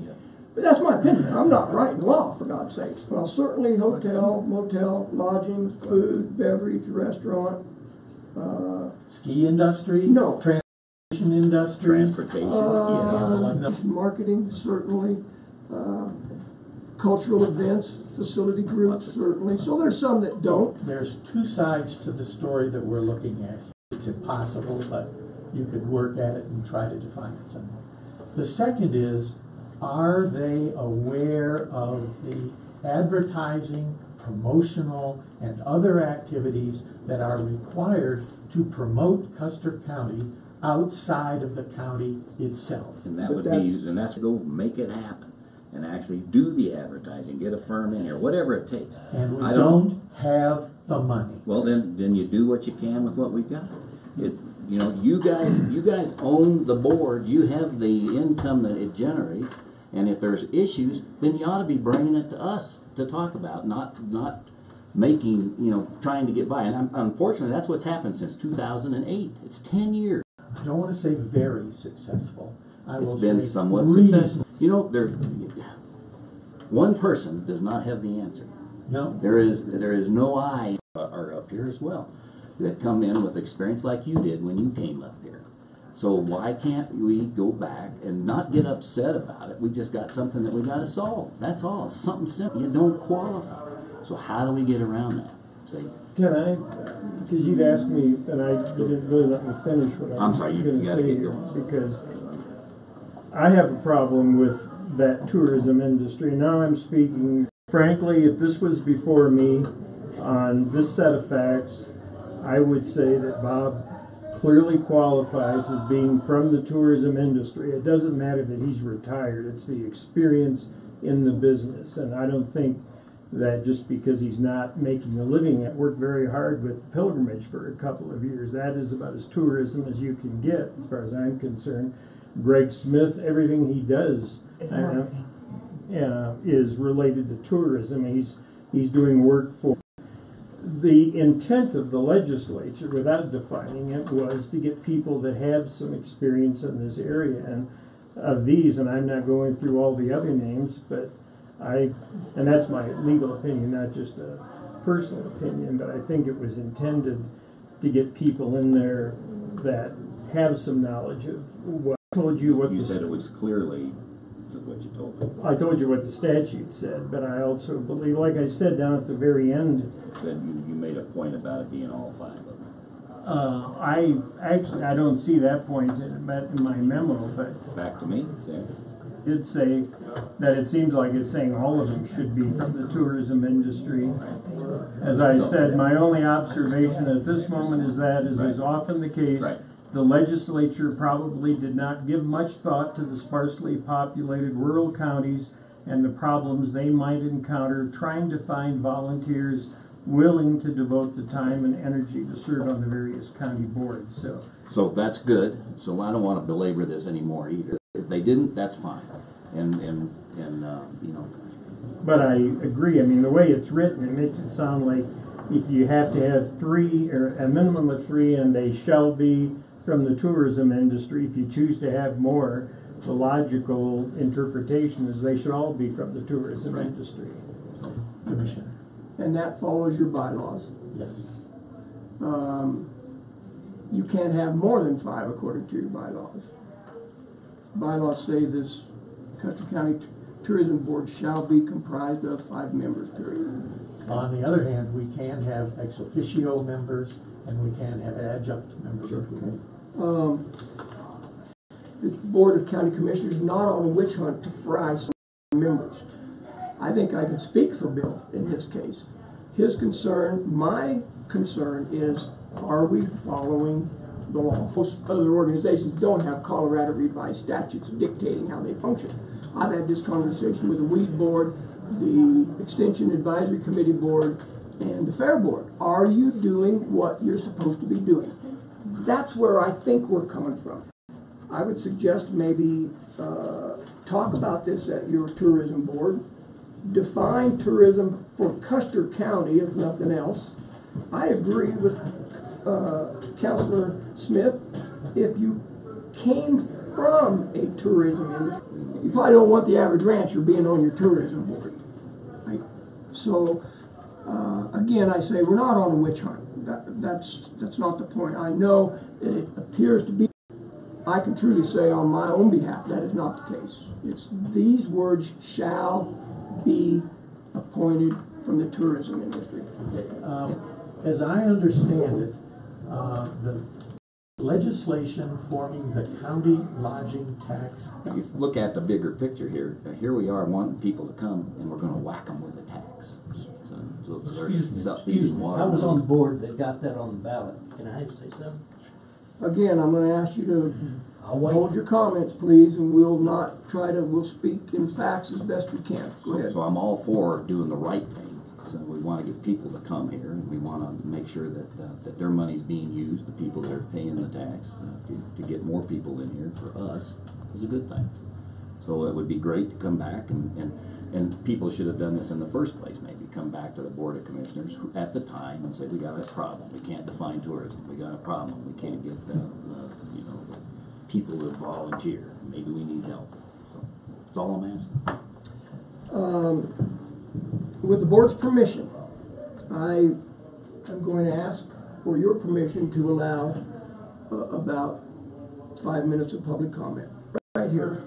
But that's my opinion. I'm not writing law, for God's sakes. Well, certainly hotel, motel, lodging, food, beverage, restaurant, Ski industry? No. Transportation industry? Transportation, yes. Marketing, certainly. Cultural events, facility groups, certainly. So there's some that don't. There's two sides to the story that we're looking at. It's impossible, but you could work at it and try to define it some way. The second is, are they aware of the advertising, promotional, and other activities that are required to promote Custer County outside of the county itself? And that would be, and that's go make it happen. And actually do the advertising, get a firm in here, whatever it takes. And we don't have the money. Well, then you do what you can with what we've got. You guys own the board. You have the income that it generates, and if there's issues, then you ought to be bringing it to us to talk about, not making, trying to get by. And unfortunately, that's what's happened since 2008. It's 10 years. I don't want to say very successful. It's been somewhat successful. One person does not have the answer. No. There is no I are up here as well that come in with experience like you did when you came up here. So why can't we go back and not get upset about it? We just got something that we got to solve. That's all. It's something simple. You don't qualify. So how do we get around that? See? Can I, because you'd asked me, and you didn't really let me finish what I was going to say here, because I have a problem with that tourism industry. Now I'm speaking frankly. If this was before me on this set of facts, I would say that Bob clearly qualifies as being from the tourism industry. It doesn't matter that he's retired. It's the experience in the business. And I don't think that just because he's not making a living, it worked very hard with pilgrimage for a couple of years. That is about as tourism as you can get, as far as I'm concerned. Greg Smith, everything he does is related to tourism. He's doing work for. The intent of the legislature, without defining it, was to get people that have some experience in this area. And of these, and I'm not going through all the other names, but and that's my legal opinion, not just a personal opinion, but I think it was intended to get people in there that have some knowledge of what. Told you what you said. It was clearly what you told me. I told you what the statute said, but I also believe, like I said down at the very end, said you made a point about it being all five of them. I don't see that point in my memo, but back to me. It did say that it seems like it's saying all of them should be from the tourism industry. As I said, my only observation at this moment is that, as is often the case, the legislature probably did not give much thought to the sparsely populated rural counties and the problems they might encounter trying to find volunteers willing to devote the time and energy to serve on the various county boards. So that's good. So I don't want to belabor this anymore either. If they didn't, that's fine. And But I agree. I mean, the way it's written, it makes it sound like if you have to have 3 or a minimum of 3, and they shall be from the tourism industry. If you choose to have more, the logical interpretation is they should all be from the tourism industry. Commissioner. And that follows your bylaws. Yes. You can't have more than 5 according to your bylaws. Bylaws say this Custer County Tourism Board shall be comprised of 5 members, period. On the other hand, we can have ex officio members and we can have adjunct members. Sure. The Board of County Commissioners is not on a witch hunt to fry some members. I think I can speak for Bill in this case. His concern, my concern is, are we following the law? Most other organizations don't have Colorado revised statutes dictating how they function. I've had this conversation with the Weed Board, the Extension Advisory Committee Board, and the Fair Board. Are you doing what you're supposed to be doing? That's where I think we're coming from. I would suggest maybe talk about this at your tourism board. Define tourism for Custer County, if nothing else. I agree with Councilor Smith. If you came from a tourism industry, you probably don't want the average rancher being on your tourism board. Right? So, again, I say we're not on a witch hunt. that's not the point. I know that it appears to be. I can truly say on my own behalf that is not the case. It's these words shall be appointed from the tourism industry. As I understand it, the legislation forming the county lodging tax. If you look at the bigger picture here, here we are wanting people to come, and we're going to whack them with a tax. Excuse me, I was on the board that got that on the ballot. Can I say something? Again, I'm going to ask you to I'll wait. hold your comments, please, and we'll speak in facts as best we can. Go ahead. So I'm all for doing the right thing. So we want to get people to come here, and we want to make sure that their money's being used, the people that are paying the tax, to get more people in here for us is a good thing. So it would be great to come back, and people should have done this in the first place, maybe come back to the Board of Commissioners at the time and say, we got a problem, we can't define tourism, we got a problem, we can't get the people to volunteer, maybe we need help. So that's all I'm asking. With the board's permission, I am going to ask for your permission to allow about 5 minutes of public comment. Right here.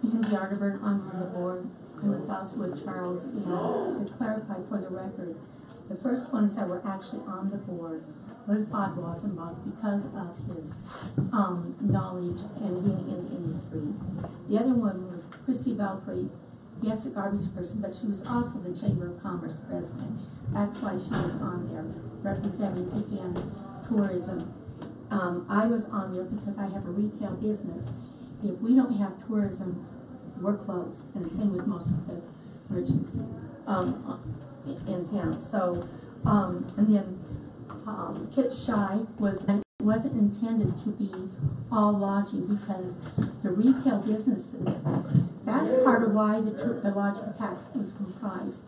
Angie Arterburn, I'm on the board. I was also with Charles, and to clarify for the record, the first ones that were actually on the board was Bob Wassenbach because of his knowledge and being in the industry. The other one was Christy Beltry. Yes, a garbage person, but she was also the Chamber of Commerce president. That's why she was on there, representing, again, tourism. I was on there because I have a retail business. If we don't have tourism, we're closed, and the same with most of the merchants in town. So, and then Kit Shy wasn't intended to be all lodging because the retail businesses, that's part of why the lodging tax was comprised,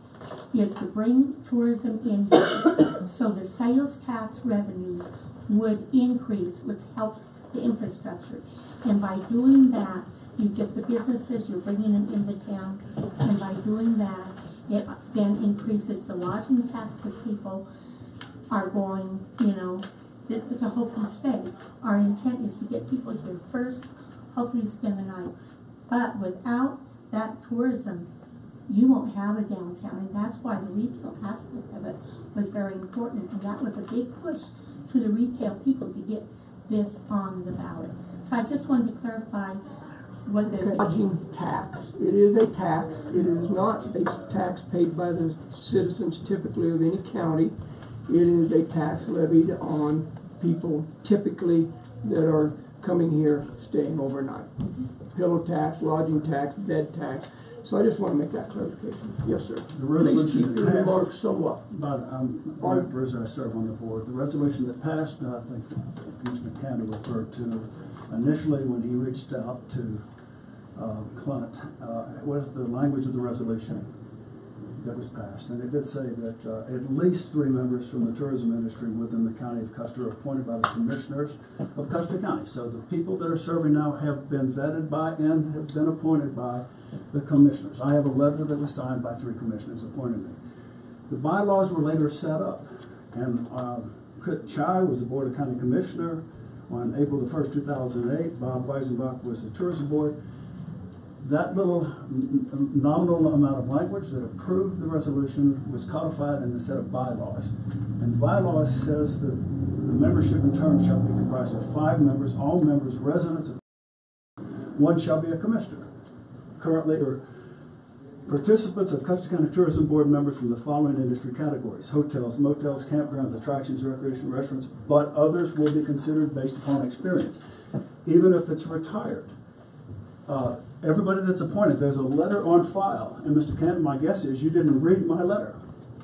is to bring tourism in here so the sales tax revenues would increase, which helps the infrastructure. And by doing that, you get the businesses, you're bringing them into town, and by doing that, it then increases the lodging tax because people are going, to hopefully stay. Our intent is to get people here first, hopefully spend the night. But without that tourism, you won't have a downtown, and that's why the retail aspect of it was very important, and that was a big push to the retail people to get this on the ballot. So I just wanted to clarify, was it lodging tax? It is a tax. It is not a tax paid by the citizens typically of any county. It is a tax levied on people typically that are coming here staying overnight. Pillow tax, lodging tax, bed tax. So I just want to make that clarification. Yes, sir. The resolution Please keep your remarks somewhat. By the person I serve on the board, the resolution that passed, I think Commissioner Candy referred to initially when he reached out to Clint, was the language of the resolution that was passed. And it did say that at least 3 members from the tourism industry within the county of Custer are appointed by the commissioners of Custer County. So the people that are serving now have been vetted by and have been appointed by the commissioners. I have a letter that was signed by 3 commissioners appointing me. The bylaws were later set up, and Kurt Chai was the Board of County Commissioner on April the 1st, 2008. Bob Weisenbach was the Tourism Board. That little nominal amount of language that approved the resolution was codified in the set of bylaws. And the bylaws says that the membership in term shall be comprised of 5 members, all members residents of 1 shall be a commissioner. Currently, are participants of Custer County Tourism Board members from the following industry categories: hotels, motels, campgrounds, attractions, recreation, restaurants, but others will be considered based upon experience, even if it's retired. Everybody that's appointed, there's a letter on file, and Mr. Canton, my guess is you didn't read my letter.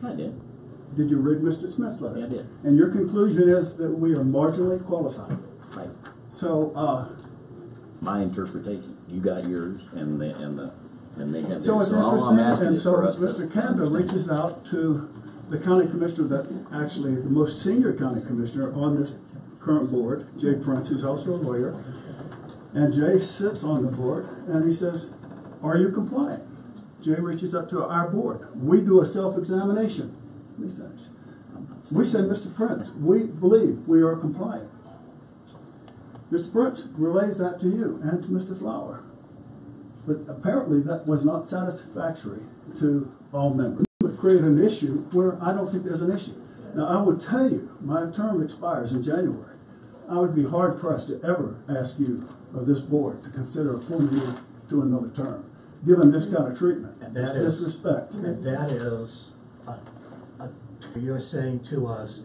I did. Did you read Mr. Smith's letter? Yeah, I did. And your conclusion is that we are marginally qualified. Right. So, my interpretation. You got yours, and they have theirs. so it's all I'm interesting, asking and is so for us Mr. to Canada understand. reaches out to the county commissioner, that actually the most senior county commissioner on this current board, Jay Prince, who's also a lawyer. And Jay sits on the board, and he says, are you compliant? Jay reaches up to our board. We do a self-examination. Let me finish. We said, Mr. Prince, we believe we are compliant. Mr. Prince relays that to you and to Mr. Flower. But apparently that was not satisfactory to all members. It would create an issue where I don't think there's an issue. Now, I would tell you, my term expires in January. I would be hard pressed to ever ask you or this board to consider appointing you to another term, given this kind of treatment. And It's that is disrespect. And that is, you're saying to us,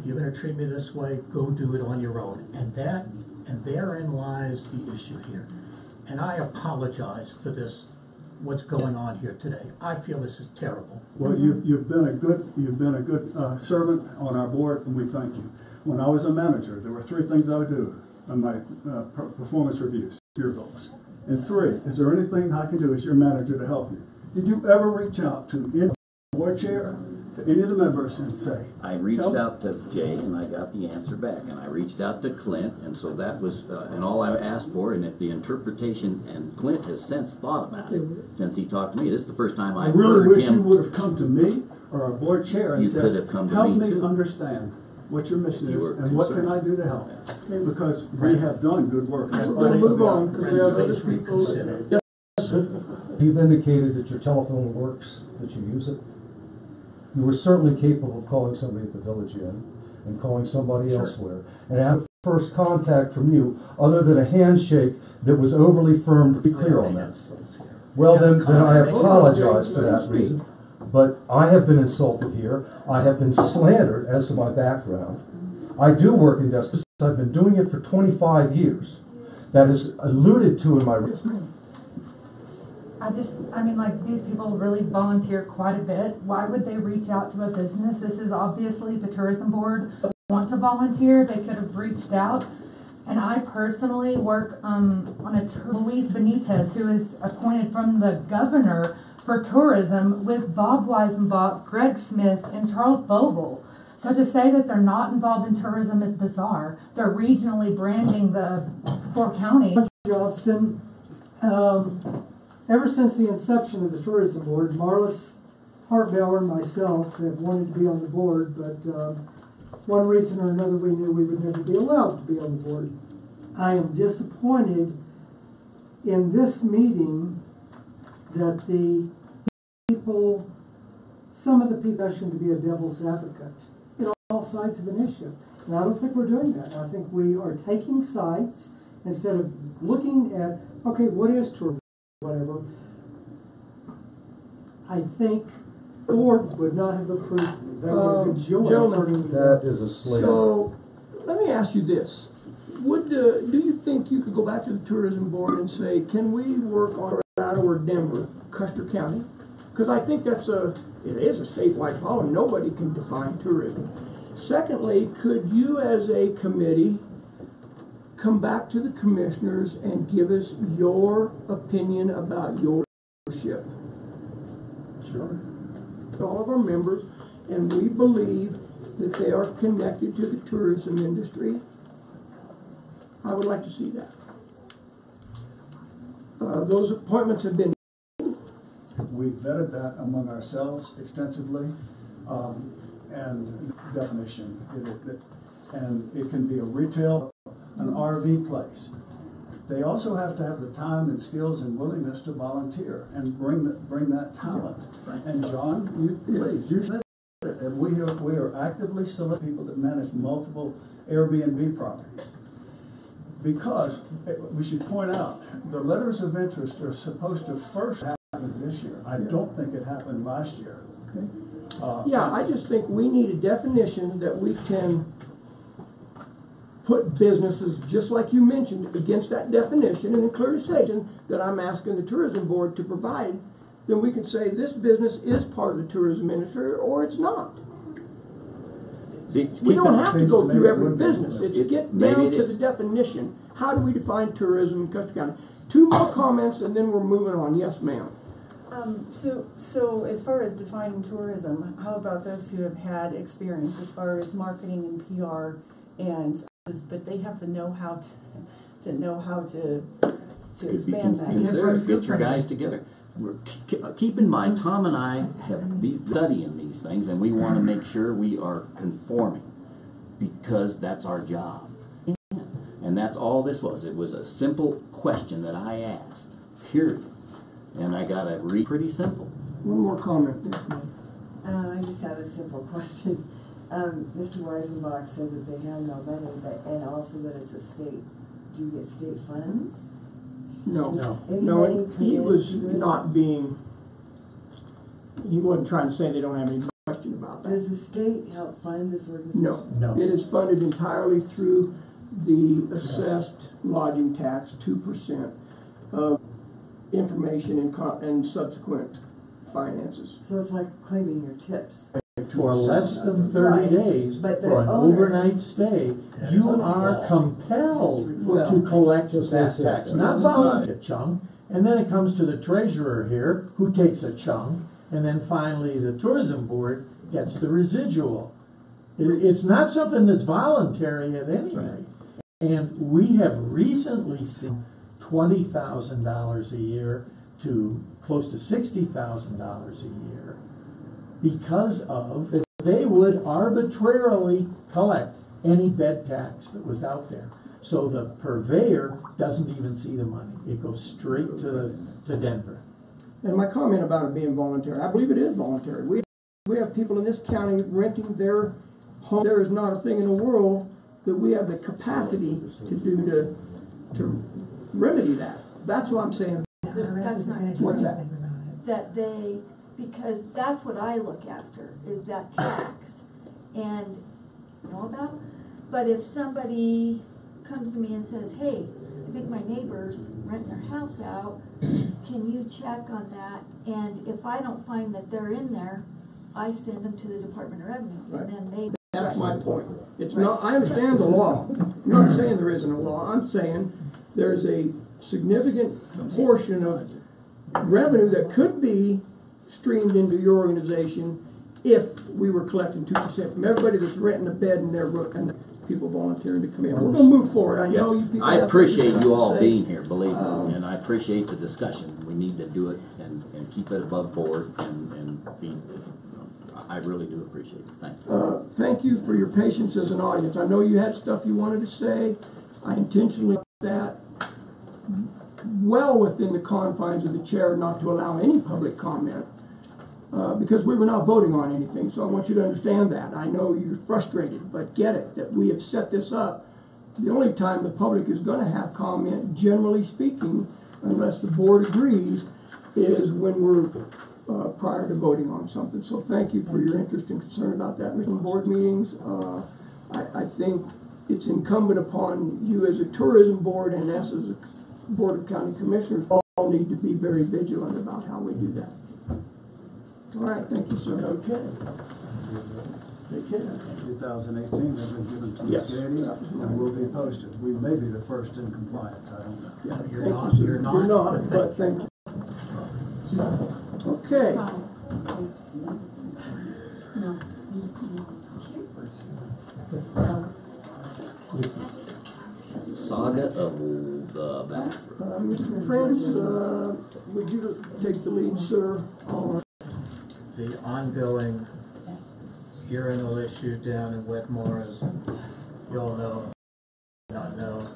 you're gonna treat me this way, go do it on your own. And therein lies the issue here. And I apologize for this, what's going on here today. I feel this is terrible. Well, you've been a good servant on our board, and we thank you. When I was a manager, there were 3 things I would do on my performance reviews, your goals. And 3, is there anything I can do as your manager to help you? Did you ever reach out to any board chair, to any of the members and say? I reached out to Jay and I got the answer back, and I reached out to Clint, and so that was, and all I asked for, and if the interpretation, and Clint has since thought about it, since he talked to me, this is the first time I've heard him. I really wish you would have come to me or our board chair and You said, could have come to help me me too. understand what your mission You is were and what can I do to help? Because we have done good work. We'll move on, because we have other people. You've indicated that your telephone works, that you use it. You were certainly capable of calling somebody at the Village Inn and calling somebody elsewhere. And after first contact from you, other than a handshake that was overly firm, to be clear on that. Well, then I apologize for that reason. But I have been insulted here. I have been slandered as to my background. I do work in justice. I've been doing it for 25 years. That is alluded to in my... like, these people really volunteer quite a bit. Why would they reach out to a business? This is obviously the tourism board want to volunteer. They could have reached out. And I personally work on Luis Benitez, who is appointed from the governor for tourism, with Bob Weisenbach, Greg Smith, and Charles Bogle. So to say that they're not involved in tourism is bizarre. They're regionally branding the 4 counties. Johnston, ever since the inception of the tourism board, Marlis Hartbauer and myself have wanted to be on the board, but one reason or another we knew we would never be allowed to be on the board. I am disappointed in this meeting that the people, some of the people are to be a devil's advocate in all sides of an issue. And I don't think we're doing that. I think we are taking sides instead of looking at, okay, what is tourism, whatever. I think the board would not have approved me. That would have enjoyed turning me down. That is a slander. So, let me ask you this. Do you think you could go back to the tourism board and say, can we work on Colorado or Denver, Custer County? Because I think it is a statewide problem. Nobody can define tourism. Secondly, could you as a committee come back to the commissioners and give us your opinion about your leadership? Sure. To all of our members, and we believe that they are connected to the tourism industry. I would like to see that. Those appointments have been. We vetted that among ourselves extensively, and definition. And it can be a retail, an RV place. They also have to have the time and skills and willingness to volunteer and bring that talent. And John, please, you said it. And we are actively soliciting people that manage multiple Airbnb properties. Because we should point out, the letters of interest are supposed to first happen this year. I don't think it happened last year. Okay. Yeah, I just think we need a definition that we can put businesses, just like you mentioned, against that definition, and then clearly say that I'm asking the tourism board to provide. Then we can say this business is part of the tourism industry or it's not. See, we don't have to go through every business. It's get down to the definition. How do we define tourism in Custer County? 2 more comments and then we're moving on. Yes, ma'am. So as far as defining tourism, how about those who have had experience as far as marketing and PR, but they have the know-how to expand that. Get your guys together. keep in mind, Tom and I have these studying these things, and we want to make sure we are conforming because that's our job. And that's all this was. It was a simple question that I asked, period. And I got it pretty simple. One more comment, please, ma'am. I just have a simple question. Mr. Weisenbach said that they have no money, and also that it's a state. Do you get state funds? No, No, he was not being, he wasn't trying to say they don't have any question about that. Does the state help fund this organization? No, it is funded entirely through the assessed lodging tax, 2% of information and subsequent finances. So it's like claiming your tips. For less than 30 days, But the for an owner- overnight stay, you are compelled to collect that tax, not voluntary chunk, and then it comes to the treasurer here, who takes a chunk, and then finally the tourism board gets the residual. It's not something that's voluntary at any rate. And we have recently seen $20,000 a year to close to $60,000 a year because of they would arbitrarily collect any bed tax that was out there. So the purveyor doesn't even see the money. It goes straight to Denver. And my comment about it being voluntary, I believe it is voluntary. We have people in this county renting their home. There is not a thing in the world that we have the capacity to do to remedy that. That's what I'm saying. That's not What's true. that? That they, because that's what I look after, is that tax, and know about. But if somebody comes to me and says, hey, I think my neighbor's renting their house out, can you check on that? And if I don't find that they're in there, I send them to the Department of Revenue, Right. and then they. That's my point. It's not, I understand the law. I'm not saying there isn't a law. I'm saying there's a significant portion of revenue that could be streamed into your organization if we were collecting 2% from everybody that's renting a bed and and people volunteering to come in. We're going to move forward. I know you people. I have appreciate things you to all say. being here, believe me, and I appreciate the discussion. We need to do it and keep it above board and be. I really do appreciate it. Thank you. Thank you for your patience as an audience. I know you had stuff you wanted to say. I intentionally did that well within the confines of the chair not to allow any public comment because we were not voting on anything. So I want you to understand that. I know you're frustrated, but get it, that we have set this up. The only time the public is going to have comment, generally speaking, unless the board agrees, is when we're prior to voting on something. So thank you for your interest and concern about that. Board meetings, I think it's incumbent upon you as a tourism board and us as a board of county commissioners all need to be very vigilant about how we do that. All right, thank you, sir. Okay. Take care. 2018, they've been given to Yes. the city and will be posted. We may be the first in compliance, I don't know. Yeah, You're thank not, you, sir. you're not. You're not, but thank you. Okay. Saga of the bathroom. Mr. Prince, would you take the lead, sir, on The ongoing urinal issue down in Wetmore, as you all know, not know,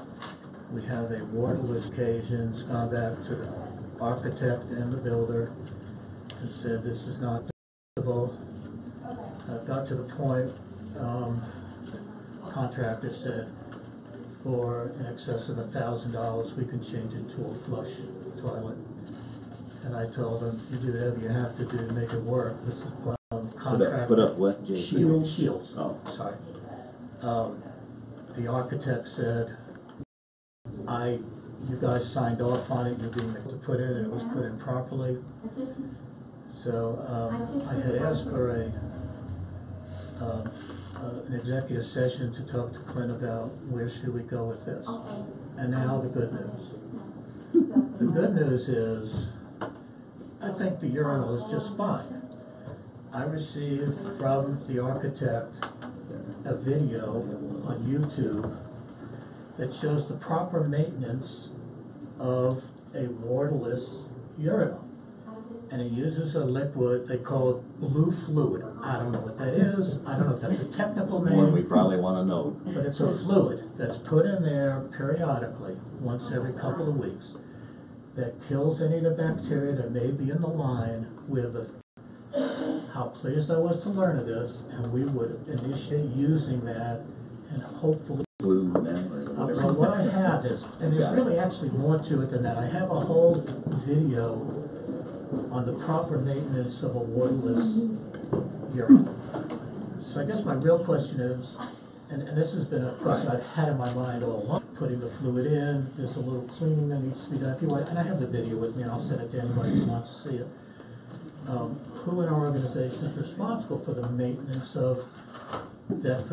we have a warrantless occasion. It's gone back to the architect and the builder and said this is not acceptable. Got to the point, contractor said for in excess of $1,000 we can change it to a flush toilet. And I told him, you do whatever you have to do to make it work. This is what contractor. Put up what, Jay? Shields. Oh. Sorry. The architect said, you guys signed off on it, you're being able to put in, and it was put in properly. So I had asked for an executive session to talk to Clint about where should we go with this. And now the good news. The good news is, I think the urinal is just fine. I received from the architect a video on YouTube that shows the proper maintenance of a wardless urinal. and it uses a liquid they call blue fluid. I don't know what that is. I don't know if that's a technical One we name, probably wanna know. but it's a fluid that's put in there periodically, once every couple of weeks, that kills any of the bacteria that may be in the line with the. How pleased I was to learn of this, and we would initiate using that, and hopefully. Blue then, or So whatever. what I have is, and there's really actually more to it than that, I have a whole video on the proper maintenance of a waterless urinal. So I guess my real question is, and this has been a question I've had in my mind all along, putting the fluid in, there's a little cleaning that needs to be done, if you want, and I have the video with me, and I'll send it to anybody who wants to see it. Who in our organization is responsible for the maintenance of that,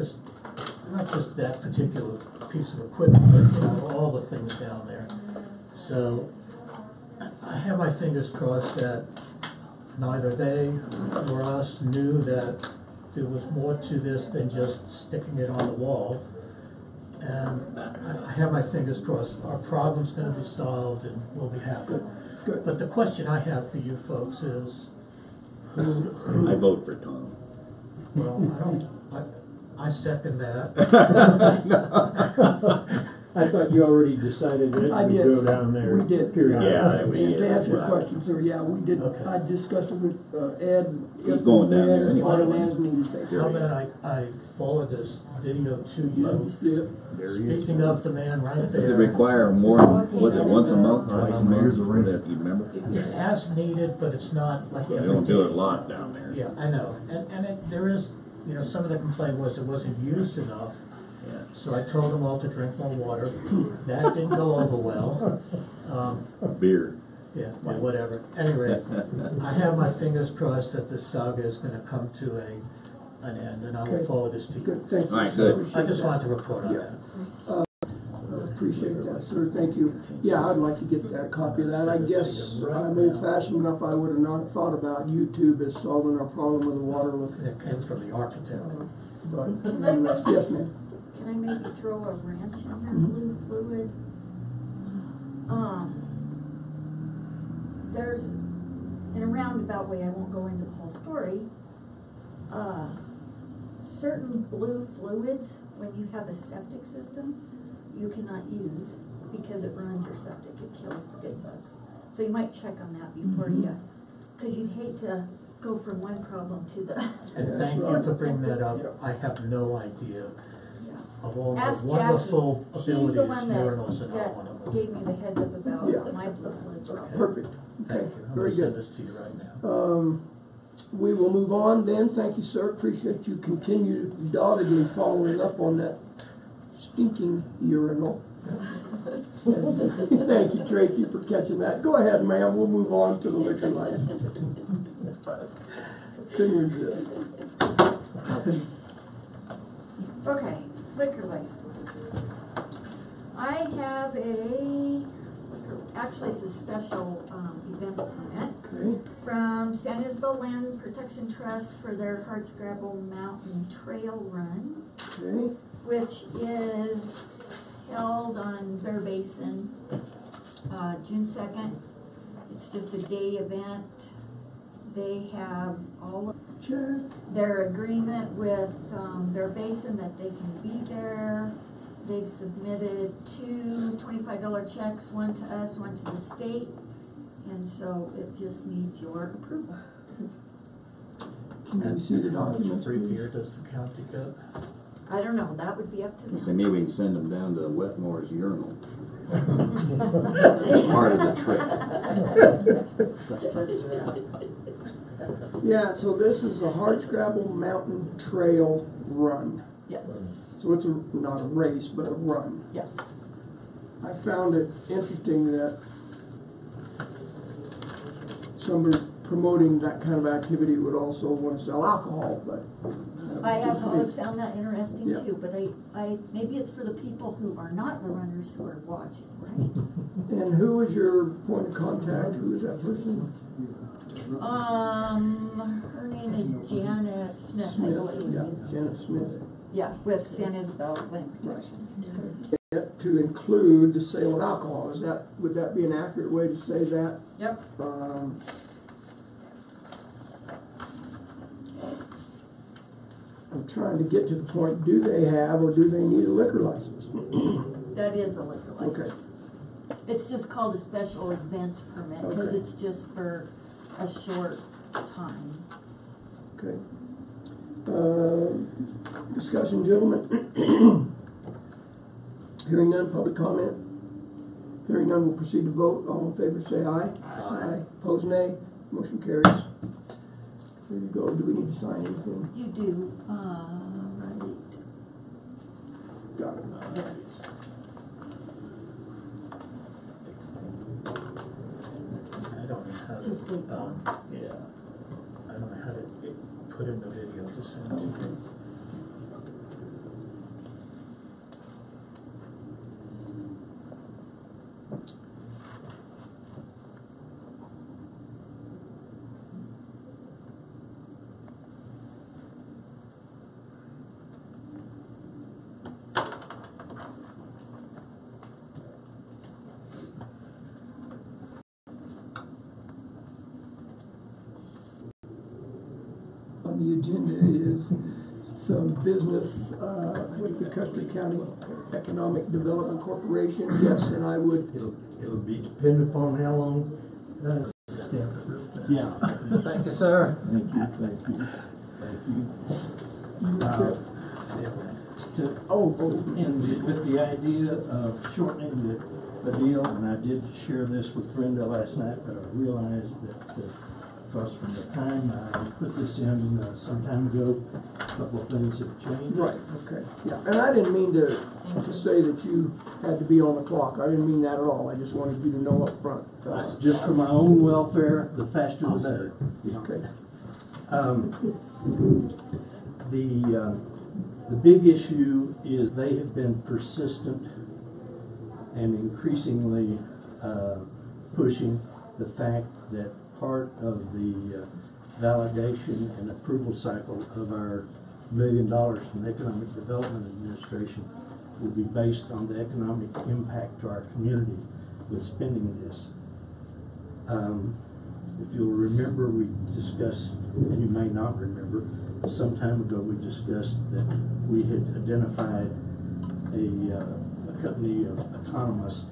not just that particular piece of equipment, but all the things down there. So I have my fingers crossed that neither they nor us knew that there was more to this than just sticking it on the wall. And I have my fingers crossed our problem's going to be solved and we'll be happy. Good. But the question I have for you folks is, who I vote for Tom. well, I second that. I thought you already decided that I we'd did. go down there. We did. Period. Yeah, And to answer your question, sir, yeah, we did, Okay. I discussed it with Ed. He's going down there anyway. How about I forward this video to Love you? to see it. There he is. Speaking of the man right there. Does it require more, was it once a month, twice a month, or that, you remember? It's as needed, but it's not like. They don't do it a lot down there. Yeah, I know, and there is, some of the complaint was it wasn't used enough. Yeah. So I told them all to drink more water. That didn't go over well. Beer. Yeah, whatever. Anyway, I have my fingers crossed that this saga is gonna come to an end, and I will Okay. forward this to you. Good, thank you. All right, sir. good. I just wanted to report on Yeah. that. Appreciate that, sir, thank you. Yeah, I'd like to get that copy of that. I guess I'm old-fashioned enough, I would have not thought about YouTube as solving our problem with the waterless. It came from the architect. But nonetheless, yes, ma'am. Can I maybe throw a wrench in that blue fluid? There's, in a roundabout way, I won't go into the whole story, certain blue fluids, when you have a septic system, you cannot use because it ruins your septic, it kills the bed bugs. So you might check on that before you, because you'd hate to go from one problem to the. And thank you for bringing that up. I have no idea of all the Ask wonderful Jackie. She's the abilities one urinals are not that one of them. gave me the heads up about Yeah. my blue fluid problem. Perfect. Thank Okay, you. I'm very gonna send good. this to you right now. We will move on then. Thank you, sir. Appreciate you continue doggedly following up on that stinking urinal. Thank you, Tracy, for catching that. Go ahead, ma'am. We'll move on to the liquor license. Couldn't resist. Okay, liquor license. I have actually it's a special event permit Okay. from San Isabel Land Protection Trust for their Hardscrabble Mountain Trail Run, Okay. which is held on Bear Basin, June 2nd. It's just a day event. They have all of their agreement with Bear Basin that they can be there. They've submitted two $25 checks, one to us, one to the state, and so it just needs your approval. Can you see the documents, Free please? beer does the county good? I don't know, that would be up to them. So maybe we can send them down to Wetmore's urinal. Part of the trip. Yeah, so this is the Hardscrabble Mountain Trail Run. Yes. So it's not a race, but a run. Yeah. I found it interesting that somebody promoting that kind of activity would also want to sell alcohol, but. I have always found that interesting Yeah. too, but I maybe it's for the people who are not the runners who are watching, right? And who is your point of contact? Who is that person? Her name is Janet Smith, I believe. Yeah, Janet Smith. Yeah, with San Isabel Land Protection. To include the sale of alcohol, would that be an accurate way to say that? Yep. I'm trying to get to the point, do they have or do they need a liquor license? That is a liquor Okay. license. It's just called a special events permit, because Okay. it's just for a short time. Okay. Discussion, gentlemen? Hearing none, public comment? Hearing none, we'll proceed to vote. All in favor say aye. Aye. Opposed, nay. Motion carries. There you go. Do we need to sign anything? You do, right. Got it. There. I don't know how Just to, leave that. Yeah. I don't know how to put in the video to send to you. On the agenda is some business with the Custer County Economic Development Corporation. Yes, and I would. It'll be dependent upon how long that's Yeah. Thank you, sir. Thank you, thank you. Thank you. You accept? And with the idea of shortening the deal, and I did share this with Brenda last night, but I realized that, because from the time I put this in some time ago, a couple of things have changed. Right, okay, yeah, and I didn't mean to say that you had to be on the clock, I didn't mean that at all, I just wanted you to know up front. Just for my own welfare, the faster the better. Okay. The big issue is they have been persistent and increasingly pushing the fact that part of the validation and approval cycle of our $1 million from the Economic Development Administration will be based on the economic impact to our community with spending this. If you'll remember, we discussed, and you may not remember, some time ago we discussed that we had identified a company of economists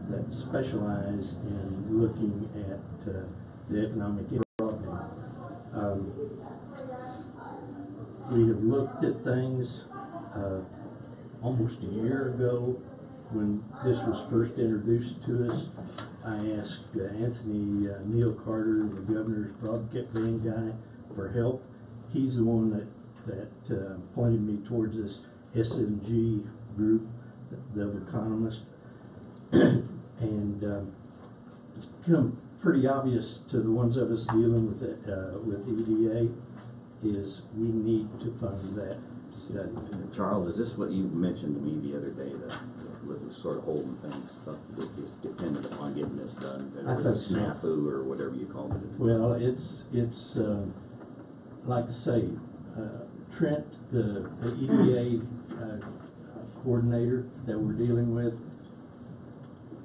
that specialize in looking at the economic broadening. We have looked at things almost a year ago when this was first introduced to us. I asked Anthony Neal Carter, the governor's broadband guy, for help. He's the one that pointed me towards this SMG group of economists. And it's become pretty obvious to the ones of us dealing with it, with EDA, is we need to fund that study. Charles, is this what you mentioned to me the other day, that was sort of holding things up, it's dependent upon getting this done? There was a snafu or whatever you called it. Well, it's like I say, Trent, the EDA coordinator that we're dealing with,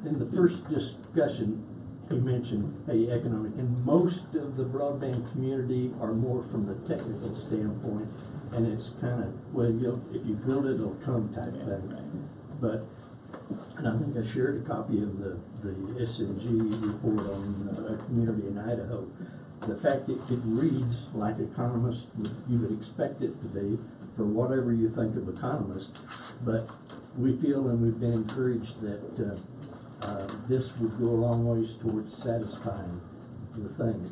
in the first discussion, he mentioned, hey, economic, and most of the broadband community are more from the technical standpoint, and it's kind of, well, if you build it, it'll come type thing. But, and I think I shared a copy of the SNG report on a community in Idaho. The fact that it reads like economists you would expect it to be, for whatever you think of economists, but we feel and we've been encouraged that this would go a long ways towards satisfying the thing.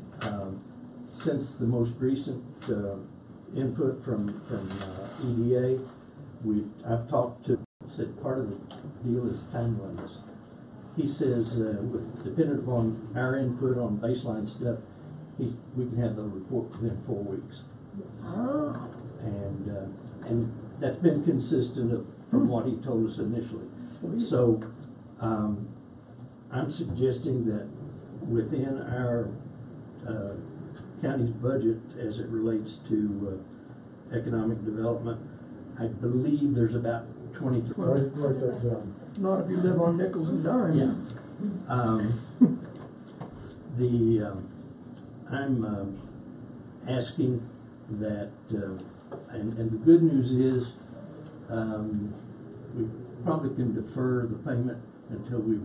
Since the most recent input from EDA, I've talked to, said part of the deal is timeliness. He says, dependent upon our input on baseline stuff, we can have the report within 4 weeks. And that's been consistent from what he told us initially. So I'm suggesting that within our county's budget as it relates to economic development, I believe there's about 23. Not if you live on nickels and dimes. Yeah. I'm asking that, and the good news is, we probably can defer the payment until we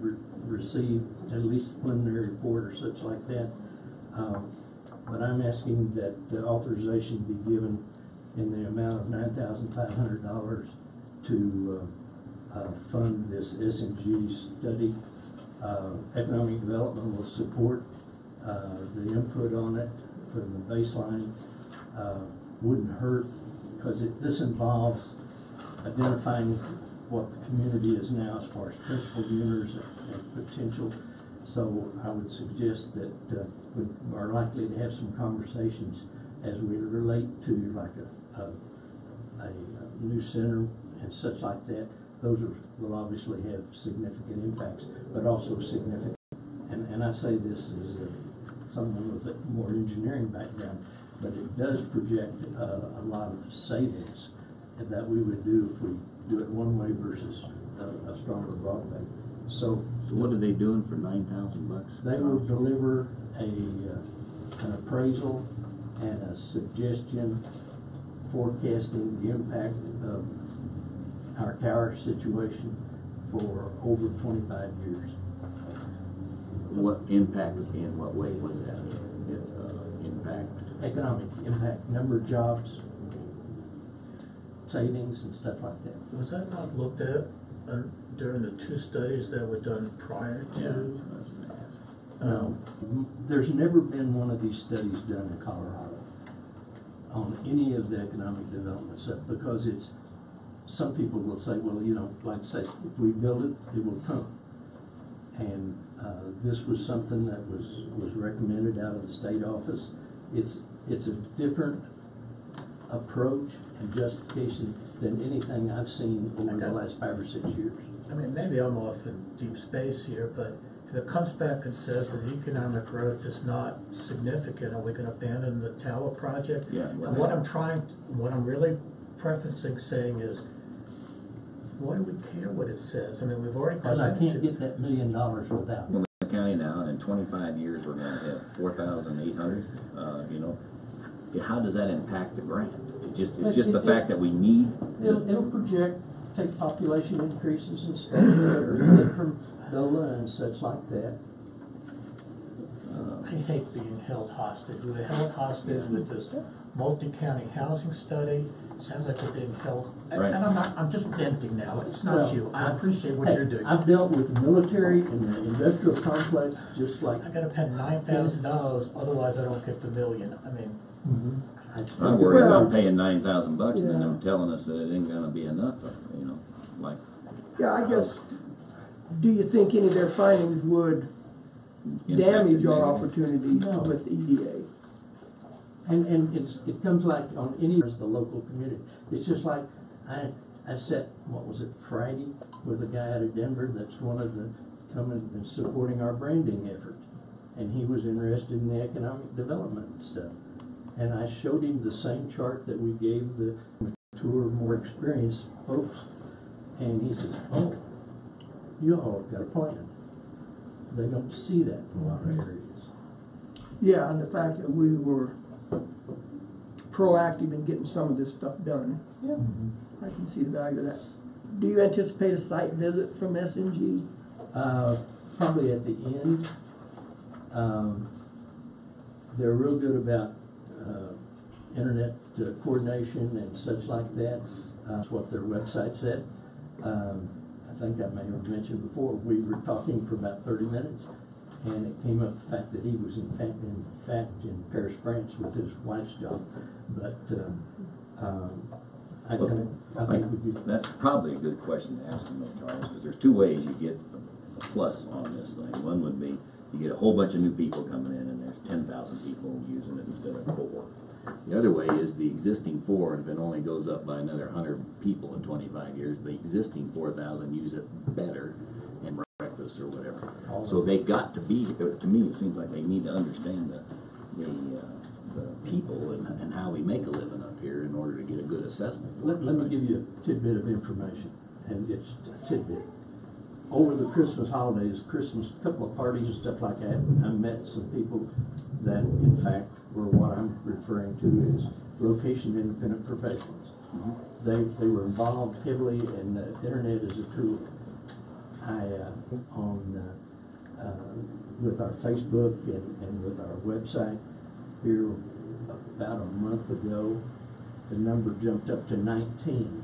receive at least the preliminary report or such like that. But I'm asking that authorization be given in the amount of $9,500 to fund this S&G study. Economic development will support the input on it from the baseline. Wouldn't hurt, because this involves identifying what the community is now as far as principal owners and potential. So I would suggest that we are likely to have some conversations as we relate to like a new center and such like that. Those will obviously have significant impacts, but also significant. And I say this as someone with a more engineering background, but it does project a lot of savings that we would do if we do it one way versus a stronger broadband. So what are they doing for $9,000? They will deliver an appraisal and a suggestion forecasting the impact of our tower situation for over 25 years. What impact, in what way was that? Impact? Economic impact, number of jobs, savings and stuff like that. Was that not looked at during the two studies that were done prior to? There's never been one of these studies done in Colorado on any of the economic development stuff, because it's, some people will say, well, you know, like say, if we build it, it will come. And this was something that was recommended out of the state office. It's a different approach and justification than anything I've seen over the last 5 or 6 years. I mean, maybe I'm off in deep space here, but if it comes back and says that economic growth is not significant, are we going to abandon the tower project? Yeah. And what I'm really prefacing saying is, why do we care what it says? I mean, we've already. Because I can't get that $1 million without. Well, the county now, and in 25 years, we're going to have 4,800. You know, how does that impact the grant? It's just the fact that we need. It'll project, take population increases and stuff, or get from DOLA and such like that. I hate being held hostage. We're held hostage with this multi-county housing study. Sounds like we're being held. Right. And I'm just venting now. It's not you. I appreciate what you're doing. I've dealt with the military and the industrial complex just like. I gotta pay $9,000, otherwise I don't get the $1 million. I mean. I'm worried about paying $9,000 and then them telling us that it ain't gonna be enough, you know, like. Yeah, I guess, do you think any of their findings would damage our opportunities with EDA? And it comes like on any of the local community. It's just like, I sat, what was it, Friday, with a guy out of Denver that's one of the, coming and supporting our branding effort. And he was interested in the economic development and stuff. And I showed him the same chart that we gave the mature, more experienced folks. And he says, oh, you all have got a plan. They don't see that in a lot of areas. Yeah, and the fact that we were proactive in getting some of this stuff done. Yeah. I can see the value of that. Do you anticipate a site visit from S&G? Probably at the end. They're real good about internet coordination and such like that. That's what their website said. I think I may have mentioned before, we were talking for about 30 minutes, and it came up the fact that he was in fact in Paris, France with his wife's job. But I think would be. That's probably a good question to ask him, though, Charles, because there's two ways you get a plus on this thing. One would be you get a whole bunch of new people coming in, and there's 10,000 people using it instead of 4. The other way is the existing 4, and if it only goes up by another 100 people in 25 years, the existing 4,000 use it better in breakfast or whatever. So they got to be, to me, it seems like they need to understand the people and how we make a living up here in order to get a good assessment. Let me give you a tidbit of information, and it's a tidbit. Over the Christmas holidays, a couple of parties and stuff like that, I met some people that, in fact, were what I'm referring to as location independent professionals. They were involved heavily in the internet as a tool. With our Facebook and with our website here about a month ago, the number jumped up to 19.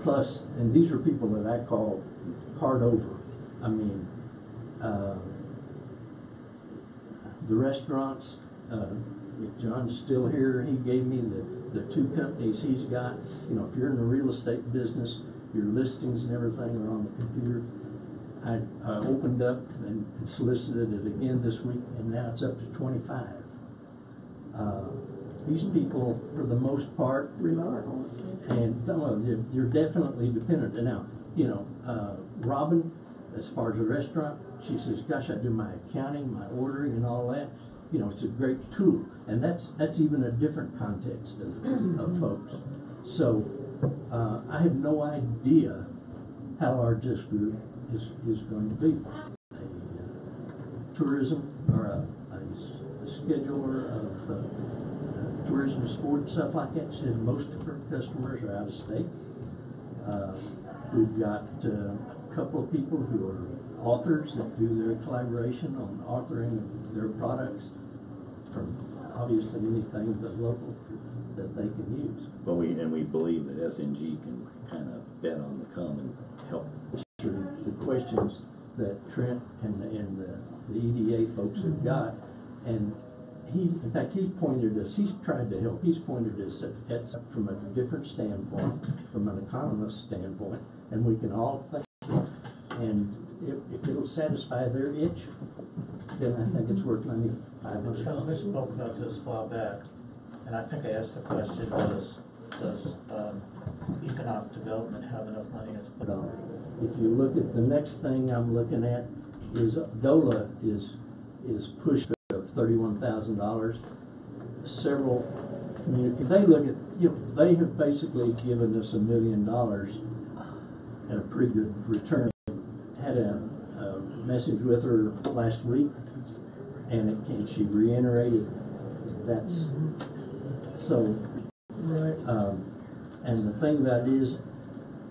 Plus, and these are people that I call hard over. I mean, the restaurants, if John's still here, he gave me the two companies he's got. You know, if you're in the real estate business, your listings and everything are on the computer. I opened up and solicited it again this week, and now it's up to 25. These people, for the most part, rely on it. And well, you're definitely dependent. And now, you know, Robin, as far as the restaurant, she says, "Gosh, I do my accounting, my ordering, and all that." You know, it's a great tool, and that's even a different context of folks. So I have no idea how our GIST group is going to be. Tourism or a scheduler of tourism, sport, stuff like that. Said most of her customers are out of state. We've got a couple of people who are authors that do their collaboration on authoring of their products from obviously anything but local that they can use. But we believe that SNG can kind of bet on the come and help. The questions that Trent and the EDA folks have got, and he's pointed us, he's tried to help, he's pointed us at from a different standpoint, from an economist standpoint, and we can all think, and if it'll satisfy their itch, then I think it's worth $9,500. We spoke about this a while back, and I think I asked the question, does economic development have enough money to put on? If you look at the next thing I'm looking at is DOLA is pushed of $31,000. Several communities, they look at, you know, they have basically given us $1 million at a pretty good return. Had a message with her last week, and she reiterated that's so. Right. And the thing about it is,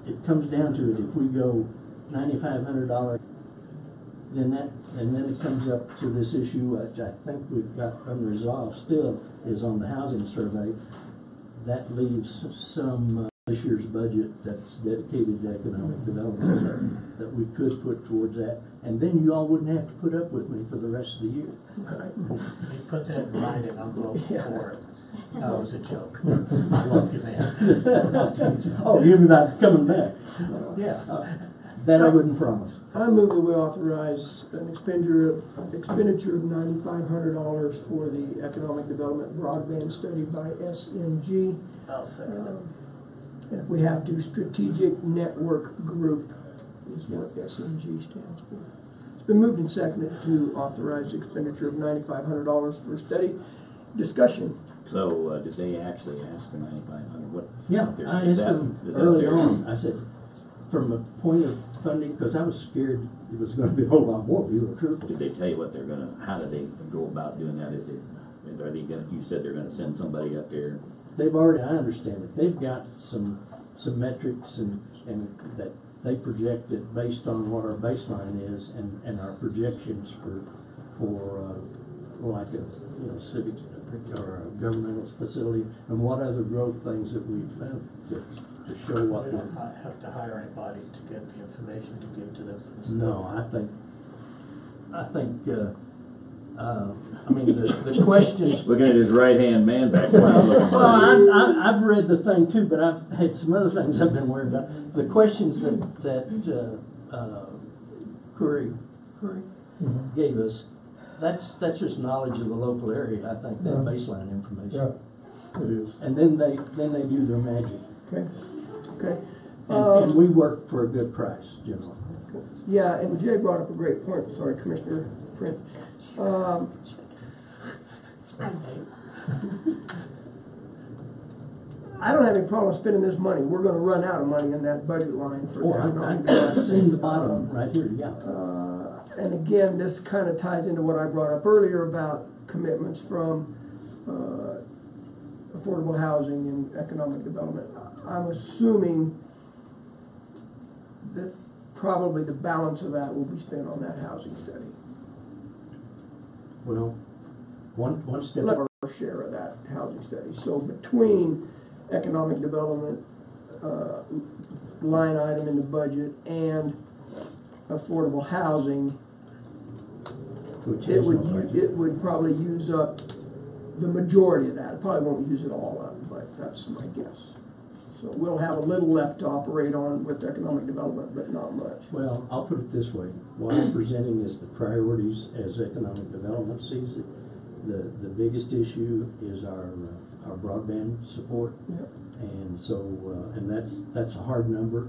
it comes down to it. If we go $9,500, then it comes up to this issue, which I think we've got unresolved still, is on the housing survey. That leaves some this year's budget that's dedicated to economic development that we could put towards that, and then you all wouldn't have to put up with me for the rest of the year. You put that in writing, I'm voting for it. No, it was a joke. I love you, man. Oh, you're about coming back? Yeah. That I wouldn't promise. I move that we authorize an expenditure of $9,500 for the economic development broadband study by SNG. I'll second it. And if we have to, Strategic Network Group is what SNG stands for. It's been moved and seconded to authorize the expenditure of $9,500 for a study. Discussion. So did they actually ask for $9,500? What? Yeah, I asked them early on. I said, from a point of funding, because I was scared it was going to be a whole lot more. We were truthful. Did they tell you what they're gonna? How do they go about doing that? Are they gonna? You said they're gonna send somebody up there. They've already. I understand it. They've got some metrics and that they projected based on what our baseline is and our projections for like a civic or a governmental facility and what other growth things that we've found to show what. We don't have to hire anybody to get the information to give to them. No, I mean the questions. Looking at his right-hand man back there. Well, I've read the thing too, but I've had some other things I've been worried about. The questions that Curry gave us, that's just knowledge of the local area. I think that baseline information. Yeah, it is. And then they do their magic. Okay. And we work for a good price generally. Yeah, and Jay brought up a great point. Sorry, Commissioner Prince. I don't have any problem spending this money. We're going to run out of money in that budget line for I've seen the bottom right here, yeah. And again, this kind of ties into what I brought up earlier about commitments from affordable housing and economic development. I'm assuming that probably the balance of that will be spent on that housing study. Well, one step. Our share of that housing study. So between economic development line item in the budget and affordable housing, it would probably use up the majority of that. It probably won't use it all up, but that's my guess. So we'll have a little left to operate on with economic development, but not much. Well, I'll put it this way. What I'm presenting is the priorities as economic development sees it. The biggest issue is our broadband support. Yep. And so, and that's a hard number.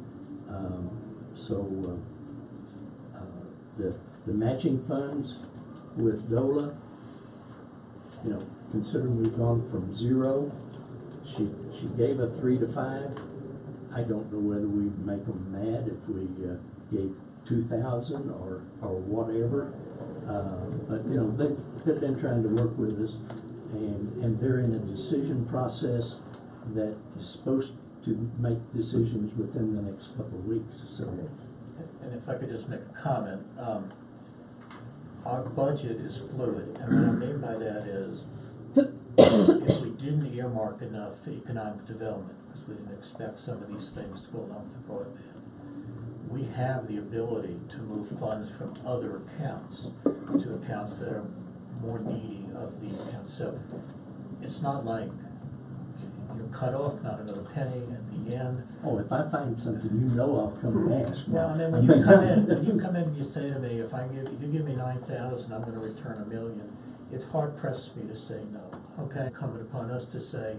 The matching funds with DOLA, you know, considering we've gone from 0, she gave a 3 to 5. I don't know whether we'd make them mad if we gave 2,000 or whatever. But you know, they've been trying to work with us, and they're in a decision process that is supposed to make decisions within the next couple of weeks. So, and if I could just make a comment, our budget is fluid, and what I mean by that is, if we didn't earmark enough for economic development, because we didn't expect some of these things to go along with the broadband, we have the ability to move funds from other accounts to accounts that are more needy of the accounts. So it's not like you're cut off, not another penny at the end. oh, if I find something, you know, I'll come and ask. Well, I mean, when you come in and you say to me, if you give me 9,000, I'm going to return $1 million. It's hard pressed for me to say no. Okay, incumbent upon us to say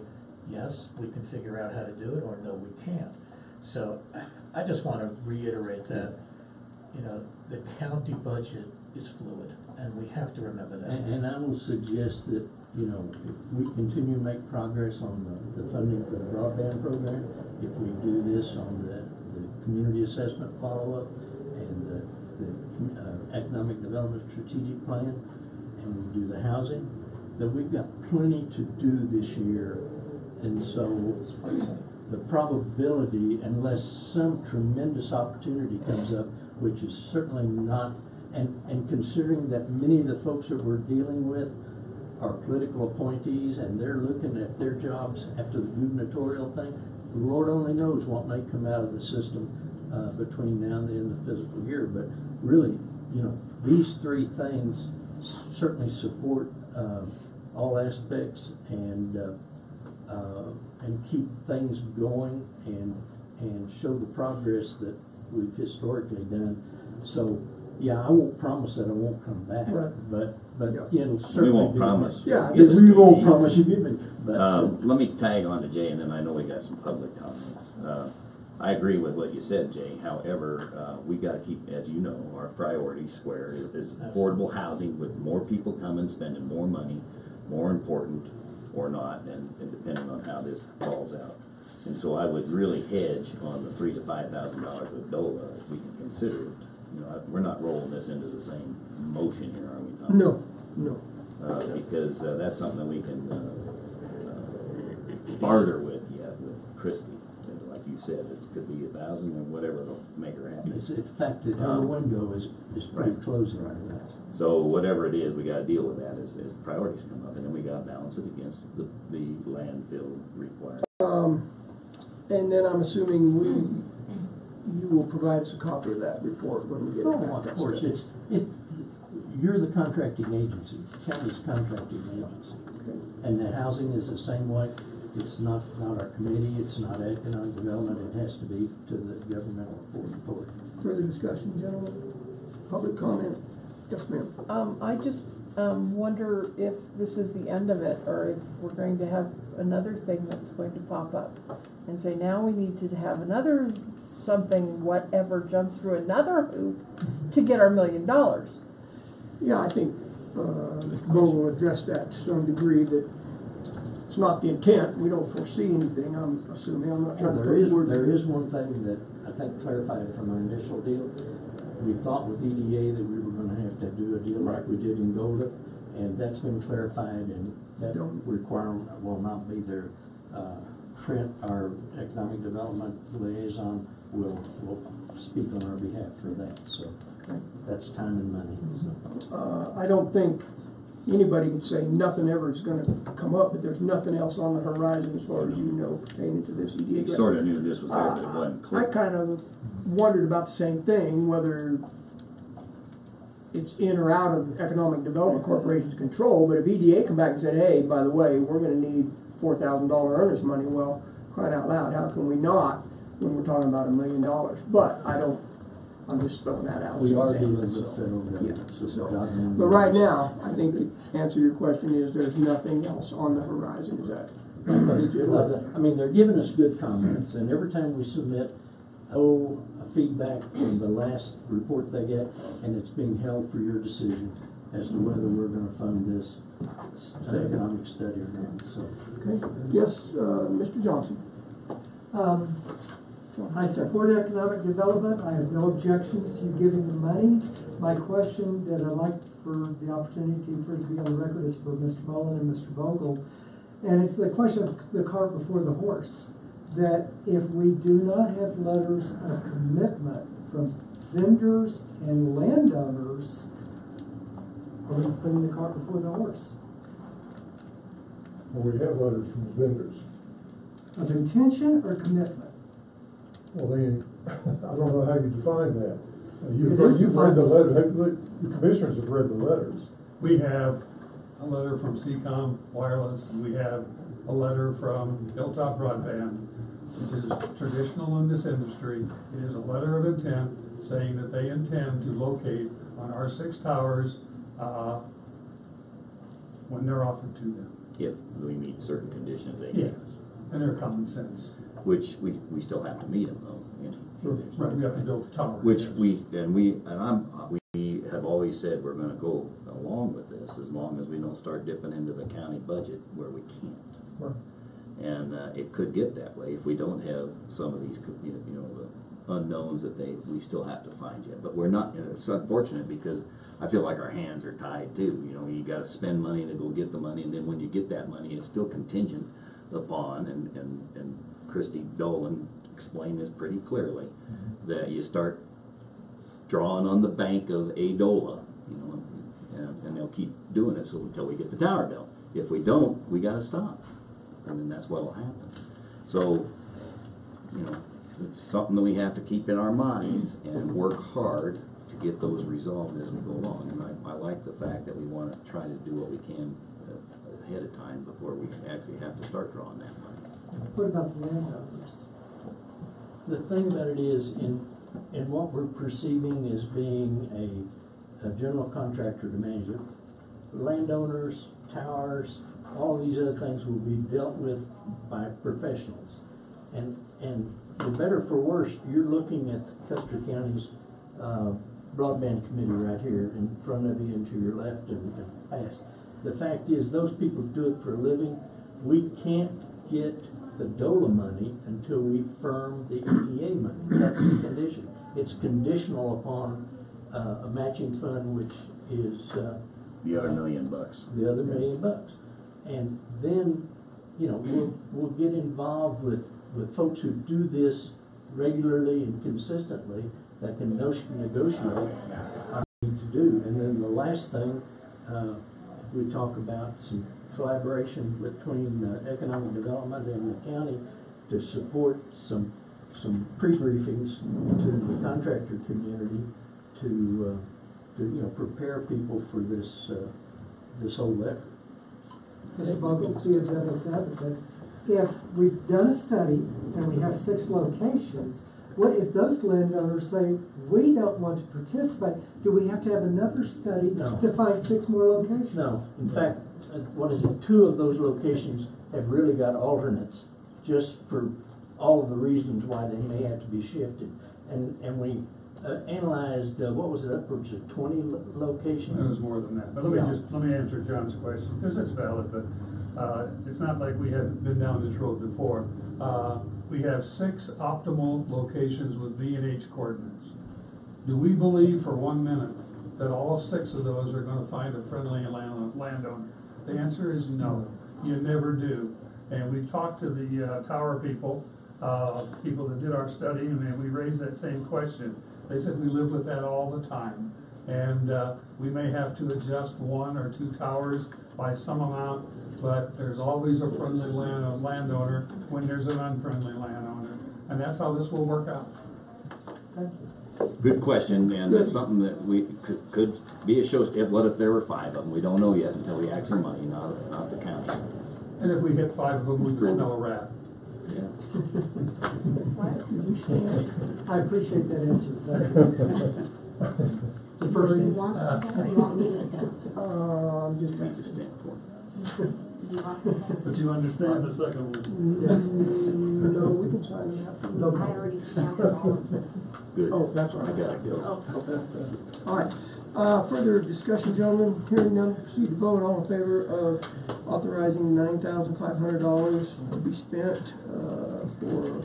yes, we can figure out how to do it, or no, we can't. So I just want to reiterate that, you know, the county budget is fluid, and we have to remember that. And I will suggest that, you know, if we continue to make progress on the funding for the broadband program, if we do this on the community assessment follow-up and the economic development strategic plan, and we do the housing, that we've got plenty to do this year. And so the probability, unless some tremendous opportunity comes up, which is certainly not, and considering that many of the folks that we're dealing with are political appointees and they're looking at their jobs after the gubernatorial thing, the Lord only knows what may come out of the system between now and the end of the fiscal year. But really, you know, these three things certainly support all aspects and keep things going and show the progress that we've historically done. So, yeah, I won't promise that I won't come back, right. but it'll certainly we won't promise. Yeah, we won't promise you give me. Let me tag on to Jay, and then I know we got some public comments. I agree with what you said, Jay. However, we got to keep, as you know, our priority square is affordable housing, with more people coming, spending more money, more important or not, and depending on how this falls out. And so I would really hedge on the $3,000 to $5,000 with DOLA if we can consider it. You know, we're not rolling this into the same motion here, are we, Tom? No, no. Because that's something that we can barter with Christie. Like you said, it could be 1,000 or whatever will make her happy. It's the fact that our window is pretty close right now. So whatever it is, we got to deal with that as priorities come up, and then we got to balance it against the landfill requirement. And then I'm assuming you will provide us a copy of that report when we get it back. Of course, you're the contracting agency, the county's contracting agency. Okay. And the housing is the same way. It's not our committee, it's not economic development, it has to be to the governmental authority. Further discussion, gentlemen? Public comment? Yes, ma'am. I just wonder if this is the end of it, or if we're going to have another thing that's going to pop up and say, now we need to have another something, whatever, jump through another hoop to get our $1 million. Yeah, I think Mr. Bowe will address that to some degree, that it's not the intent. We don't foresee anything, I'm assuming. I'm not trying to put a word. There is one thing that I think clarified from our initial deal. We thought with EDA that we were going to have to do a deal like we did in Golda, And that's been clarified, and that requirement will not be there. Trent, our economic development liaison, will speak on our behalf for that, so that's time and money. So. I don't think anybody can say nothing ever is gonna come up, but there's nothing else on the horizon as far as you know pertaining to this EDA grant. Sort of knew this was there, but it wasn't clear. I kind of wondered about the same thing, whether it's in or out of Economic Development Corporation's control, but if EDA come back and said, hey, by the way, we're gonna need $4,000 earnest money, well, crying out loud, how can we not when we're talking about $1 million? But I'm just throwing that out. We are dealing with federal government. Yeah, but right now, I think the answer to your question is there's nothing else on the horizon. Is that? I mean, they're giving us good comments, and every time we submit, feedback from the last report they get, and it's being held for your decision as to whether we're going to fund this economic study or not. So, okay. Yes, Mr. Johnson. I support economic development. I have no objections to you giving the money. My question that I'd like for the opportunity for it to be on the record is for Mr. Mullen and Mr. Vogel. And it's the question of the cart before the horse. That if we do not have letters of commitment from vendors and landowners, are we putting the cart before the horse? Well, we have letters from the vendors. Of intention or commitment? Well, then, I don't know how you define that. You've read the letter, the commissioners have read the letters. We have a letter from CCOM Wireless, and we have a letter from Hilltop Broadband, which is traditional in this industry. It is a letter of intent saying that they intend to locate on our 6 towers when they're offered to them. If we meet certain conditions, they yes, and they're common sense. Which we still have to meet them though. You know, right, we have to build a tower. Which yes. we have always said we're going to go along with this as long as we don't start dipping into the county budget where we can't. Right. And it could get that way if we don't have some of these, the unknowns that we still have to find yet. But we're not. It's unfortunate because I feel like our hands are tied too. You know, you got to spend money to go get the money, and then when you get that money, it's still contingent upon. And Christy Dolan explained this pretty clearly that you start drawing on the bank of ADOLA, and they'll keep doing it until we get the tower built. If we don't, we got to stop. And then that's what'll happen. So, it's something that we have to keep in our minds and work hard to get those resolved as we go along. And I like the fact that we want to try to do what we can ahead of time before we actually have to start drawing that money. What about the landowners? The thing about it is, in what we're perceiving as being a general contractor to manage it, landowners, towers, all these other things will be dealt with by professionals. And for better for worse, you're looking at Custer County's broadband committee right here in front of you and to your left and past. The fact is, those people do it for a living. We can't get the DOLA money until we firm the ETA money. That's the condition. It's conditional upon a matching fund, which is the other $1 million. The other $1 million. And then, we'll get involved with folks who do this regularly and consistently that can negotiate on need to do. And then the last thing, we talk about some collaboration between economic development and the county to support some pre-briefings to the contractor community to prepare people for this whole effort. Mr. Vogel, be a devil's advocate. If we've done a study and we have 6 locations, what if those landowners say, we don't want to participate? Do we have to have another study to find 6 more locations? No. In fact, 2 of those locations have really got alternates just for all of the reasons why they may have to be shifted. And we analyzed, what was it, upwards of 20 locations? It was more than that. But let me answer John's question, because it's valid, but it's not like we haven't been down this road before. We have 6 optimal locations with B&H coordinates. Do we believe for 1 minute that all 6 of those are gonna find a friendly landowner? The answer is no, you never do. And we talked to the tower people that did our study, and then we raised that same question. They said we live with that all the time. And we may have to adjust 1 or 2 towers by some amount, but there's always a friendly landowner when there's an unfriendly landowner. And that's how this will work out. Thank you. Good question, and that's something that we could be a show. What if there were 5 of them? We don't know yet until we ask for money, not the county. And if we hit 5 of them, we could smell a rat. Yeah. I appreciate that answer. Thank you. The first Do you thing. want to stamp or you want me to stamp? I'm just Trying to stand for it. Do you want to stamp? But you understand the second one? Yes. No, we can sign it after. I already stamped all of them. Good. Oh, that's all I right. gotta go. Oh. All right. Further discussion, gentlemen, hearing none, proceed to vote. All in favor of authorizing $9,500 to be spent for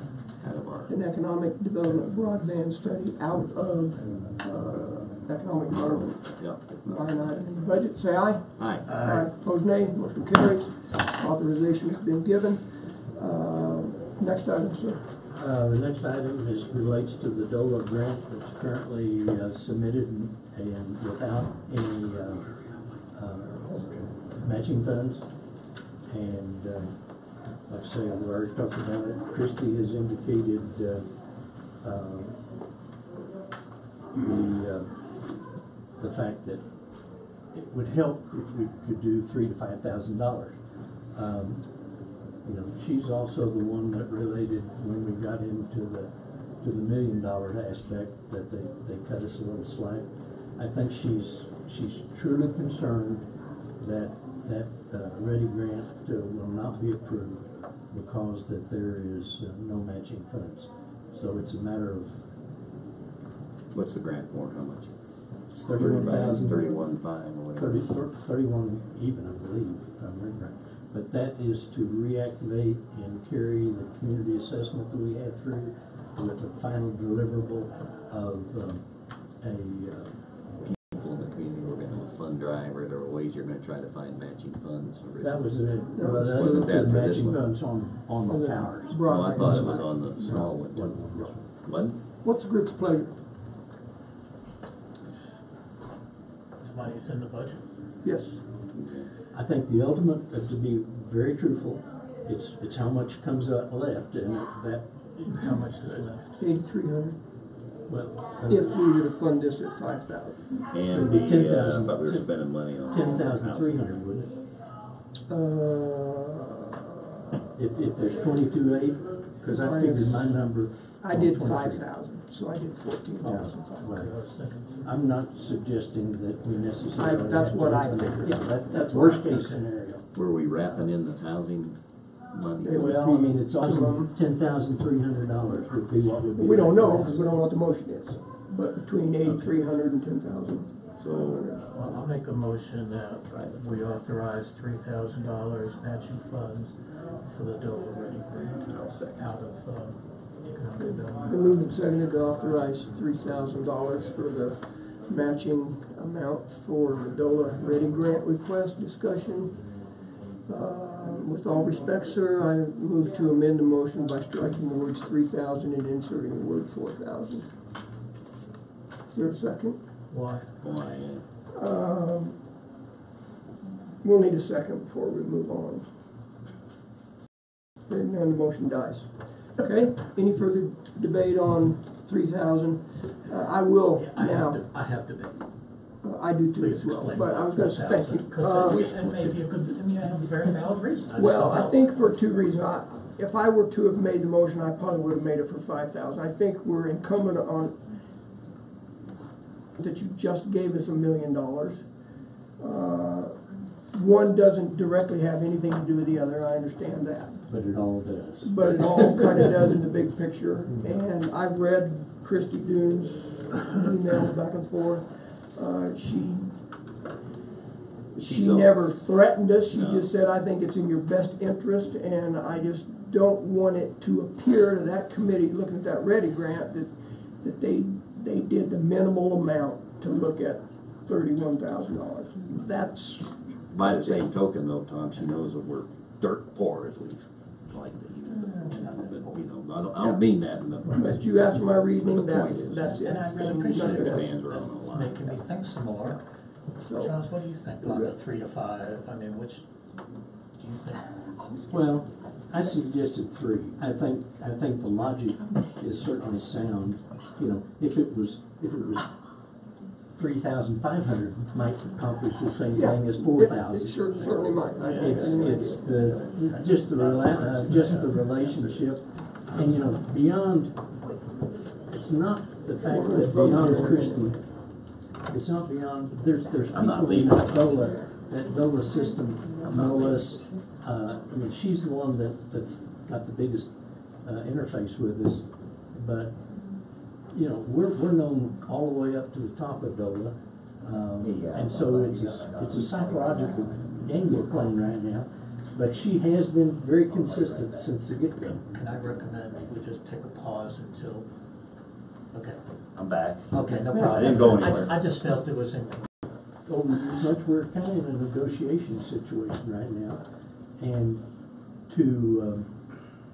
Out of our an economic development broadband study out of economic development line item in the budget, say aye. Aye. Aye. Opposed, nay. Motion carries. Authorization has been given. Next item, sir. The next item relates to the DOLA grant that's currently submitted and without any matching funds. And like I say, we've already talked about it. Christie has indicated the fact that it would help if we could do $3,000 to $5,000. You know, she's also the one that related when we got into the $1 million aspect that they cut us a little slack. I think she's truly concerned that Ready grant will not be approved because that there is no matching funds. So it's a matter of. What's the grant for? How much? It's 31,000. 31,500 or whatever. 31 even, I believe, if I remember right. But that is to reactivate and carry the community assessment that we had through with the final deliverable of People in the community were going to have a fund drive, or there were ways you're going to try to find matching funds. that was it. Wasn't that for this matching one? funds on the towers. No, I thought it was on the small one. What? What's the group's pleasure? Money's in the budget. Yes. I think the ultimate, to be very truthful, it's how much comes out left, and that. How much is left? 8,300. Well, If we were to fund this at 5,000. And It'd be the, 10,000. I thought we were spending money on 10,300, wouldn't it? If there's 22,800, because I figured my number. I did 23. 5,000, so I did 14,500. I'm not suggesting that we necessarily. That's have what to I open it. figured. Yeah, that's worst case scenario. Were we wrapping in the housing money? Well, I mean, it's also $10,300 would be what would be. We don't know, because we don't know what the motion is, but between 8,300 and 10,000. So, Well, I'll make a motion that we authorize $3,000 matching funds for the DOLA Ready grant out of economic development. Been moved and seconded to authorize $3,000 for the matching amount for the DOLA Ready grant request. Discussion. With all respect, sir, I move to amend the motion by striking the words 3,000 and inserting the word 4,000. Is there a second? Why? We'll need a second before we move on. Hearing none, the motion dies. Okay, any further debate on 3,000? I will now. I have debate. I do too as well, but I was going to say thank you. And maybe you could, you have a very valid reason. Well, I think for 2 reasons. If I were to have made the motion, I probably would have made it for 5,000. I think we're incumbent on that you just gave us $1 million. One doesn't directly have anything to do with the other. I understand that. But it all does. But it all kind of does in the big picture. And I've read Christy Doone's emails back and forth. She never threatened us. She just said, I think it's in your best interest, and I just don't want it to appear to that committee looking at that Ready grant that they did the minimal amount to look at $31,000. That's. By the same token though, Tom, she knows that we're dirt poor as we've like to use it. But, you know, I don't mean that in the. But you asked my reasoning, the point is, that's it. And I really appreciate Nothing it. else. Stands are on the It's line. making me think some more. So- Charles, what do you think on the 3 to 5? I mean, which do you think? Well, I suggested 3. I think the logic is certainly sound. You know, if it was 3,500 might accomplish the same thing as 4,000. It certainly might. It's just the relationship, and you know, beyond. It's not the fact that beyond Christie. It's not beyond. There's I'm not people in leaving. that DOLA system know us. I mean, she's the one that's got the biggest interface with us, but you know, we're known all the way up to the top of DOLA, and so it's a psychological game we're playing right now. But she has been very consistent since the get-go. Can I recommend we just take a pause until? Okay. I'm back. Okay, no problem. I didn't go anywhere. I just felt it was in. We're kind of in a negotiation situation right now, and to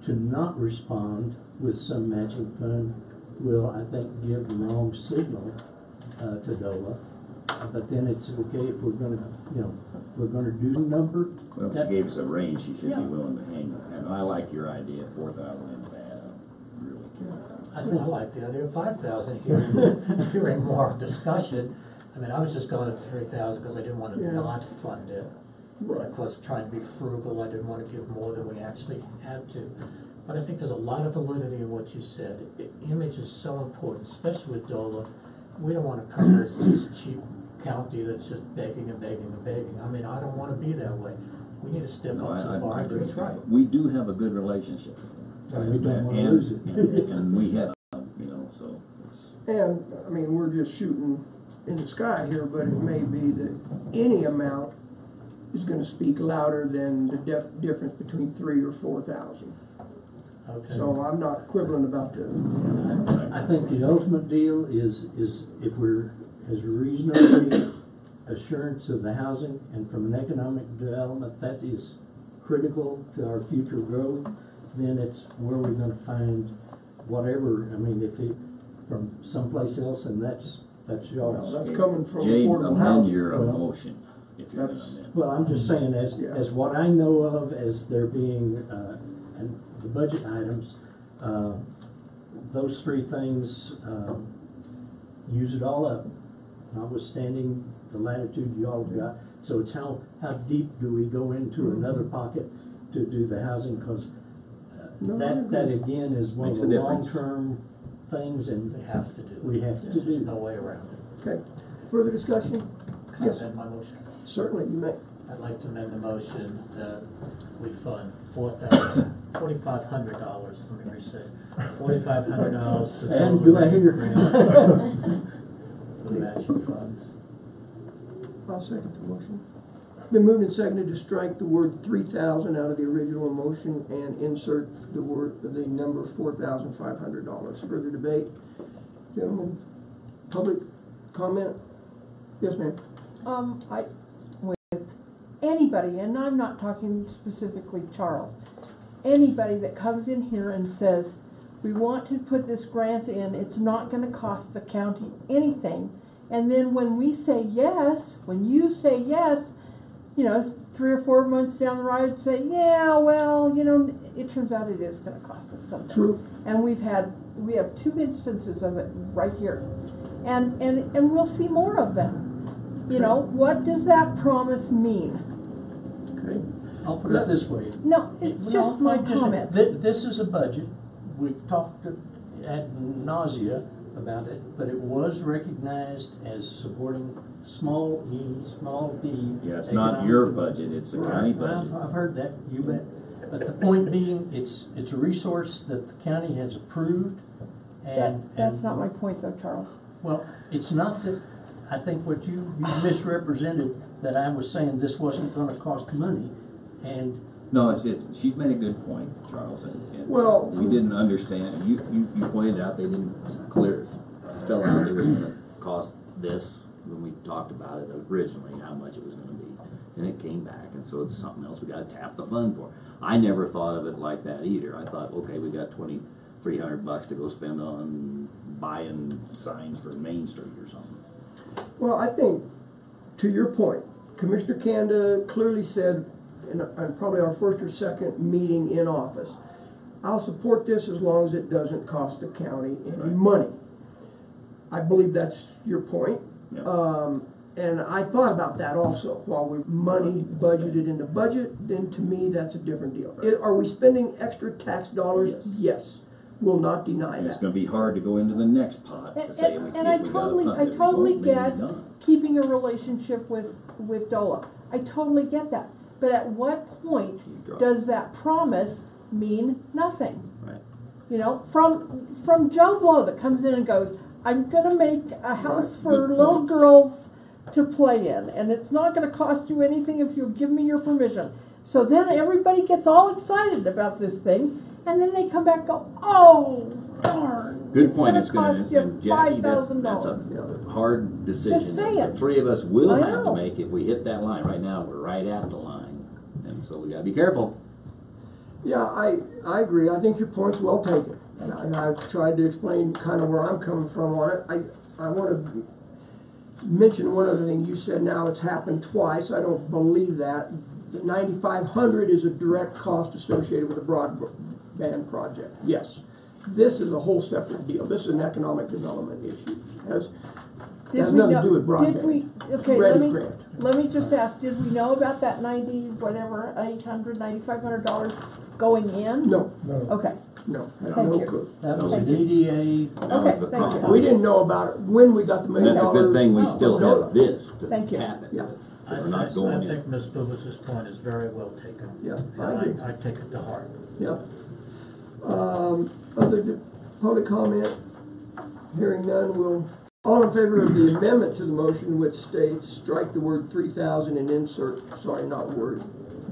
not respond with some matching fund will, I think, give the wrong signal to DOLA. But then it's okay if we're going to, you know, we're going to do a number. Well, if she gave us a range, she should be willing to hang. And I like your idea, 4,000 isn't bad. I really care. I like the idea of 5,000. Hearing more discussion. I mean, I was just going up to 3,000 because I didn't want to not fund it. Right. Of course, trying to be frugal, I didn't want to give more than we actually had to. But I think there's a lot of validity in what you said. Image is so important, especially with DOLA. We don't want to come as this cheap county that's just begging and begging and begging. I mean, I don't want to be that way. We need to step up to the bar and do what's right. We do have a good relationship. We don't want to lose it. And we have, you know, so. And, I mean, we're just shooting in the sky here, but it may be that any amount is gonna speak louder than the difference between 3,000 or 4,000. Okay. So I'm not quibbling about the. I think the ultimate deal is if we're as reasonably assurance of the housing, and from an economic development that is critical to our future growth, then it's where we're going to find whatever. I mean, if it from someplace else, and that's y'all's. That's coming from Jay, affordable amend housing. your motion. If you're That's- gonna amend. Well, I'm just saying, as what I know of as there being and the budget items, those 3 things use it all up, notwithstanding the latitude you all have got. So it's how deep do we go into another pocket to do the housing? Because that again is one Makes of a the difference. long-term things, and We have to do it. we have to There's do. no way around it. Okay, further discussion? Can I Yes. amend my motion? Certainly, you may. I'd like to amend the motion that we fund $4,500, let me restate, $4,500 to And build do a I hear? grant for the matching funds. I'll second the motion. Been moved and seconded to strike the word 3,000 out of the original motion and insert the number $4,500. Further debate? Gentlemen, public comment? Yes, ma'am. With anybody, and I'm not talking specifically Charles, anybody that comes in here and says, we want to put this grant in, it's not gonna cost the county anything, and then when we say yes, when you say yes, you know, 3 or 4 months down the road, say, yeah, well, you know, it turns out it is gonna cost us something. True. And we have 2 instances of it right here. And we'll see more of them. You know, what does that promise mean? Okay. I'll put it this way. No, it's just my comment. This is a budget. We've talked ad nausea about it, but it was recognized as supporting small e, small d. Yeah, it's not your budget, it's the county budget. I've heard that, you bet. But the point being, it's a resource that the county has approved, and That's not my point though, Charles. well, it's not that. I think what you misrepresented, that I was saying this wasn't going to cost money, and No, she's made a good point, Charles, and Well, we didn't understand. You pointed out they didn't spell out it was gonna cost this, when we talked about it originally, how much it was gonna be. And it came back, and so it's something else we gotta tap the fund for. I never thought of it like that either. I thought, okay, we got $2,300 to go spend on buying signs for Main Street or something. Well, I think, to your point, Commissioner Kanda clearly said in probably our first or second meeting in office, I'll support this as long as it doesn't cost the county any money. I believe that's your point. Yeah. And I thought about that also. While we're money budgeted in the budget, then to me that's a different deal. Are we spending extra tax dollars? Yes. Will not deny And that. it's gonna be hard to go into the next pot to say if we And I got a totally, fund. I If we totally don't, maybe get not. keeping a relationship with DOLA. I totally get that. But at what point does that promise mean nothing? Right. You know, from Joe Blow that comes in and goes, I'm gonna make a house for Good little point. girls to play in, and it's not gonna cost you anything if you'll give me your permission. So then everybody gets all excited about this thing, and then they come back and go, oh, darn. Good point. It's gonna gonna, cost you and Jackie, that's $5,000. a hard decision Just that saying. the three of us will I have to know. make if we hit that line. Right now, we're right at the line, and so we gotta be careful. Yeah, I agree. I think your point's well taken. And I've tried to explain kind of where I'm coming from on it. I want to mention one other thing. You said now it's happened twice. I don't believe that. The $9,500 is a direct cost associated with the broadband project. Yes. This is a whole separate deal. This is an economic development issue. Has nothing to do with broadband. Did we, okay, let me just ask, did we know about that $9,500 going in? No. Okay. No. I have Thank no you. clue. That was Thank an you. EDA. That was the thank you. problem. We didn't know about it when we got the $1 And million. that's a good thing we still No. have this to Thank you. tap it Yeah. with. We're not going I in. think Ms. Bubas's point is very well taken. Yeah, And I agree. I take it to heart. Yeah. Other public comment? Hearing none, will, all in favor of the amendment to the motion which states strike the word 3,000 and insert, sorry, not word,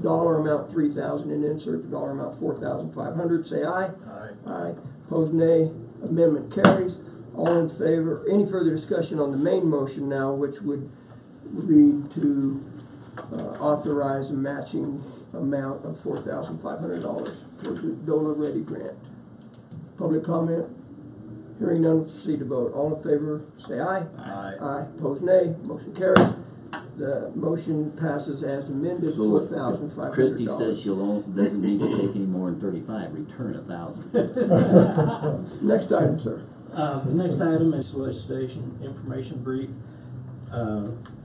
dollar amount 3,000 and insert the dollar amount 4,500, say aye. Aye. Aye. Opposed, nay. Amendment carries. All in favor, any further discussion on the main motion now, which would read to authorize a matching amount of $4,500 for the DOLA Ready grant. Public comment? Hearing none, proceed to vote. All in favor, say aye. Aye. Aye. Opposed, nay. Motion carries. The motion passes as amended, So if $4,500. Christie says doesn't need to take any more than 35, return 1,000. Next item, sir. The next item is solicitation information brief.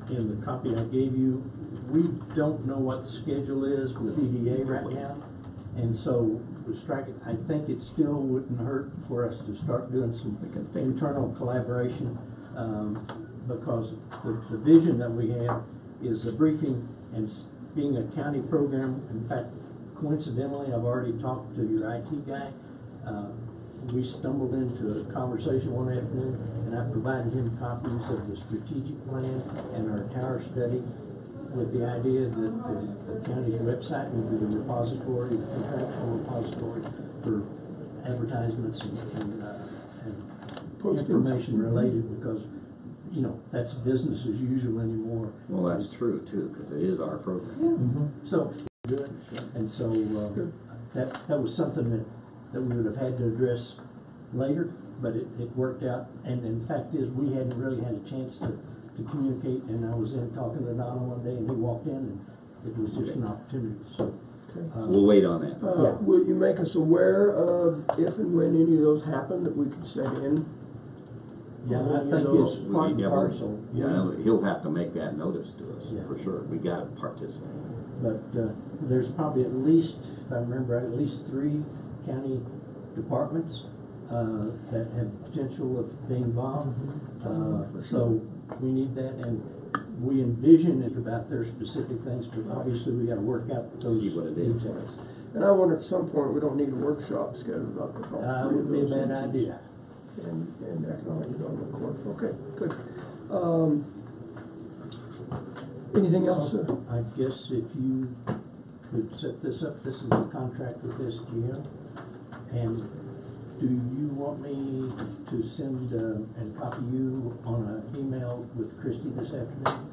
In the copy I gave you, we don't know what the schedule is with EDA right now, and so we strike it. I think it still wouldn't hurt for us to start doing some internal collaboration, because the vision that we have is a briefing and being a county program. In fact, coincidentally, I've already talked to your IT guy. We stumbled into a conversation one afternoon, and I provided him copies of the strategic plan and our tower study, with the idea that the county's website will be the repository, the contractual repository for advertisements and information related, because, you know, that's business as usual anymore. Well, that's true too, because it is our program. Mm-hmm. So, good. And so that was something that we would have had to address later, but it worked out. And the fact is, we hadn't really had a chance to communicate, and I was in talking to Donna one day, and he walked in, and it was just an opportunity. So we'll wait on that. Will you make us aware of if and when any of those happen that we can set in? Yeah, I think it's part and parcel. Yeah, he'll have to make that notice to us, Yeah. for sure. We got to participate. But there's probably at least, if I remember right, at least 3 county departments that have potential of being involved. So we need that, and we envision it about their specific things, but obviously we got to work out those See what it is. details. And I wonder if at some point we don't need a workshop scheduled about the all 3 of Would be a those bad entities. idea. And economic development court. Okay, good. Anything else, sir? I guess if you could set this up, this is the contract with SGM, and do you want me to send and copy you on an email with Christie this afternoon,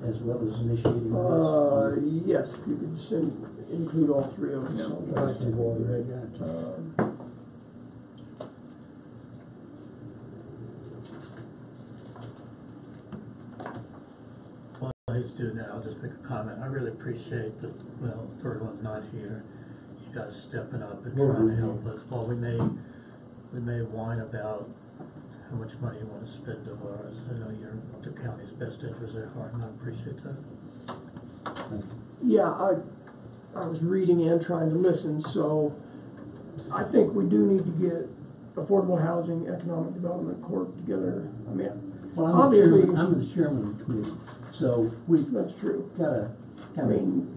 as well as initiating this? Yes, if you could include all three of us. Yeah. While he's doing that, I'll just make a comment. I really appreciate the third one's not here. You guys stepping up and trying to help us. While we may whine about how much money you want to spend of ours, I know you're the county's best interest at heart, and I appreciate that. Yeah, I was reading and trying to listen, so I think we do need to get Affordable Housing Economic Development Corp together. I mean, Well, obviously, I'm the chairman of the committee, so we've that's true. gotta I mean,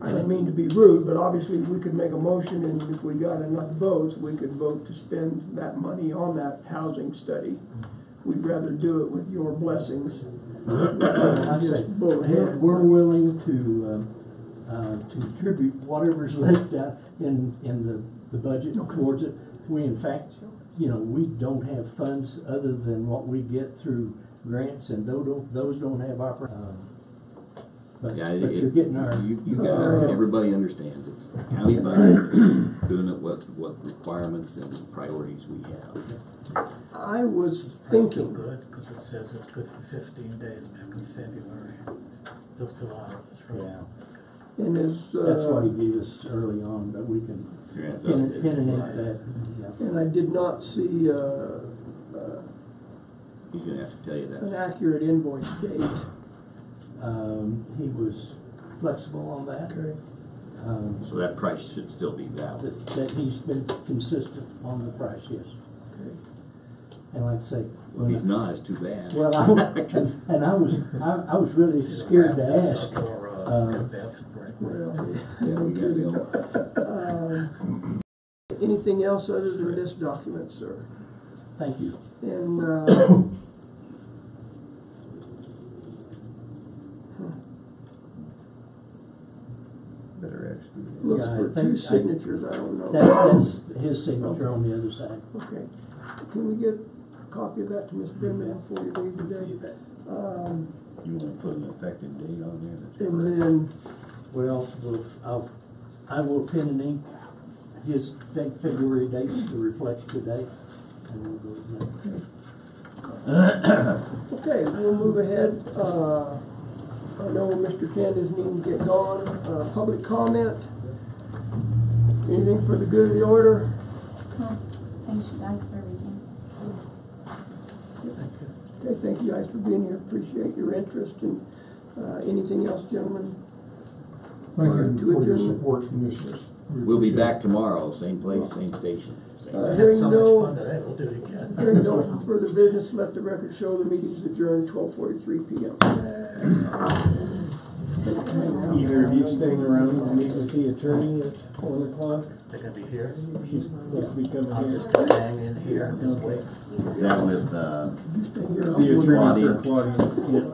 I don't mean to be rude, but obviously we could make a motion, and if we got enough votes, we could vote to spend that money on that housing study. We'd rather do it with your blessings. Just bull ahead. we're willing to contribute whatever's left out in the budget towards it. We, in fact, we don't have funds other than what we get through grants, and those don't have but you're getting our. You got it. Everybody understands. It's the county budget, doing it what requirements and priorities we have. I was That's thinking. still good, because it says it's good for 15 days back in February. They'll still honor this, right? Yeah. And That's what he gave us early on, but we can pin and ink that. Yeah. And I did not see He's gonna have to tell you an that. accurate invoice date. He was flexible on that. Okay. So that price should still be valid. That he's been consistent on the price, yes. Okay. And like I say, Well, if he's not, it's too bad. well, I was really scared to ask. Well, Yeah, we gotta go. anything else other than this document, sir? Thank you. And Better expedite. looks Yeah, I for think two signatures. I don't know. That's his signature on the other side. Okay. Can we get a copy of that to Ms. Brendan before you leave today? You wanna put an effective date on there? That's And then, Well, I will pin and ink his February dates to reflect today, and we'll go from there. okay, we'll move ahead. I know Mr. Candace needing to get gone. Public comment? Anything for the good of the order? No, thanks you guys for everything. Okay, thank you guys for being here. Appreciate your interest. And anything else, gentlemen? Thank To you for your adjourn. support, commissioners. We'll be back tomorrow, same place, same station. Same time. Hearing So no, much fun today, we'll do it again. hearing no further business, let the record show the meeting's adjourned 12:43 p.m. Either of you staying around to meet with the attorney at 1 o'clock? They're gonna be here. She's supposed to be coming I'm here. just gonna hang in here and just wait. Is that with, Just to hear The attorney Claudia? for Claudia, yeah.